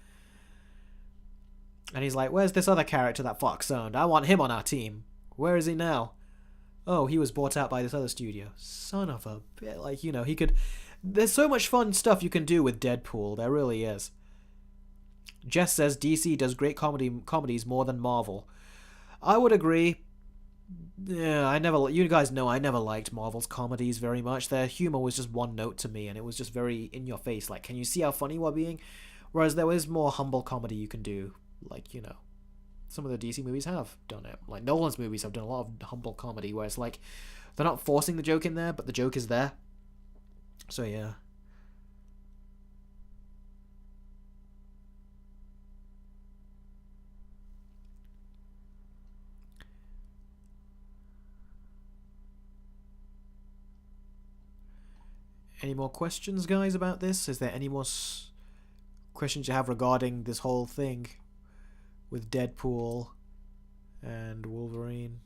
And he's like, where's this other character that Fox owned? I want him on our team. Where is he now? Oh, he was bought out by this other studio. Son of a bit. He could... There's so much fun stuff you can do with Deadpool. There really is. Jess says DC does great comedies more than Marvel. I would agree. Yeah, you guys know I never liked Marvel's comedies very much. Their humor was just one note to me, and it was just very in your face. Like, can you see how funny we're being? Whereas there is more humble comedy you can do. Like, some of the DC movies have done it. Like, Nolan's movies have done a lot of humble comedy, where it's like, they're not forcing the joke in there, but the joke is there. So, yeah. Any more questions, guys, about this? Is there any more questions you have regarding this whole thing with Deadpool and Wolverine.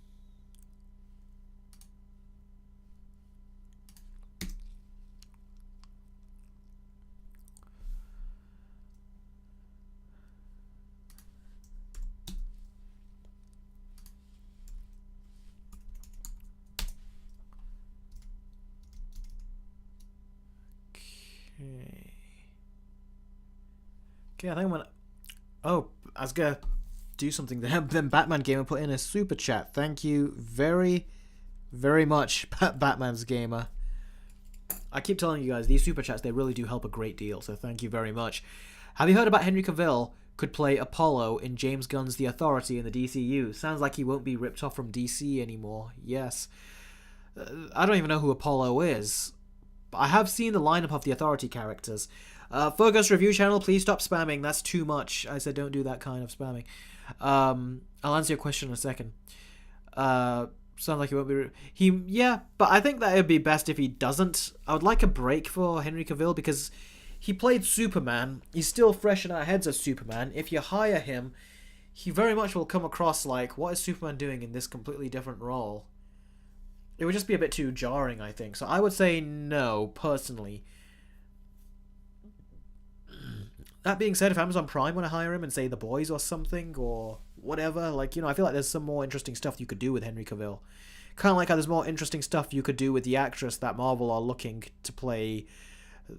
Okay, I think I'm gonna... Oh, I was gonna do something. Then Batman Gamer put in a super chat. Thank you very, very much, Batman's Gamer. I keep telling you guys, these super chats, they really do help a great deal, so thank you very much. Have you heard about Henry Cavill could play Apollo in James Gunn's The Authority in the DCU? Sounds like he won't be ripped off from DC anymore. Yes. I don't even know who Apollo is. But I have seen the lineup of The Authority characters. Fergus Review Channel, please stop spamming. That's too much. I said don't do that kind of spamming. I'll answer your question in a second. Sounds like he won't be... Yeah, but I think that it would be best if he doesn't. I would like a break for Henry Cavill because he played Superman. He's still fresh in our heads as Superman. If you hire him, he very much will come across like, what is Superman doing in this completely different role? It would just be a bit too jarring, I think. So I would say no, personally. That being said, if Amazon Prime want to hire him and say The Boys or something, or whatever, like, you know, I feel like there's some more interesting stuff you could do with Henry Cavill. Kind of like how there's more interesting stuff you could do with the actress that Marvel are looking to play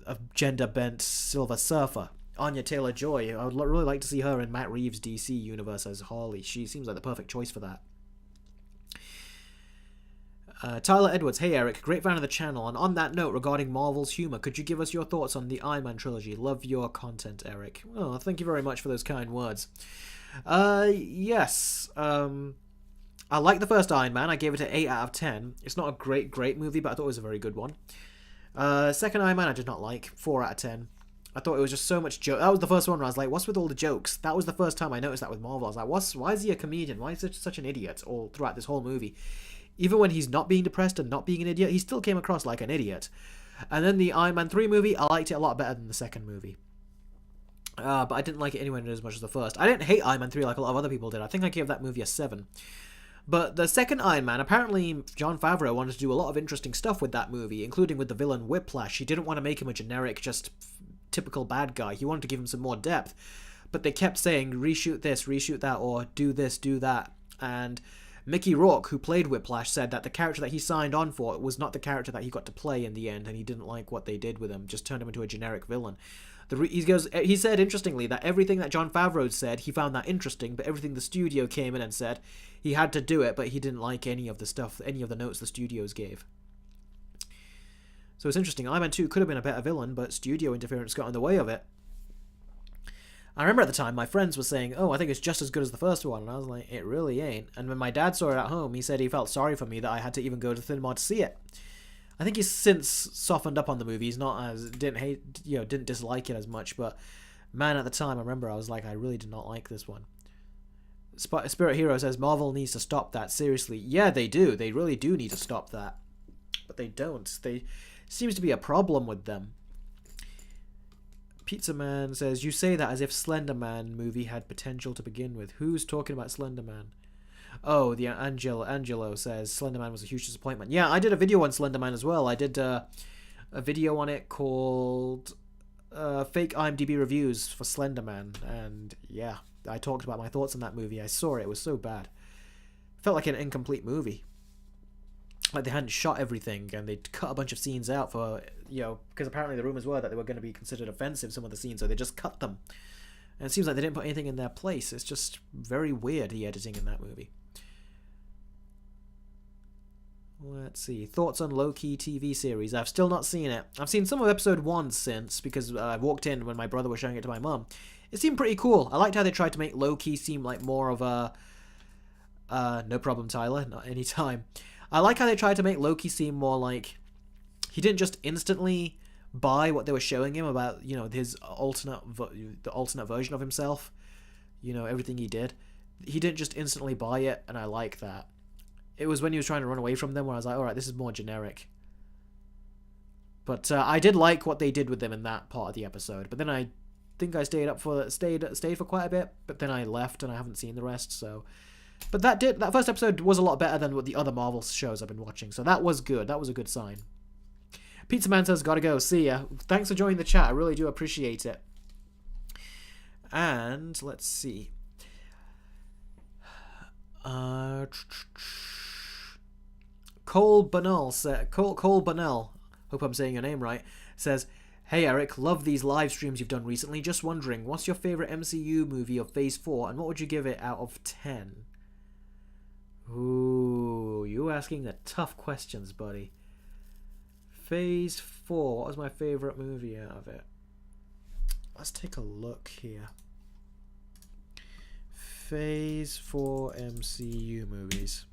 a gender-bent Silver Surfer, Anya Taylor-Joy. I would really like to see her in Matt Reeves' DC universe as Harley. She seems like the perfect choice for that. Tyler Edwards, hey Eric, great fan of the channel, and on that note regarding Marvel's humour, could you give us your thoughts on the Iron Man trilogy? Love your content, Eric. Oh, thank you very much for those kind words. Yes, I like the first Iron Man. I gave it an 8 out of 10. It's not a great movie, but I thought it was a very good one. Second Iron Man I did not like, 4 out of 10. I thought it was just so much joke. That was the first one where I was like, what's with all the jokes? That was the first time I noticed that with Marvel. I was like, why is he a comedian? Why is he such an idiot all throughout this whole movie? Even when he's not being depressed and not being an idiot, he still came across like an idiot. And then the Iron Man 3 movie, I liked it a lot better than the second movie. But I didn't like it anywhere near as much as the first. I didn't hate Iron Man 3 like a lot of other people did. I think I gave that movie a 7. But the second Iron Man, apparently Jon Favreau wanted to do a lot of interesting stuff with that movie, including with the villain Whiplash. He didn't want to make him a generic, just typical bad guy. He wanted to give him some more depth. But they kept saying, reshoot this, reshoot that, or do this, do that. And Mickey Rourke, who played Whiplash, said that the character that he signed on for was not the character that he got to play in the end, and he didn't like what they did with him, just turned him into a generic villain. He said, interestingly, that everything that Jon Favreau said, he found that interesting, but everything the studio came in and said, he had to do it, but he didn't like any of the stuff, any of the notes the studios gave. So it's interesting. Iron Man 2 could have been a better villain, but studio interference got in the way of it. I remember at the time, my friends were saying, oh, I think it's just as good as the first one. And I was like, it really ain't. And when my dad saw it at home, he said he felt sorry for me that I had to even go to the cinema to see it. I think he's since softened up on the movie. He's not as, didn't dislike it as much. But man, at the time, I remember I was like, I really did not like this one. Spirit Hero says, Marvel needs to stop that. Seriously. Yeah, they do. They really do need to stop that. But they don't. Seems to be a problem with them. Pizza Man says, you say that as if Slender Man movie had potential to begin with. Who's talking about Slender Man? Oh, the Angelo says Slender Man was a huge disappointment. Yeah, I did a video on Slender Man as well. I did a video on it called Fake IMDb Reviews for Slender Man. And yeah, I talked about my thoughts on that movie. I saw it. It was so bad. Felt like an incomplete movie. Like they hadn't shot everything and they'd cut a bunch of scenes out for, because apparently the rumors were that they were going to be considered offensive, some of the scenes, so they just cut them. And it seems like they didn't put anything in their place. It's just very weird, the editing in that movie. Let's see. Thoughts on Low-Key TV series. I've still not seen it. I've seen some of episode 1 since, because I walked in when my brother was showing it to my mum. It seemed pretty cool. I liked how they tried to make Low-Key seem like more of a... no problem, Tyler. Not any time. I like how they tried to make Loki seem more like he didn't just instantly buy what they were showing him about, his the alternate version of himself, everything he did. He didn't just instantly buy it, and I like that. It was when he was trying to run away from them where I was like, alright, this is more generic. But I did like what they did with them in that part of the episode, but then I think I stayed for quite a bit, but then I left and I haven't seen the rest. So, but that first episode was a lot better than what the other Marvel shows I've been watching. So that was good. That was a good sign. Pizza Man says, "Gotta go. See ya." Thanks for joining the chat. I really do appreciate it. And let's see. Cole Bunnell, hope I'm saying your name right, says, "Hey Eric, love these live streams you've done recently. Just wondering, what's your favourite MCU movie of Phase 4 and what would you give it out of 10? Ooh, you asking the tough questions, buddy. Phase 4, what was my favourite movie out of it? Let's take a look here. Phase 4 MCU movies.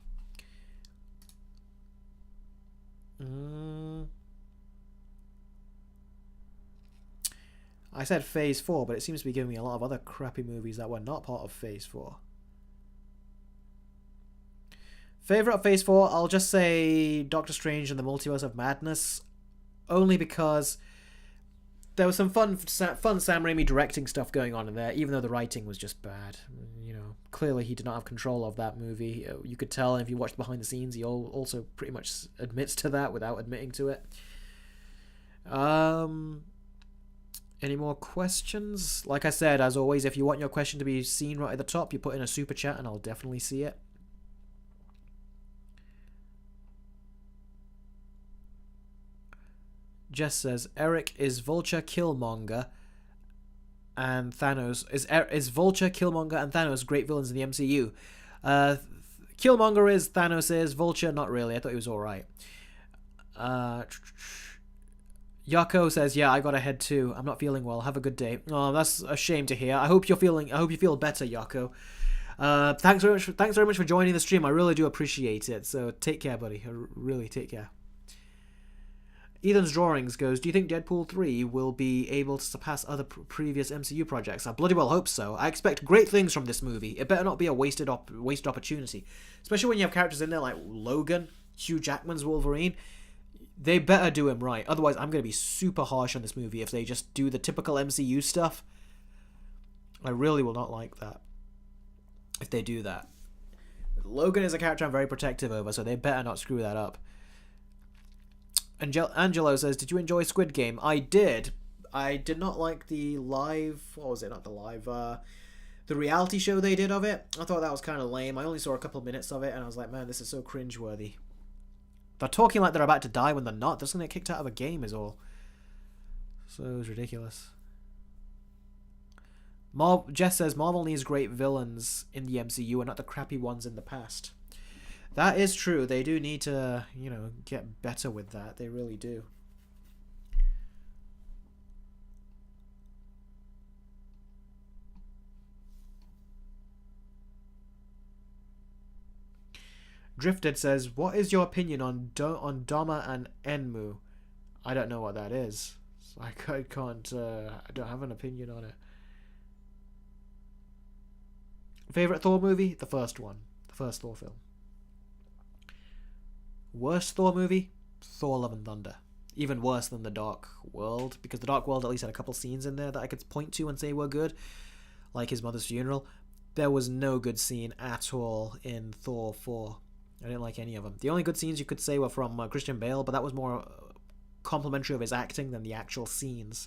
I said Phase 4, but it seems to be giving me a lot of other crappy movies that were not part of Phase 4. Favourite of Phase 4, I'll just say Doctor Strange and the Multiverse of Madness, only because there was some fun Sam Raimi directing stuff going on in there, even though the writing was just bad. You know, clearly he did not have control of that movie. You could tell, and if you watched behind the scenes, he also pretty much admits to that without admitting to it. Any more questions? Like I said, as always, if you want your question to be seen right at the top, you put in a super chat and I'll definitely see it. Jess says, Eric, is Vulture, Killmonger and Thanos is Vulture, Killmonger and Thanos great villains in the MCU? Killmonger is, Thanos is, Vulture not really. I thought he was alright. Yako says, yeah, I got a head too. I'm not feeling well. Have a good day. Oh, that's a shame to hear. I hope you feel better, Yako. Thanks very much for joining the stream. I really do appreciate it. So take care, buddy. Really take care. Ethan's Drawings goes, do you think Deadpool 3 will be able to surpass other previous MCU projects? I bloody well hope so. I expect great things from this movie. It better not be a wasted opportunity. Especially when you have characters in there like Logan, Hugh Jackman's Wolverine. They better do him right. Otherwise, I'm going to be super harsh on this movie if they just do the typical MCU stuff. I really will not like that if they do that. Logan is a character I'm very protective over, so they better not screw that up. Angelo says, did you enjoy Squid Game? I did. I did not like the live... What was it? Not the live... the reality show they did of it. I thought that was kind of lame. I only saw a couple of minutes of it, and I was like, man, this is so cringeworthy. They're talking like they're about to die when they're not. They're just going to get kicked out of a game is all. So it was ridiculous. Jess says, Marvel needs great villains in the MCU and not the crappy ones in the past. That is true. They do need to, get better with that. They really do. Drifted says, what is your opinion on Doma and Enmu? I don't know what that is. So I can't, I don't have an opinion on it. Favorite Thor movie? The first one. The first Thor film. Worst Thor movie? Thor Love and Thunder. Even worse than The Dark World, because The Dark World at least had a couple scenes in there that I could point to and say were good, like his mother's funeral. There was no good scene at all in Thor 4. I didn't like any of them. The only good scenes you could say were from Christian Bale, but that was more complimentary of his acting than the actual scenes.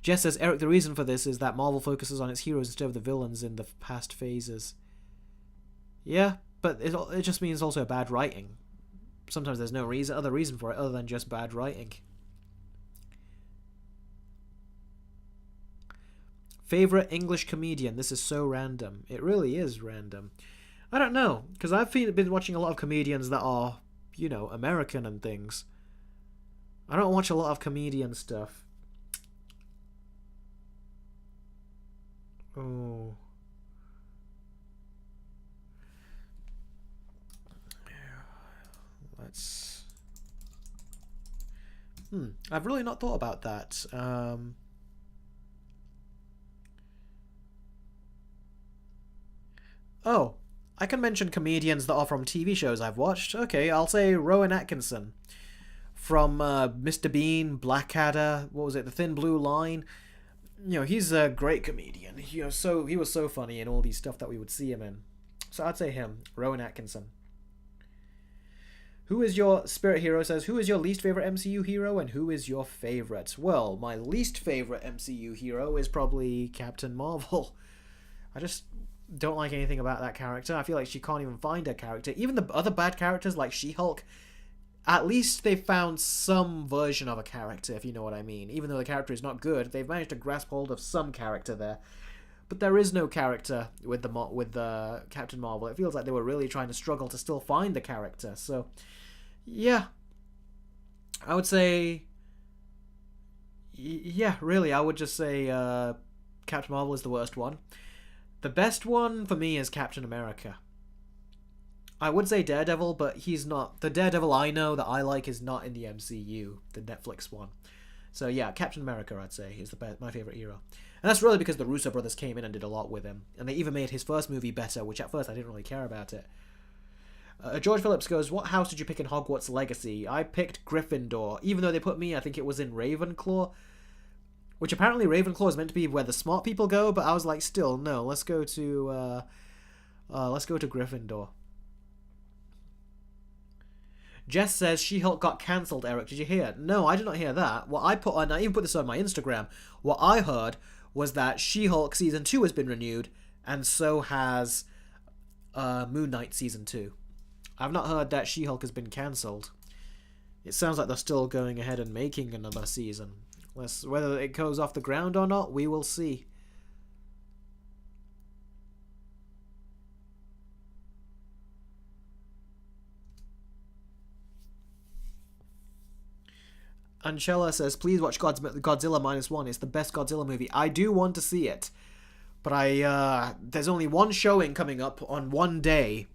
Jess says, Eric, the reason for this is that Marvel focuses on its heroes instead of the villains in the past phases. Yeah, but it just means also bad writing. Sometimes there's no other reason for it other than just bad writing. Favorite English comedian? This is so random. It really is random. I don't know, because I've been watching a lot of comedians that are, American and things. I don't watch a lot of comedian stuff. Oh. Let's... I've really not thought about that. Oh, I can mention comedians that are from TV shows I've watched. Okay, I'll say Rowan Atkinson. From Mr. Bean, Blackadder, what was it, The Thin Blue Line. he's a great comedian. So he was so funny in all these stuff that we would see him in. So I'd say him, Rowan Atkinson. Who is your Spirit Hero says, who is your least favorite MCU hero and who is your favorite? Well, my least favorite MCU hero is probably Captain Marvel. I just don't like anything about that character. I feel like she can't even find her character. Even the other bad characters like She-Hulk, at least they found some version of a character, if you know what I mean. Even though the character is not good, they've managed to grasp hold of some character there. But there is no character with the Captain Marvel. It feels like they were really trying to struggle to still find the character. So, yeah. I would say... Yeah, really, I would just say Captain Marvel is the worst one. The best one for me is Captain America. I would say Daredevil, but he's not. The Daredevil I know that I like is not in the MCU, the Netflix one. So yeah, Captain America I'd say is my favourite hero. And that's really because the Russo brothers came in and did a lot with him. And they even made his first movie better, which at first I didn't really care about it. George Phillips goes, what house did you pick in Hogwarts Legacy? I picked Gryffindor, even though they put me, I think it was in Ravenclaw. Which apparently Ravenclaw is meant to be where the smart people go, but I was like, still, no, let's go to Gryffindor. Jess says She-Hulk got cancelled, Eric. Did you hear? No, I did not hear that. What I even put this on my Instagram. What I heard was that She-Hulk Season 2 has been renewed, and so has Moon Knight Season 2. I've not heard that She-Hulk has been cancelled. It sounds like they're still going ahead and making another season. Whether it goes off the ground or not, we will see. Anchella says, please watch Godzilla -1. It's the best Godzilla movie. I do want to see it. But there's only one showing coming up on one day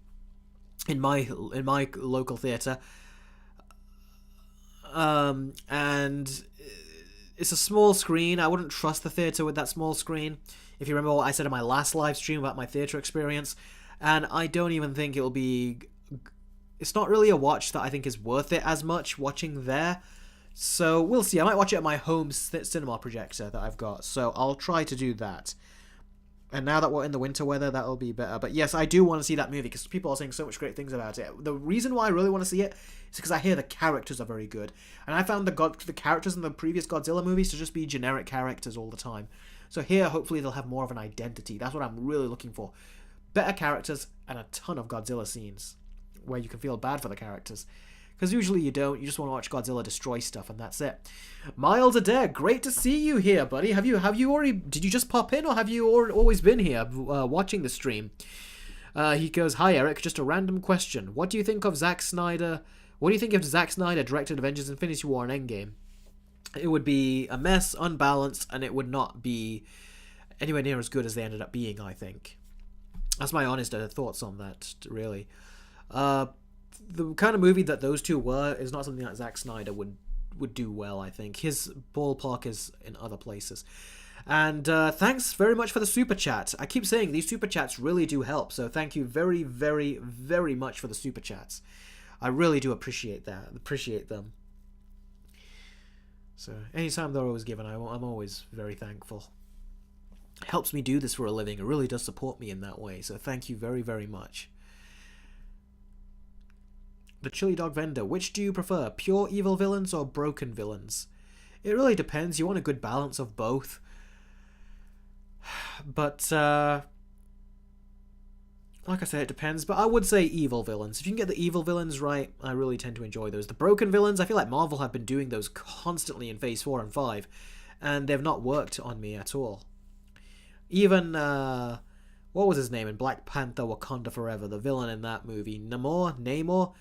in my local theatre. And it's a small screen. I wouldn't trust the theatre with that small screen. If you remember what I said in my last live stream about my theatre experience. And I don't even think it'll be... It's not really a watch that I think is worth it as much watching there. So we'll see. I might watch it at my home cinema projector that I've got. So I'll try to do that. And now that we're in the winter weather, that'll be better. But yes, I do want to see that movie because people are saying so much great things about it. The reason why I really want to see it is because I hear the characters are very good. And I found the characters in the previous Godzilla movies to just be generic characters all the time. So here, hopefully, they'll have more of an identity. That's what I'm really looking for. Better characters and a ton of Godzilla scenes where you can feel bad for the characters. Because usually you don't. You just want to watch Godzilla destroy stuff, and that's it. Miles Adair, great to see you here, buddy. Have you already? Did you just pop in, or have you always been here watching the stream? He goes, "Hi, Eric. Just a random question. What do you think of Zack Snyder? What do you think if Zack Snyder directed Avengers: Infinity War and Endgame? It would be a mess, unbalanced, and it would not be anywhere near as good as they ended up being. I think that's my honest thoughts on that. Really." The kind of movie that those two were is not something that Zack Snyder would do well, I think. His ballpark is in other places. And thanks very much for the super chat. I keep saying these super chats really do help, so thank you very, very, very much for the super chats. I really do appreciate them. So anytime they're always given, I'm always very thankful. It helps me do this for a living. It really does support me in that way, so thank you very, very much. The Chili Dog Vendor, which do you prefer, pure evil villains or broken villains? It really depends. You want a good balance of both. But, like I said, it depends. But I would say evil villains. If you can get the evil villains right, I really tend to enjoy those. The broken villains, I feel like Marvel have been doing those constantly in Phase 4 and 5. And they've not worked on me at all. Even, what was his name in Black Panther Wakanda Forever? The villain in that movie. Namor?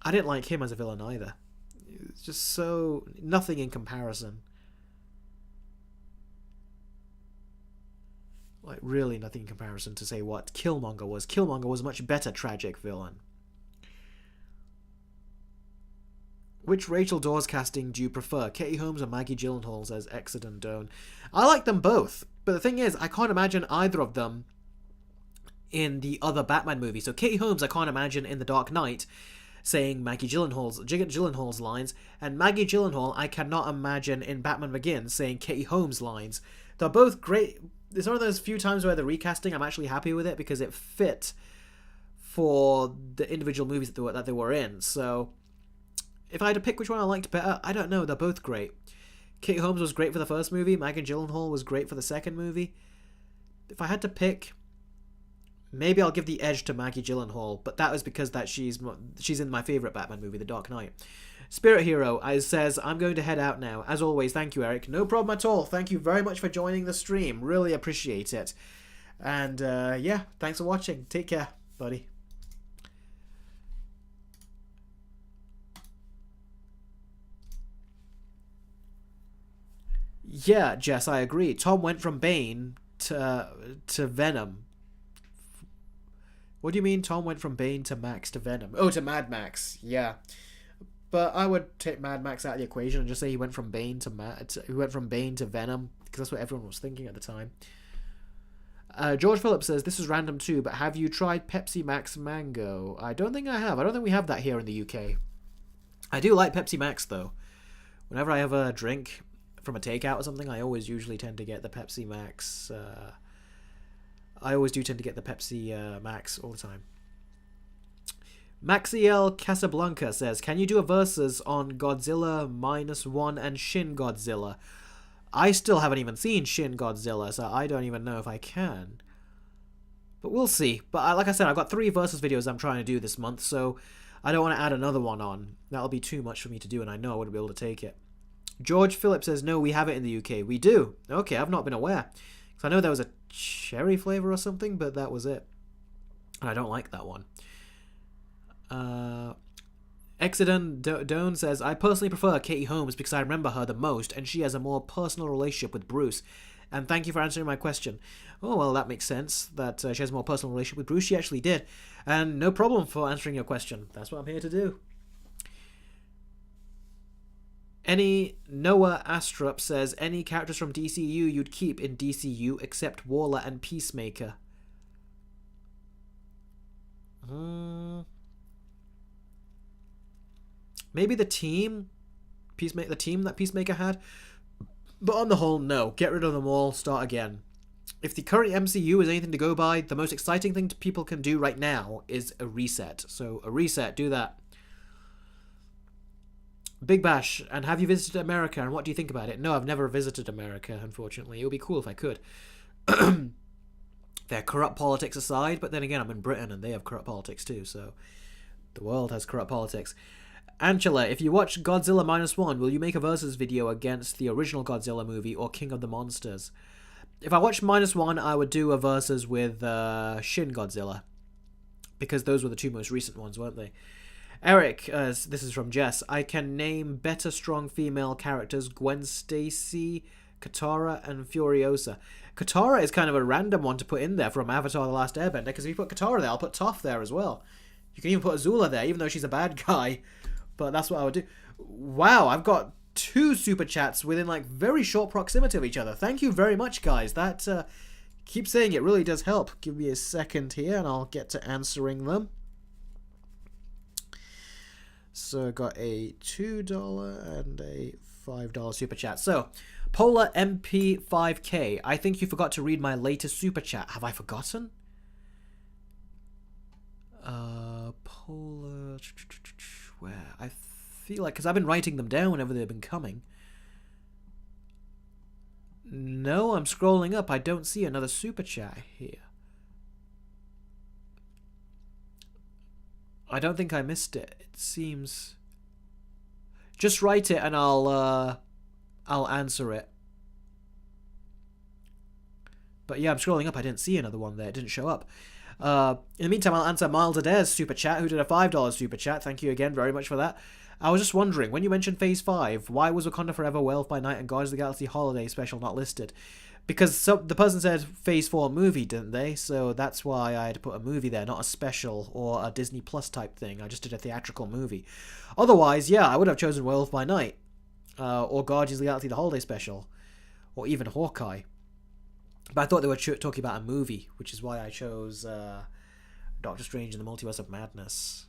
I didn't like him as a villain either. It's just so... nothing in comparison. Like, really nothing in comparison to say what Killmonger was. Killmonger was a much better tragic villain. Which Rachel Dawes casting do you prefer? Katie Holmes or Maggie Gyllenhaal, says Exodon Doan. I like them both. But the thing is, I can't imagine either of them in the other Batman movie. So Katie Holmes I can't imagine in The Dark Knight. saying Maggie Gyllenhaal's lines, and Maggie Gyllenhaal I cannot imagine in Batman Begins saying Katie Holmes' lines. They're both great. It's one of those few times where the recasting, I'm actually happy with it because it fit for the individual movies that they were in. So if I had to pick which one I liked better, I don't know. They're both great. Katie Holmes was great for the first movie. Maggie Gyllenhaal was great for the second movie. If I had to pick, maybe I'll give the edge to Maggie Gyllenhaal, but that was because she's in my favourite Batman movie, The Dark Knight. Spirit Hero says, I'm going to head out now. As always, thank you, Eric. No problem at all. Thank you very much for joining the stream. Really appreciate it. And yeah, thanks for watching. Take care, buddy. Yeah, Jess, I agree. Tom went from Bane to Venom. What do you mean Tom went from Bane to Max to Venom? Oh, to Mad Max. Yeah. But I would take Mad Max out of the equation and just say he went from Bane to Venom, because that's what everyone was thinking at the time. George Phillips says, this is random too, but have you tried Pepsi Max Mango? I don't think I have. I don't think we have that here in the UK. I do like Pepsi Max, though. Whenever I have a drink from a takeout or something, I always usually tend to get the Pepsi Max. I always do tend to get the Pepsi Max all the time. Maxiel Casablanca says, can you do a versus on Godzilla -1 and Shin Godzilla? I still haven't even seen Shin Godzilla, so I don't even know if I can. But we'll see. But like I said, I've got 3 versus videos I'm trying to do this month, so I don't want to add another one on. That'll be too much for me to do, and I know I wouldn't be able to take it. George Phillips says, no, we have it in the UK. We do. Okay, I've not been aware. Because I know there was a cherry flavour or something, but that was it. And I don't like that one. Exodon Doan says, I personally prefer Katie Holmes because I remember her the most, and she has a more personal relationship with Bruce. And thank you for answering my question. Oh, well, that makes sense, that she has a more personal relationship with Bruce. She actually did. And no problem for answering your question. That's what I'm here to do. Any Noah Astrup says, any characters from DCU you'd keep in DCU except Waller and Peacemaker? Maybe the team that Peacemaker had. But on the whole, no. Get rid of them all, start again. If the current MCU is anything to go by, the most exciting thing people can do right now is a reset. So a reset, do that. Big Bash, and have you visited America, and what do you think about it? No, I've never visited America, unfortunately. It would be cool if I could. Their corrupt politics aside, but then again, I'm in Britain, and they have corrupt politics too, so the world has corrupt politics. Angela, if you watch Godzilla -1, will you make a versus video against the original Godzilla movie or King of the Monsters? If I watched -1, I would do a versus with Shin Godzilla, because those were the 2 most recent ones, weren't they? Eric, this is from Jess, I can name better strong female characters, Gwen Stacy, Katara, and Furiosa. Katara is kind of a random one to put in there from Avatar The Last Airbender, because if you put Katara there, I'll put Toph there as well. You can even put Azula there, even though she's a bad guy. But that's what I would do. Wow, I've got 2 super chats within like very short proximity of each other. Thank you very much, guys. That, keep saying it really does help. Give me a second here and I'll get to answering them. So I got a $2 and a $5 super chat. So, Polar MP5K, I think you forgot to read my latest super chat. Have I forgotten? Polar... Where? I feel like... Because I've been writing them down whenever they've been coming. No, I'm scrolling up. I don't see another super chat here. I don't think I missed it. It seems... Just write it and I'll answer it. But yeah, I'm scrolling up. I didn't see another one there. It didn't show up. In the meantime, I'll answer Miles Adair's super chat, who did a $5 super chat. Thank you again very much for that. I was just wondering, when you mentioned Phase 5, why was Wakanda Forever, Wealth by Night, and Guardians of the Galaxy Holiday Special not listed? Because the person said Phase 4 movie, didn't they? So that's why I had to put a movie there, not a special or a Disney Plus type thing. I just did a theatrical movie. Otherwise, yeah, I would have chosen Wealth by Night. Or Guardians of the Galaxy The Holiday Special. Or even Hawkeye. But I thought they were talking about a movie, which is why I chose Doctor Strange in the Multiverse of Madness.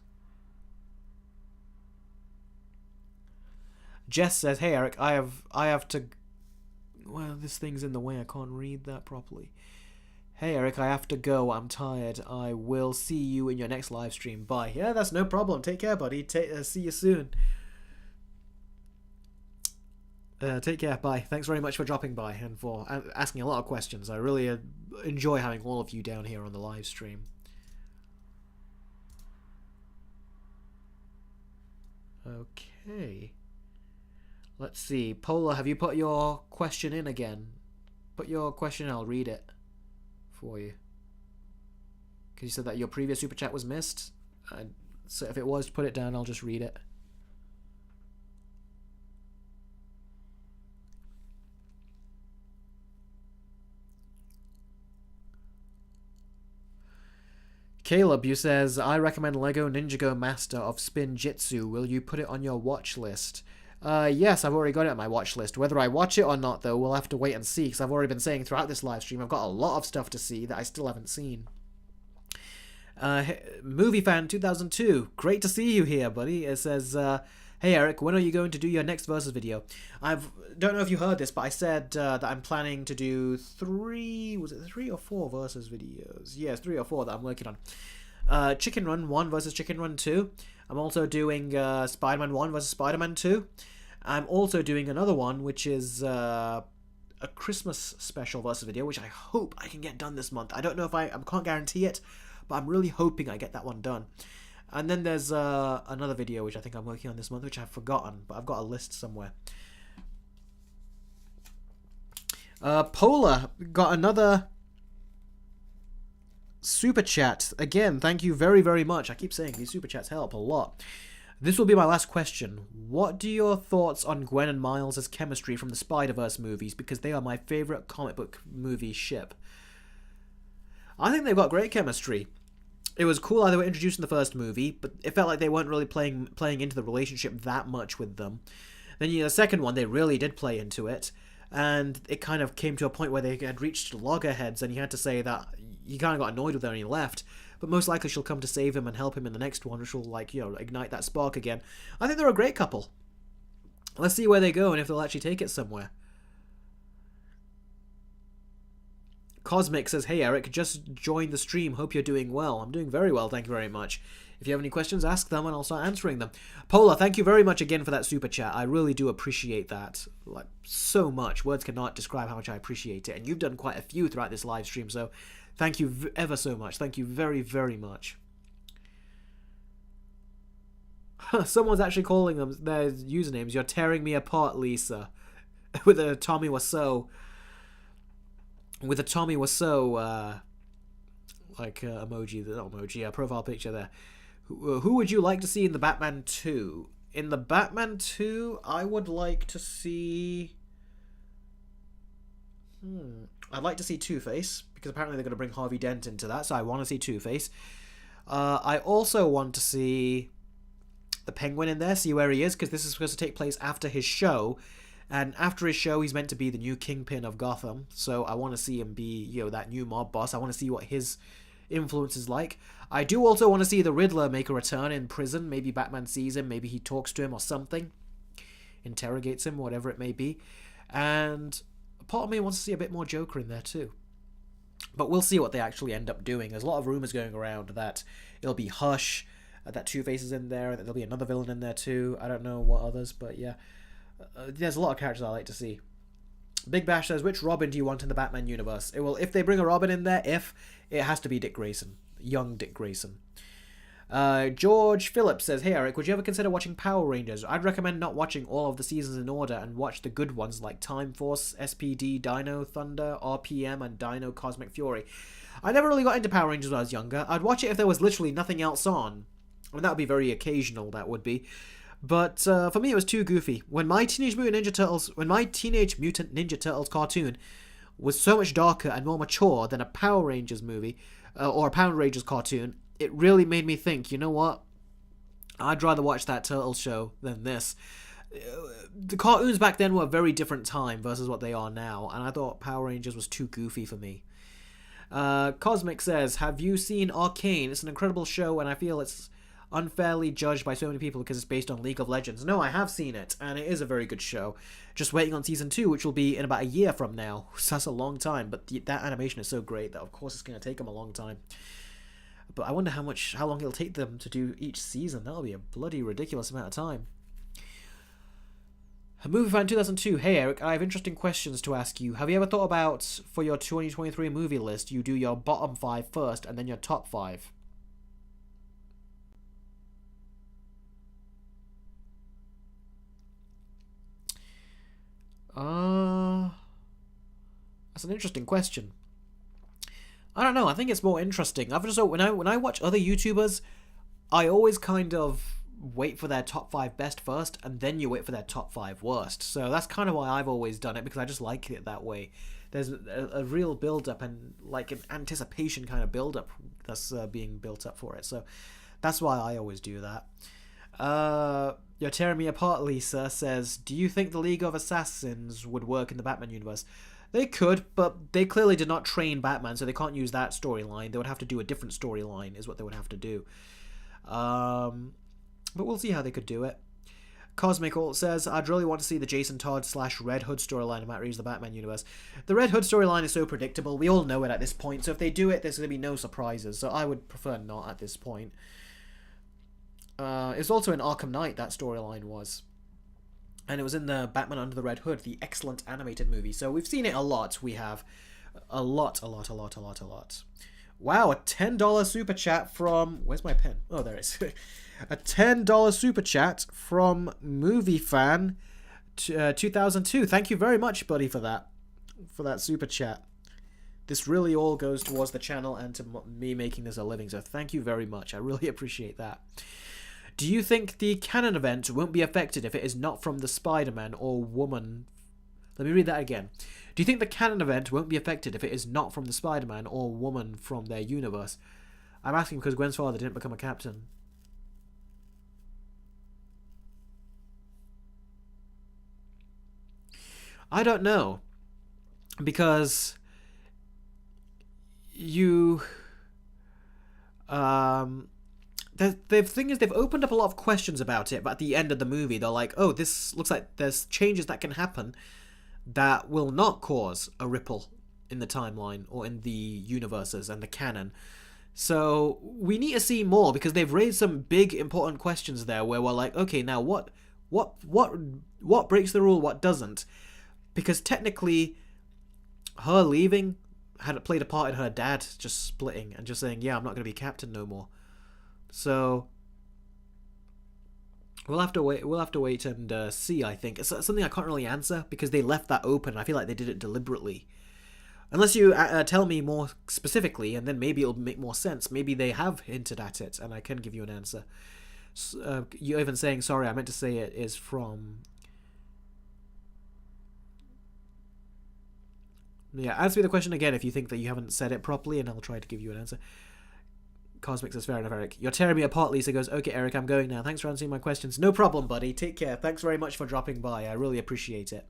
Jess says, "Hey Eric, I have to." Well, this thing's in the way. I can't read that properly. Hey Eric, I have to go. I'm tired. I will see you in your next live stream. Bye. Yeah, that's no problem. Take care, buddy. See you soon. Take care. Bye. Thanks very much for dropping by and for asking a lot of questions. I really enjoy having all of you down here on the live stream. Okay. Let's see. Polar, have you put your question in again? Put your question, I'll read it for you. Because you said that your previous super chat was missed. So if it was, put it down, I'll just read it. Caleb, you says, I recommend Lego Ninjago Master of Spin Jitsu. Will you put it on your watch list? Yes, I've already got it on my watch list. Whether I watch it or not, though, we'll have to wait and see, because I've already been saying throughout this live stream, I've got a lot of stuff to see that I still haven't seen. Movie Fan 2002, great to see you here, buddy. It says, hey Eric, when are you going to do your next Versus video? Don't know if you heard this, but I said that I'm planning to do 3 or 4 Versus videos? Yes, 3 or 4 that I'm working on. Chicken Run 1 versus Chicken Run 2. I'm also doing Spider-Man 1 versus Spider-Man 2. I'm also doing another one, which is a Christmas special Versus video, which I hope I can get done this month. I don't know if I can't guarantee it, but I'm really hoping I get that one done. And then there's another video which I think I'm working on this month, which I've forgotten, but I've got a list somewhere. Polar got another super chat. Again, thank you very, very much. I keep saying these super chats help a lot. This will be my last question. What are your thoughts on Gwen and Miles' chemistry from the Spider-Verse movies? Because they are my favorite comic book movie ship. I think they've got great chemistry. It was cool how they were introduced in the first movie, but it felt like they weren't really playing into the relationship that much with them. Then the second one, they really did play into it, and it kind of came to a point where they had reached loggerheads, and you had to say that you kind of got annoyed with her and you left. But most likely she'll come to save him and help him in the next one, which will, like, you know, ignite that spark again. I think they're a great couple. Let's see where they go and if they'll actually take it somewhere. Cosmic says, hey Eric, just joined the stream. Hope you're doing well. I'm doing very well, thank you very much. If you have any questions, ask them and I'll start answering them. Polar, thank you very much again for that super chat. I really do appreciate that, like, so much. Words cannot describe how much I appreciate it. And you've done quite a few throughout this live stream, so thank you ever so much. Thank you very, very much. Someone's actually calling them their usernames. You're tearing me apart, Lisa. With a Tommy Wiseau. With a Tommy Wiseau, emoji, not emoji, profile picture there. Who would you like to see in the Batman 2? In the Batman 2, I would like to see... I'd like to see Two-Face, because apparently they're going to bring Harvey Dent into that, so I want to see Two-Face. I also want to see the Penguin in there, see where he is, because this is supposed to take place after his show. And after his show, he's meant to be the new kingpin of Gotham. So I want to see him be, you know, that new mob boss. I want to see what his influence is like. I do also want to see the Riddler make a return in prison. Maybe Batman sees him. Maybe he talks to him or something. Interrogates him, whatever it may be. And part of me wants to see a bit more Joker in there too. But we'll see what they actually end up doing. There's a lot of rumors going around that it'll be Hush, that Two-Face is in there, that there'll be another villain in there too. I don't know what others, but yeah. There's a lot of characters I like to see. Big Bash says, which Robin do you want in the Batman universe? If they bring a Robin in there, it has to be Dick Grayson. Young Dick Grayson. George Phillips says, hey Eric, would you ever consider watching Power Rangers? I'd recommend not watching all of the seasons in order and watch the good ones like Time Force, SPD, Dino Thunder, RPM, and Dino Cosmic Fury. I never really got into Power Rangers when I was younger. I'd watch it if there was literally nothing else on. I mean, that would be very occasional, that would be. But for me, it was too goofy. When my Teenage Mutant Ninja Turtles cartoon was so much darker and more mature than a Power Rangers movie or a Power Rangers cartoon, it really made me think, you know what? I'd rather watch that Turtles show than this. The cartoons back then were a very different time versus what they are now, and I thought Power Rangers was too goofy for me. Cosmic says, have you seen Arcane? It's an incredible show, and I feel unfairly judged by so many people because it's based on League of Legends. No, I have seen it, and it is a very good show. Just waiting on season 2, which will be in about a year from now. So that's a long time, but that animation is so great that of course it's going to take them a long time. But I wonder how long it'll take them to do each season. That'll be a bloody ridiculous amount of time. Movie Fan 2002. Hey Eric, I have interesting questions to ask you. Have you ever thought about, for your 2023 movie list, you do your bottom 5 first and then your top 5? That's an interesting question. I don't know. I think it's more interesting. I've just when I watch other YouTubers, I always kind of wait for their top 5 best first, and then you wait for their top 5 worst. So that's kind of why I've always done it, because I just like it that way. There's a real build-up and like an anticipation kind of build-up that's being built up for it. So that's why I always do that. You're tearing me apart, Lisa says, do you think the League of Assassins would work in the Batman universe? They could, but they clearly did not train Batman, so they can't use that storyline. They would have to do a different storyline, is what they would have to do. But we'll see how they could do it. Cosmical says, I'd really want to see the Jason Todd / Red Hood storyline in Matt Reeves' The Batman universe. The Red Hood storyline is so predictable. We all know it at this point. So if they do it, there's going to be no surprises. So I would prefer not at this point. It's also in Arkham Knight, that storyline was. And it was in the Batman Under the Red Hood, the excellent animated movie. So we've seen it a lot. We have a lot. Wow, a $10 super chat from... Where's my pen? Oh, there it is. A $10 super chat from Movie Fan 2002. Thank you very much, buddy, for that super chat. This really all goes towards the channel and to me making this a living, so thank you very much. I really appreciate that. Do you think the canon event won't be affected if it is not from the Spider-Man or woman... Let me read that again. Do you think the canon event won't be affected if it is not from the Spider-Man or woman from their universe? I'm asking because Gwen's father didn't become a captain. I don't know. Because you... The thing is, they've opened up a lot of questions about it, but at the end of the movie, they're like, oh, this looks like there's changes that can happen that will not cause a ripple in the timeline or in the universes and the canon. So we need to see more, because they've raised some big important questions there where we're like, okay, now what breaks the rule, what doesn't? Because technically, her leaving had played a part in her dad just splitting and just saying, yeah, I'm not going to be captain no more. So we'll have to wait and see. I think it's something I can't really answer because they left that open. I feel like they did it deliberately. Unless you tell me more specifically, and then maybe it'll make more sense. Maybe they have hinted at it, and I can give you an answer. You're even saying, sorry, I meant to say it is from... Yeah, answer me the question again if you think that you haven't said it properly, and I'll try to give you an answer. Cosmic says, fair enough, Eric. You're tearing me apart, Lisa goes, okay, Eric, I'm going now. Thanks for answering my questions. No problem, buddy. Take care. Thanks very much for dropping by. I really appreciate it.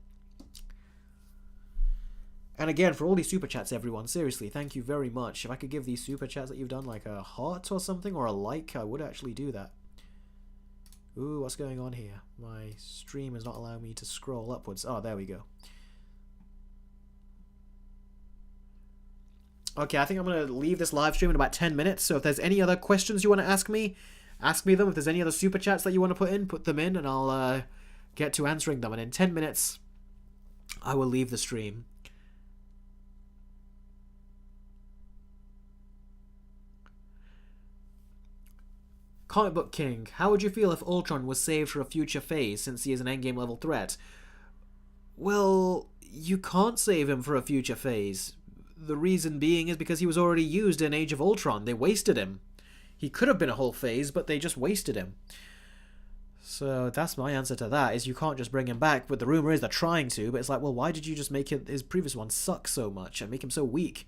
And again, for all these super chats, everyone, seriously, thank you very much. If I could give these super chats that you've done like a heart or something, or a like, I would actually do that. Ooh, what's going on here? My stream is not allowing me to scroll upwards. Oh, there we go. Okay, I think I'm going to leave this live stream in about 10 minutes, so if there's any other questions you want to ask me them. If there's any other super chats that you want to put them in, and I'll get to answering them. And in 10 minutes, I will leave the stream. Comic Book King, how would you feel if Ultron was saved for a future phase, since he is an endgame level threat? Well, you can't save him for a future phase. The reason being is because he was already used in Age of Ultron. They wasted him. He could have been a whole phase, but they just wasted him. So that's my answer to that, is you can't just bring him back. But the rumor is they're trying to, but it's like, well, why did you just make his previous one suck so much and make him so weak?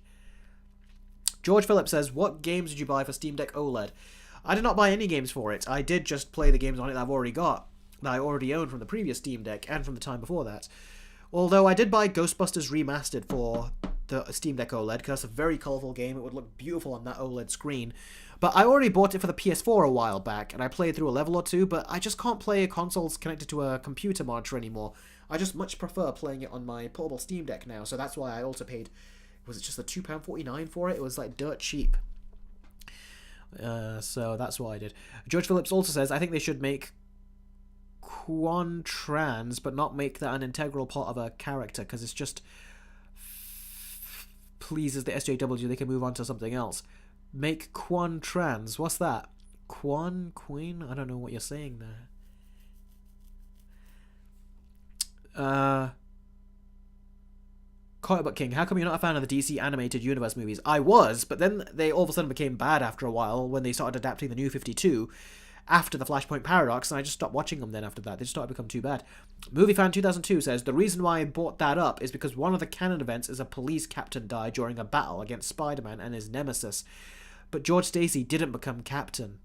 George Phillips says, what games did you buy for Steam Deck OLED? I did not buy any games for it. I did just play the games on it that I've already got, that I already owned from the previous Steam Deck and from the time before that. Although I did buy Ghostbusters Remastered for the Steam Deck OLED, because that's a very colourful game. It would look beautiful on that OLED screen. But I already bought it for the PS4 a while back, and I played through a level or two, but I just can't play consoles connected to a computer monitor anymore. I just much prefer playing it on my portable Steam Deck now, so that's why I also paid, was it just the £2.49 for it? It was like dirt cheap. So that's what I did. George Phillips also says, I think they should make Quan trans, but not make that an integral part of a character, because it's just pleases the SJW, they can move on to something else. Make Quan trans. What's that? Queen? I don't know what you're saying there. Comic Book King, how come you're not a fan of the DC animated universe movies? I was, but then they all of a sudden became bad after a while when they started adapting the New 52 after the Flashpoint Paradox, and I just stopped watching them then after that. They just started to become too bad. MovieFan2002 says, the reason why I brought that up is because one of the canon events is a police captain died during a battle against Spider-Man and his nemesis. But George Stacy didn't become captain.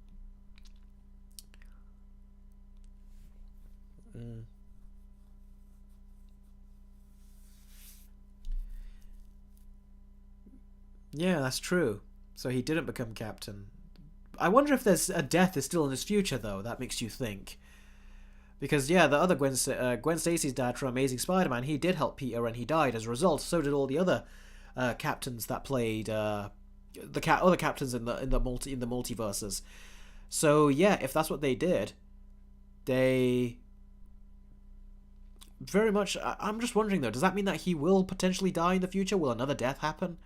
Yeah, that's true. So he didn't become captain. I wonder if there's a death is still in his future, though. That makes you think. Because, yeah, the other Gwen Stacy's dad from Amazing Spider-Man, he did help Peter and he died as a result. So did all the other captains that played other captains in the multiverses. So yeah, if that's what they did, they very much. I'm just wondering though, does that mean that he will potentially die in the future? Will another death happen,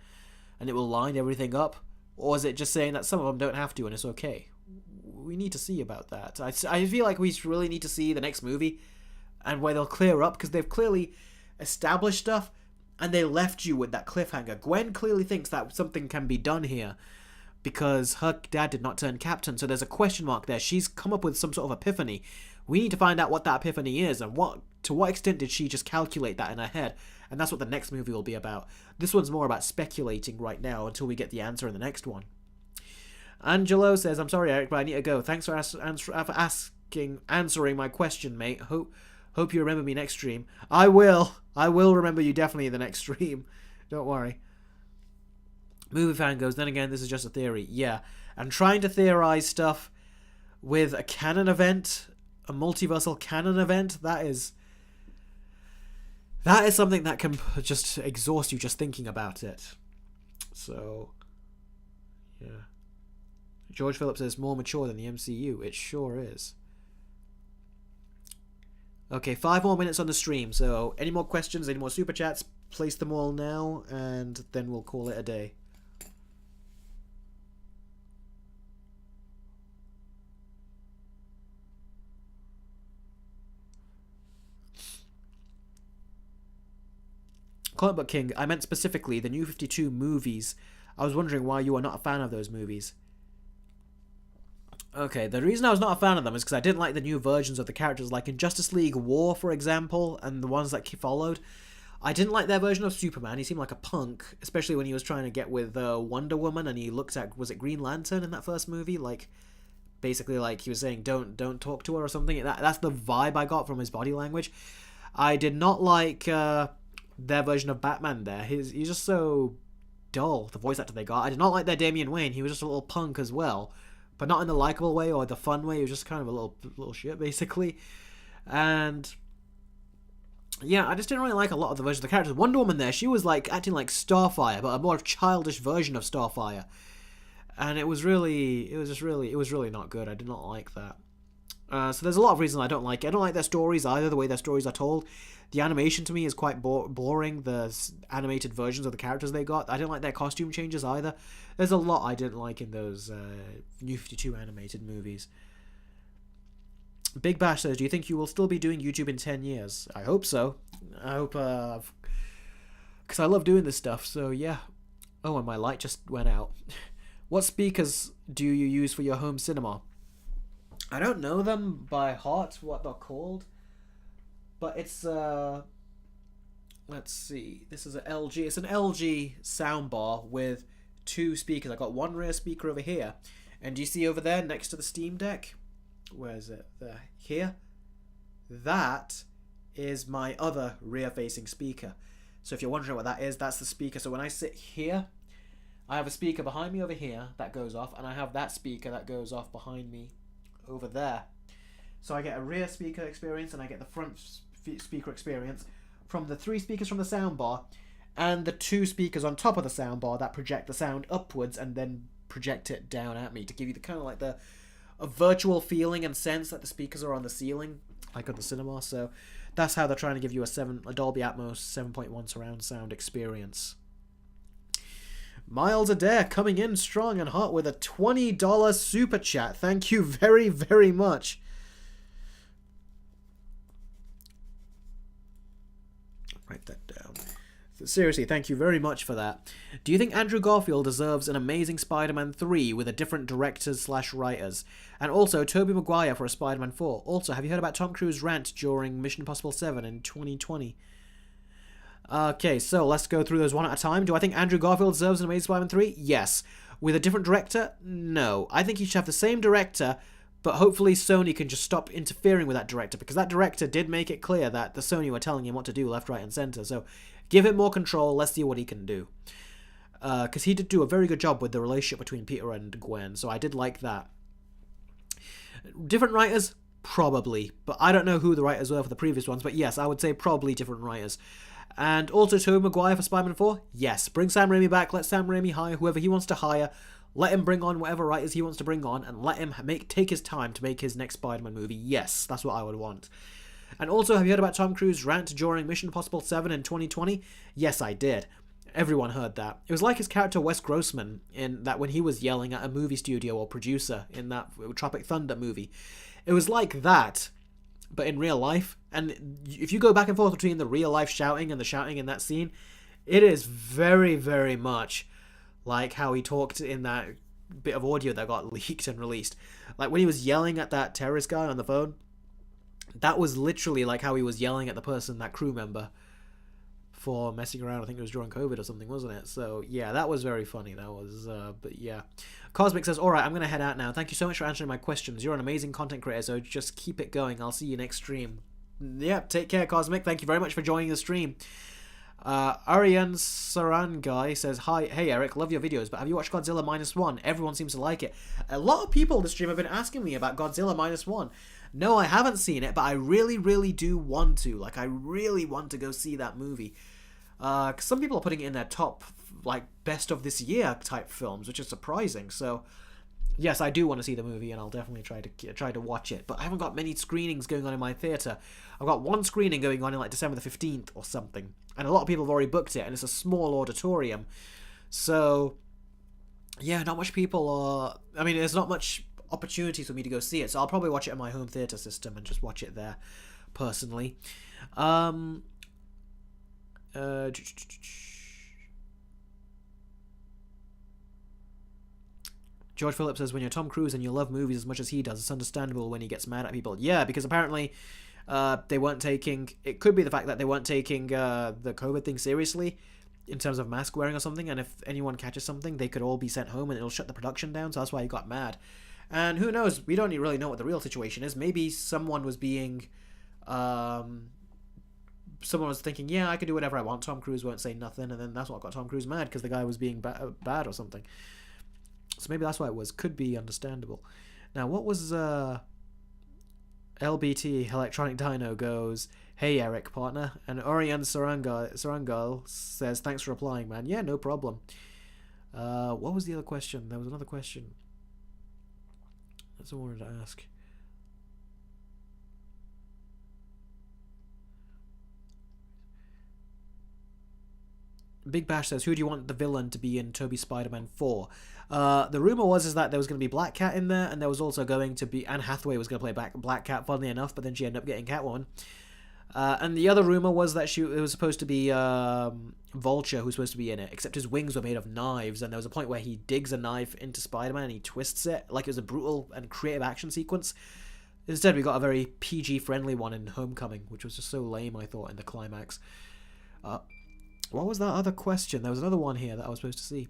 and it will line everything up, or is it just saying that some of them don't have to and it's okay? We need to see about that. I feel like we really need to see the next movie, and where they'll clear up, because they've clearly established stuff. And they left you with that cliffhanger. Gwen clearly thinks that something can be done here because her dad did not turn captain. So there's a question mark there. She's come up with some sort of epiphany. We need to find out what that epiphany is and to what extent did she just calculate that in her head. And that's what the next movie will be about. This one's more about speculating right now until we get the answer in the next one. Angelo says, I'm sorry, Eric, but I need to go. Thanks for answering my question, mate. Hope you remember me next stream. I will remember you definitely in the next stream. Don't worry. Movie fan goes, then again, this is just a theory. Yeah. And trying to theorize stuff with a canon event, a multiversal canon event, that is something that can just exhaust you just thinking about it. So, yeah. George Phillips is more mature than the MCU. It sure is. Okay, 5 more minutes on the stream, so any more questions, any more super chats, place them all now, and then we'll call it a day. Comic Book King, I meant specifically the New 52 movies. I was wondering why you are not a fan of those movies. Okay, the reason I was not a fan of them is because I didn't like the new versions of the characters, like in Justice League War, for example, and the ones that followed. I didn't like their version of Superman. He seemed like a punk, especially when he was trying to get with Wonder Woman, and he looked at, was it Green Lantern in that first movie? Like, basically, like, he was saying, don't talk to her or something. That's the vibe I got from his body language. I did not like their version of Batman there. He's just so dull, the voice actor they got. I did not like their Damian Wayne. He was just a little punk as well. But not in the likable way or the fun way. He was just kind of a little shit, basically. And yeah, I just didn't really like a lot of the versions of the characters. Wonder Woman there, she was like acting like Starfire, but a more childish version of Starfire. And it was really not good. I did not like that. So there's a lot of reasons I don't like it. I don't like their stories either, the way their stories are told. The animation to me is quite boring, the animated versions of the characters they got. I didn't like their costume changes either. There's a lot I didn't like in those New 52 animated movies. Big Bash says, do you think you will still be doing YouTube in 10 years? I hope so. I hope, because I love doing this stuff, so yeah. Oh, and my light just went out. What speakers do you use for your home cinema? I don't know them by heart, what they're called. But it's, let's see. This is an LG. It's an LG soundbar with 2 speakers. I got one rear speaker over here. And do you see over there next to the Steam Deck? Where is it? There. Here. That is my other rear-facing speaker. So if you're wondering what that is, that's the speaker. So when I sit here, I have a speaker behind me over here that goes off, and I have that speaker that goes off behind me over there. So I get a rear speaker experience and I get the front speaker experience from the 3 speakers from the soundbar and the 2 speakers on top of the soundbar that project the sound upwards and then project it down at me to give you the kind of like a virtual feeling and sense that the speakers are on the ceiling, like at the cinema. So that's how they're trying to give you a Dolby Atmos 7.1 surround sound experience. Miles Adair coming in strong and hot with a $20 super chat. Thank you very, very much. Write that down. Seriously, thank you very much for that. Do you think Andrew Garfield deserves an Amazing Spider-Man 3 with a different directors/writers? And also, Tobey Maguire for a Spider-Man 4. Also, have you heard about Tom Cruise's rant during Mission Impossible 7 in 2020? Okay, so let's go through those one at a time. Do I think Andrew Garfield deserves an Amazing Spider-Man 3? Yes. With a different director? No. I think he should have the same director, but hopefully Sony can just stop interfering with that director, because that director did make it clear that the Sony were telling him what to do left, right, and center. So give him more control. Let's see what he can do. Because he did do a very good job with the relationship between Peter and Gwen, so I did like that. Different writers? Probably. But I don't know who the writers were for the previous ones, but yes, I would say probably different writers. And also Tobey Maguire for Spider-Man 4? Yes. Bring Sam Raimi back. Let Sam Raimi hire whoever he wants to hire. Let him bring on whatever writers he wants to bring on, and let him take his time to make his next Spider-Man movie. Yes, that's what I would want. And also, have you heard about Tom Cruise's rant during Mission Impossible 7 in 2020? Yes, I did. Everyone heard that. It was like his character Wes Grossman in that when he was yelling at a movie studio or producer in that Tropic Thunder movie. It was like that, but in real life. And if you go back and forth between the real life shouting and the shouting in that scene, it is very, very much like how he talked in that bit of audio that got leaked and released. Like when he was yelling at that terrorist guy on the phone, that was literally like how he was yelling at the person, that crew member, for messing around. I think it was during COVID or something, wasn't it? So yeah, that was very funny. That was, but yeah. Cosmic says, alright, I'm going to head out now. Thank you so much for answering my questions. You're an amazing content creator, so just keep it going. I'll see you next stream. Yeah, take care, Cosmic. Thank you very much for joining the stream. Ariane Sarangai says, hi, hey Eric, love your videos, but have you watched Godzilla -1? Everyone seems to like it. A lot of people in the stream have been asking me about Godzilla -1. No, I haven't seen it, but I really, really do want to. Like, I really want to go see that movie. Because some people are putting it in their top, like, best of this year type films, which is surprising. So, yes, I do want to see the movie, and I'll definitely try to watch it. But I haven't got many screenings going on in my theatre. I've got one screening going on in, like, December the 15th or something. And a lot of people have already booked it, and it's a small auditorium. So, yeah, not much people are... I mean, there's not much opportunities for me to go see it, so I'll probably watch it in my home theatre system and just watch it there, personally. George Phillips says, when you're Tom Cruise and you love movies as much as he does, it's understandable when he gets mad at people. Yeah, because apparently they weren't taking... It could be the fact that they weren't taking the COVID thing seriously in terms of mask wearing or something, and if anyone catches something, they could all be sent home and it'll shut the production down, so that's why he got mad. And who knows, we don't really know what the real situation is. Maybe someone was being... someone was thinking, yeah, I can do whatever I want, Tom Cruise won't say nothing, and then that's what got Tom Cruise mad, because the guy was being bad or something. So maybe that's why it was. Could be understandable. Now, what was... LBT Electronic Dino goes, hey Eric, partner. And Orion Sarangal says, thanks for replying, man. Yeah, no problem. What was the other question? There was another question. That's what I wanted to ask. Big Bash says, who do you want the villain to be in Tobey Spider-Man 4? The rumor was that there was going to be Black Cat in there, and there was also going to be... Anne Hathaway was going to play Black Cat, funnily enough, but then she ended up getting Catwoman. And the other rumor was that it was supposed to be Vulture who's supposed to be in it, except his wings were made of knives, and there was a point where he digs a knife into Spider-Man and he twists it, like it was a brutal and creative action sequence. Instead, we got a very PG-friendly one in Homecoming, which was just so lame, I thought, in the climax. What was that other question? There was another one here that I was supposed to see.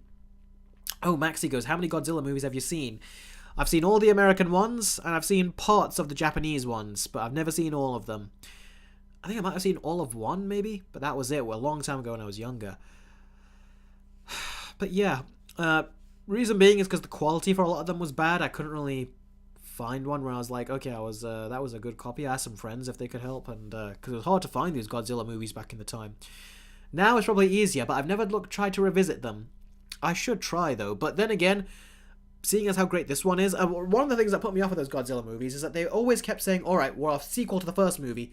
Oh, Maxi goes, how many Godzilla movies have you seen? I've seen all the American ones, and I've seen parts of the Japanese ones, but I've never seen all of them. I think I might have seen all of one, maybe, but that was it. Well, a long time ago when I was younger. But yeah, reason being is because the quality for a lot of them was bad. I couldn't really find one where I was like, okay, that was a good copy. I asked some friends if they could help, and because it was hard to find these Godzilla movies back in the time. Now it's probably easier, but I've never tried to revisit them. I should try though. But then again, seeing as how great this one is, one of the things that put me off of those Godzilla movies is that they always kept saying, all right, we're a sequel to the first movie.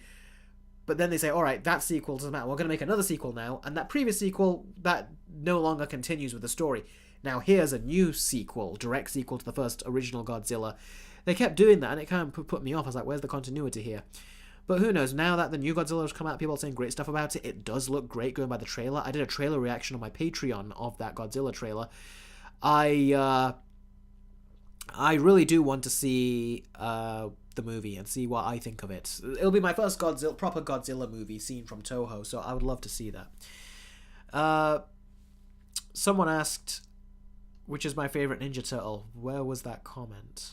But then they say, all right, that sequel doesn't matter. We're going to make another sequel now. And that previous sequel, that no longer continues with the story. Now here's a new sequel, direct sequel to the first original Godzilla. They kept doing that, and it kind of put me off. I was like, where's the continuity here? But who knows, now that the new Godzilla has come out, people are saying great stuff about it. It does look great going by the trailer. I did a trailer reaction on my Patreon of that Godzilla trailer. I really do want to see the movie and see what I think of it. It'll be my first proper Godzilla movie seen from Toho, so I would love to see that. Someone asked, which is my favorite Ninja Turtle? Where was that comment?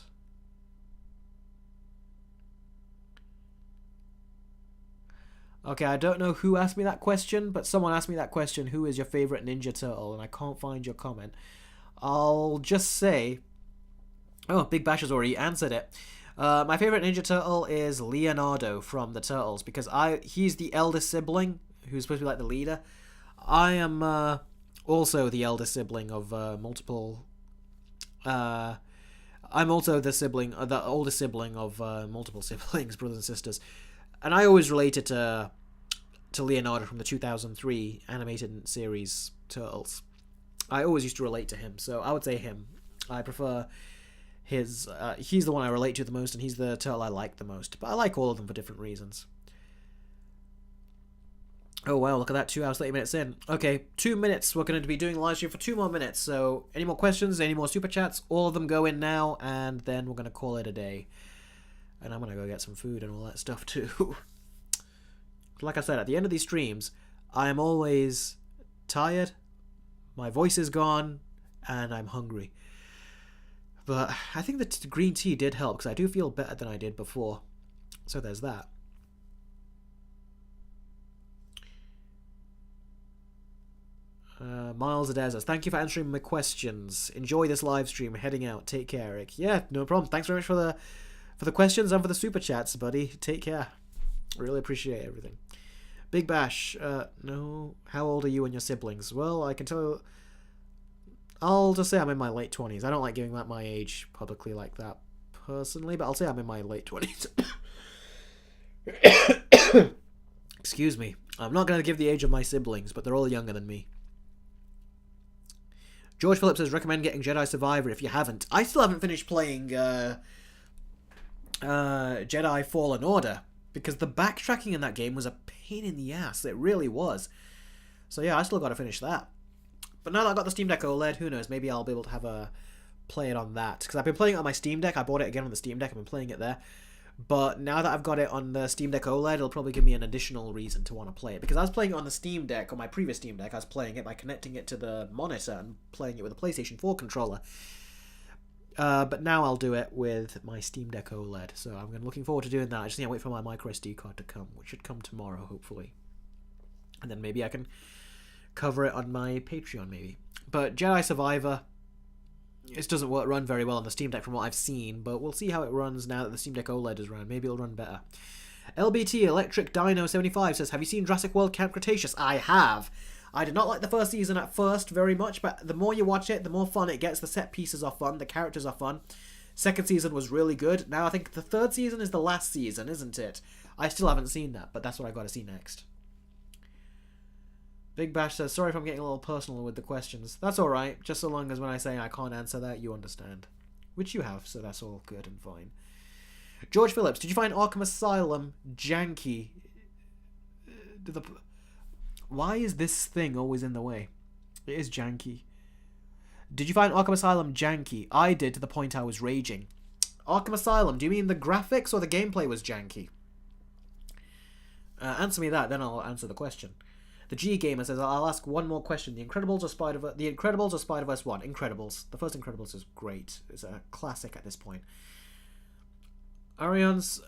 Okay, I don't know who asked me that question, but someone asked me that question, who is your favorite Ninja Turtle? And I can't find your comment. I'll just say... Oh, Big Bash has already answered it. My favorite Ninja Turtle is Leonardo from the Turtles, because he's the eldest sibling, who's supposed to be like the leader. I am also the eldest sibling of multiple... I'm also the oldest sibling of multiple siblings, brothers and sisters. And I always related to Leonardo from the 2003 animated series Turtles. I always used to relate to him, so I would say him. I prefer his... he's the one I relate to the most, and he's the turtle I like the most. But I like all of them for different reasons. Oh wow, look at that, 2 hours, 30 minutes in. Okay, 2 minutes. We're going to be doing a live stream for 2 more minutes. So, any more questions, any more super chats, all of them go in now, and then we're going to call it a day. And I'm going to go get some food and all that stuff too. Like I said, at the end of these streams, I am always tired, my voice is gone, and I'm hungry. But I think the green tea did help, because I do feel better than I did before. So there's that. Miles Adair says, thank you for answering my questions. Enjoy this live stream. Heading out. Take care, Eric. Yeah, no problem. Thanks very much for the questions and for the super chats, buddy. Take care. Really appreciate everything. Big Bash. No. How old are you and your siblings? Well, I can tell you... I'll just say I'm in my late 20s. I don't like giving out my age publicly like that, personally, but I'll say I'm in my late 20s. Excuse me. I'm not going to give the age of my siblings, but they're all younger than me. George Phillips says, recommend getting Jedi Survivor if you haven't. I still haven't finished playing Jedi Fallen Order, because the backtracking in that game was a pain in the ass. It really was. So yeah, I still got to finish that. But now that I've got the Steam Deck OLED, who knows, maybe I'll be able to have play it on that. Because I've been playing it on my Steam Deck. I bought it again on the Steam Deck. I've been playing it there. But now that I've got it on the Steam Deck OLED, it'll probably give me an additional reason to want to play it. Because I was playing it on the Steam Deck, on my previous Steam Deck, I was playing it by connecting it to the monitor and playing it with a PlayStation 4 controller. But now I'll do it with my Steam Deck OLED. So I'm looking forward to doing that. I just need to wait for my microSD card to come, which should come tomorrow, hopefully. And then maybe I can cover it on my Patreon, maybe. But Jedi Survivor... It doesn't run very well on the Steam Deck from what I've seen, but we'll see how it runs now that the Steam Deck OLED is around. Maybe it'll run better. LBT Electric Dino 75 says, have you seen Jurassic World Camp Cretaceous? I have. I did not like the first season at first very much, but the more you watch it, the more fun it gets. The set pieces are fun. The characters are fun. Second season was really good. Now I think the third season is the last season, isn't it? I still haven't seen that, but that's what I got to see next. Big Bash says, sorry if I'm getting a little personal with the questions. That's alright, just so long as when I say I can't answer that, you understand. Which you have, so that's all good and fine. George Phillips, did you find Arkham Asylum janky? Why is this thing always in the way? It is janky. Did you find Arkham Asylum janky? I did, to the point I was raging. Arkham Asylum, do you mean the graphics or the gameplay was janky? Answer me that, then I'll answer the question. The G Gamer says, I'll ask one more question. The Incredibles or Spider-Verse 1? Incredibles. The first Incredibles is great. It's a classic at this point. Arians,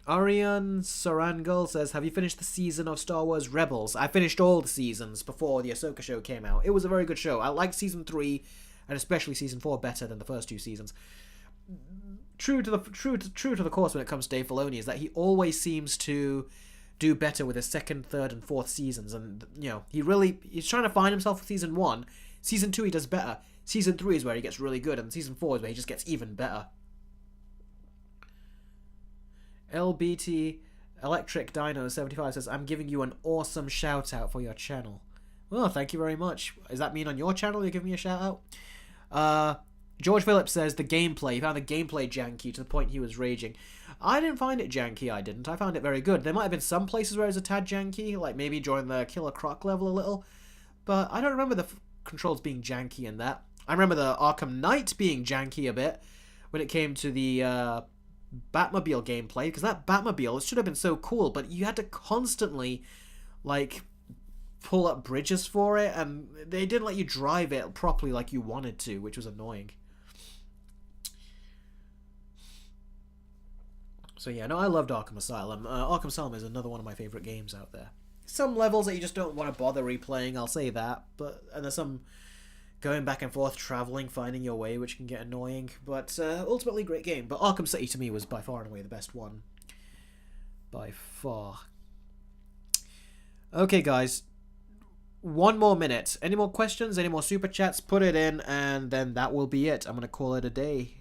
Arian Sarangul says, have you finished the season of Star Wars Rebels? I finished all the seasons before the Ahsoka show came out. It was a very good show. I liked season 3 and especially season 4 better than the first 2 seasons. True to the course when it comes to Dave Filoni is that he always seems to do better with his second, third, and fourth seasons, and he's trying to find himself with season 1. Season 2 he does better. Season 3 is where he gets really good, and season 4 is where he just gets even better. LBT Electric Dino 75 says, I'm giving you an awesome shout out for your channel. Well, thank you very much. Does that mean on your channel you're giving me a shout out? George Phillips says the gameplay. He found the gameplay janky to the point he was raging. I didn't find it janky, I found it very good. There might have been some places where it was a tad janky, like maybe during the Killer Croc level a little, but I don't remember the controls being janky in that. I remember the Arkham Knight being janky a bit when it came to the Batmobile gameplay, because that Batmobile, it should have been so cool, but you had to constantly, like, pull up bridges for it, and they didn't let you drive it properly like you wanted to, which was annoying. So yeah, no, I loved Arkham Asylum. Arkham Asylum is another one of my favourite games out there. Some levels that you just don't want to bother replaying, I'll say that, and there's some going back and forth, travelling, finding your way, which can get annoying, but ultimately great game. But Arkham City to me was by far and away the best one. By far. Okay guys, one more minute. Any more questions, any more super chats, put it in, and then that will be it. I'm going to call it a day.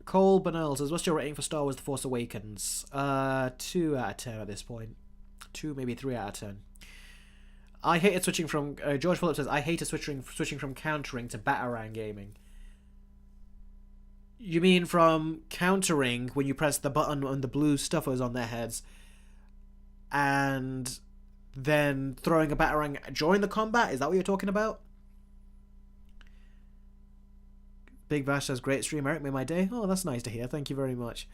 Cole Bonnell says, what's your rating for Star Wars The Force Awakens? 2 out of 10 at this point. 2, maybe 3 out of 10. I hated switching from... George Phillips says, I hated switching from countering to Batarang gaming. You mean from countering when you press the button and the blue stuffers on their heads, and then throwing a Batarang during the combat? Is that what you're talking about? Big Vash says, great stream, Eric, made my day. Oh, that's nice to hear. Thank you very much.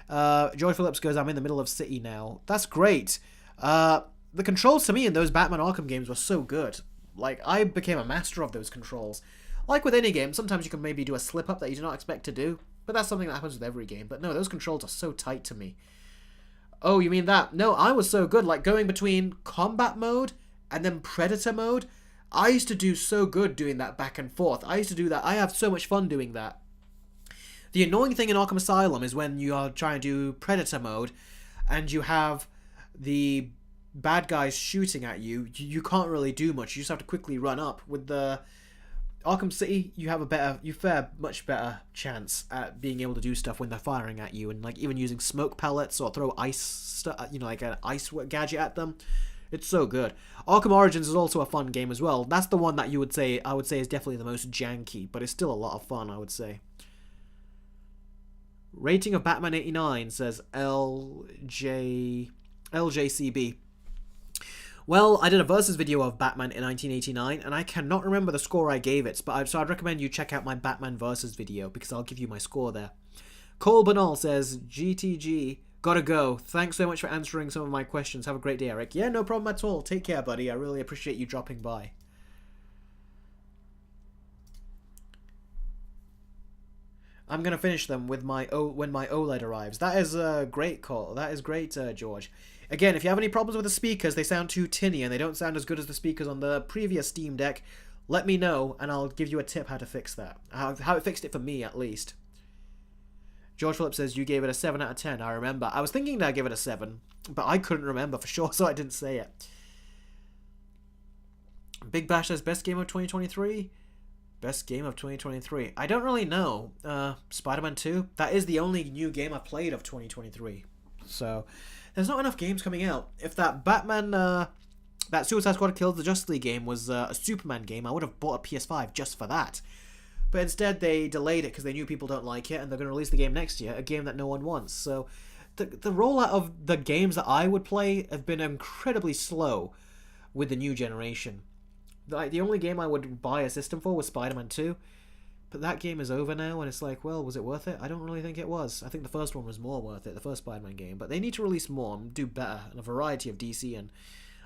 George Phillips goes, I'm in the middle of City now. That's great. The controls to me in those Batman Arkham games were so good. Like, I became a master of those controls. Like with any game, sometimes you can maybe do a slip-up that you do not expect to do, but that's something that happens with every game. But no, those controls are so tight to me. Oh, you mean that? No, I was so good. Like, going between combat mode and then Predator mode, I used to do so good doing that back and forth. I used to do that. I have so much fun doing that. The annoying thing in Arkham Asylum is when you are trying to do Predator mode and you have the bad guys shooting at you, you can't really do much. You just have to quickly run up. With the Arkham City, you fare much better chance at being able to do stuff when they're firing at you, and like even using smoke pellets or throw ice like an ice gadget at them. It's so good. Arkham Origins is also a fun game as well. That's the one that I would say is definitely the most janky, but it's still a lot of fun, I would say. Rating of Batman 89, says LJCB. Well, I did a versus video of Batman in 1989, and I cannot remember the score I gave it, so I'd recommend you check out my Batman versus video, because I'll give you my score there. Cole Bernal says, GTG, gotta go. Thanks so much for answering some of my questions. Have a great day, Eric. Yeah, no problem at all. Take care, buddy. I really appreciate you dropping by. I'm going to finish them with when my OLED arrives. That is a great call. That is great, George. Again, if you have any problems with the speakers, they sound too tinny and they don't sound as good as the speakers on the previous Steam Deck, let me know and I'll give you a tip how to fix that. How it fixed it for me, at least. George Phillips says, you gave it a 7 out of 10. I remember. I was thinking that I'd give it a 7, but I couldn't remember for sure, so I didn't say it. Big Bash says, best game of 2023? Best game of 2023. I don't really know. Spider-Man 2? That is the only new game I've played of 2023. So, there's not enough games coming out. If that Batman, that Suicide Squad Kills the Justice League game was a Superman game, I would have bought a PS5 just for that. But instead, they delayed it because they knew people don't like it, and they're going to release the game next year, a game that no one wants. So, the rollout of the games that I would play have been incredibly slow with the new generation. Like, the only game I would buy a system for was Spider-Man 2, but that game is over now, and it's like, well, was it worth it? I don't really think it was. I think the first one was more worth it, the first Spider-Man game, but they need to release more and do better, and a variety of DC and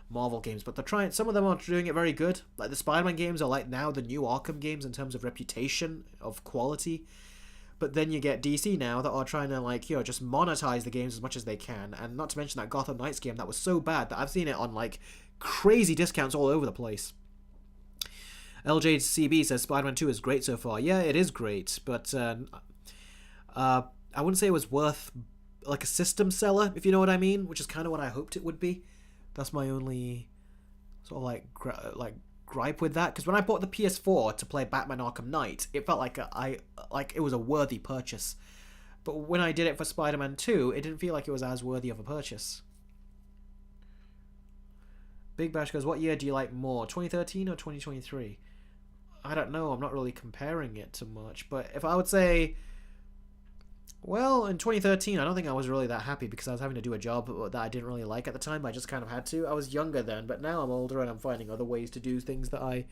Marvel games, but they're trying. Some of them are doing it very good. Like the Spider-Man games are like now the new Arkham games in terms of reputation of quality. But then you get DC now that are trying to like just monetize the games as much as they can, and not to mention that Gotham Knights game that was so bad that I've seen it on like crazy discounts all over the place. LJCB says Spider-Man 2 is great so far. Yeah, it is great, but I wouldn't say it was worth like a system seller, if you know what I mean, which is kind of what I hoped it would be. That's my only sort of like gripe with that, because when I bought the PS4 to play Batman Arkham Knight, it felt like it was a worthy purchase. But when I did it for Spider-Man 2, it didn't feel like it was as worthy of a purchase. Big Bash goes, what year do you like more, 2013 or 2023? I don't know, I'm not really comparing it to much, but if I would say, well, in 2013, I don't think I was really that happy because I was having to do a job that I didn't really like at the time, but I just kind of had to. I was younger then, but now I'm older and I'm finding other ways to do things that I,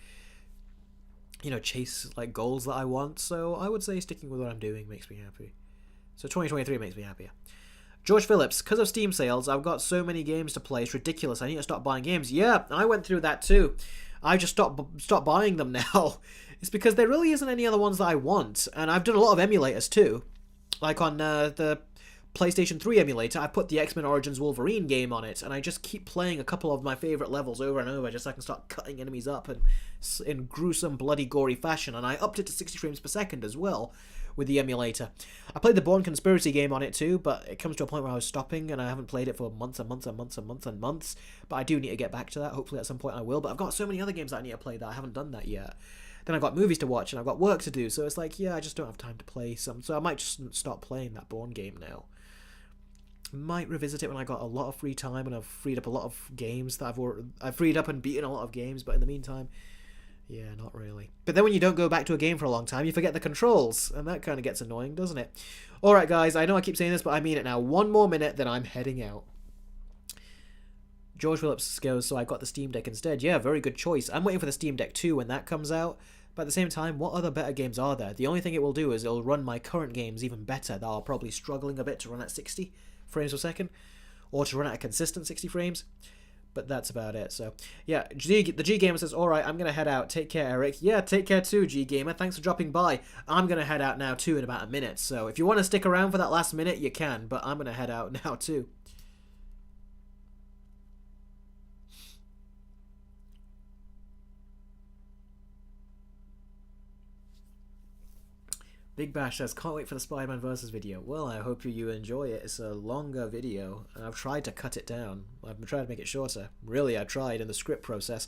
chase, like, goals that I want, so I would say sticking with what I'm doing makes me happy. So 2023 makes me happier. George Phillips, because of Steam sales, I've got so many games to play, it's ridiculous, I need to stop buying games. Yeah, I went through that too. I just stopped buying them now. It's because there really isn't any other ones that I want, and I've done a lot of emulators too. Like on the PlayStation 3 emulator, I put the X-Men Origins Wolverine game on it, and I just keep playing a couple of my favourite levels over and over just so I can start cutting enemies up in gruesome, bloody, gory fashion, and I upped it to 60 frames per second as well with the emulator. I played the Bourne Conspiracy game on it too, but it comes to a point where I was stopping, and I haven't played it for months and months and months and months and months, but I do need to get back to that. Hopefully at some point I will, but I've got so many other games that I need to play that I haven't done that yet. Then I've got movies to watch, and I've got work to do, so it's like, yeah, I just don't have time to play some, so I might just stop playing that Bourne game now. Might revisit it when I got a lot of free time, and I've freed up a lot of games that I've freed up and beaten a lot of games, but in the meantime, yeah, not really. But then when you don't go back to a game for a long time, you forget the controls, and that kind of gets annoying, doesn't it? Alright guys, I know I keep saying this, but I mean it now. One more minute, then I'm heading out. George Phillips goes, so I got the Steam Deck instead. Yeah, very good choice. I'm waiting for the Steam Deck 2 when that comes out. But at the same time, what other better games are there? The only thing it will do is it'll run my current games even better that are probably struggling a bit to run at 60 frames per second. Or to run at a consistent 60 frames. But that's about it. So, yeah, the G Gamer says, alright, I'm going to head out. Take care, Eric. Yeah, take care too, G Gamer. Thanks for dropping by. I'm going to head out now too in about a minute. So if you want to stick around for that last minute, you can. But I'm going to head out now too. Big Bash says, can't wait for the Spider-Man Versus video. Well, I hope you enjoy it. It's a longer video, and I've tried to cut it down. I've tried to make it shorter. Really, I tried in the script process,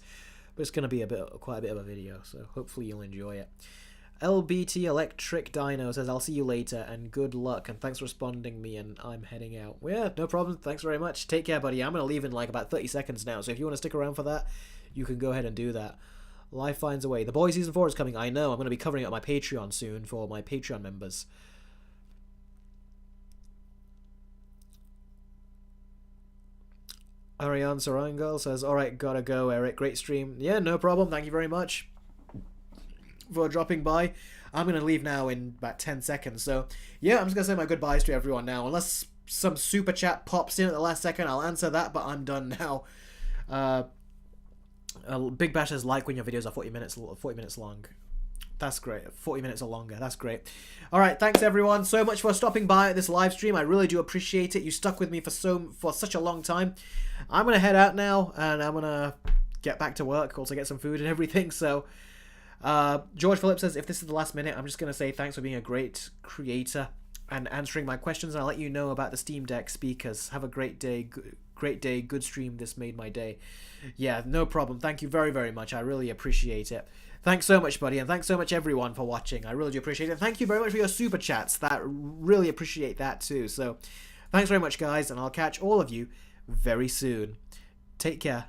but it's going to be quite a bit of a video, so hopefully you'll enjoy it. LBT Electric Dino says, I'll see you later, and good luck, and thanks for responding me, and I'm heading out. Well, yeah, no problem. Thanks very much. Take care, buddy. I'm going to leave in like about 30 seconds now, so if you want to stick around for that, you can go ahead and do that. Life finds a way. The Boys Season 4 is coming. I know. I'm going to be covering it on my Patreon soon for my Patreon members. Ariane Sarangal says, alright, gotta go, Eric. Great stream. Yeah, no problem. Thank you very much for dropping by. I'm going to leave now in about 10 seconds. So, yeah, I'm just going to say my goodbyes to everyone now. Unless some super chat pops in at the last second, I'll answer that, but I'm done now. Big Bash says, like when your videos are 40 minutes long. That's great. 40 minutes or longer. That's great. Alright, thanks everyone so much for stopping by at this live stream. I really do appreciate it. You stuck with me for such a long time. I'm going to head out now, and I'm going to get back to work, also get some food and everything. So, George Phillips says, if this is the last minute, I'm just going to say thanks for being a great creator and answering my questions. I'll let you know about the Steam Deck speakers. Have a great day. Great day. Good stream. This made my day. Yeah, no problem. Thank you very, very much. I really appreciate it. Thanks so much, buddy, and thanks so much, everyone, for watching. I really do appreciate it. Thank you very much for your super chats. That really appreciate that, too. So, thanks very much, guys, and I'll catch all of you very soon. Take care.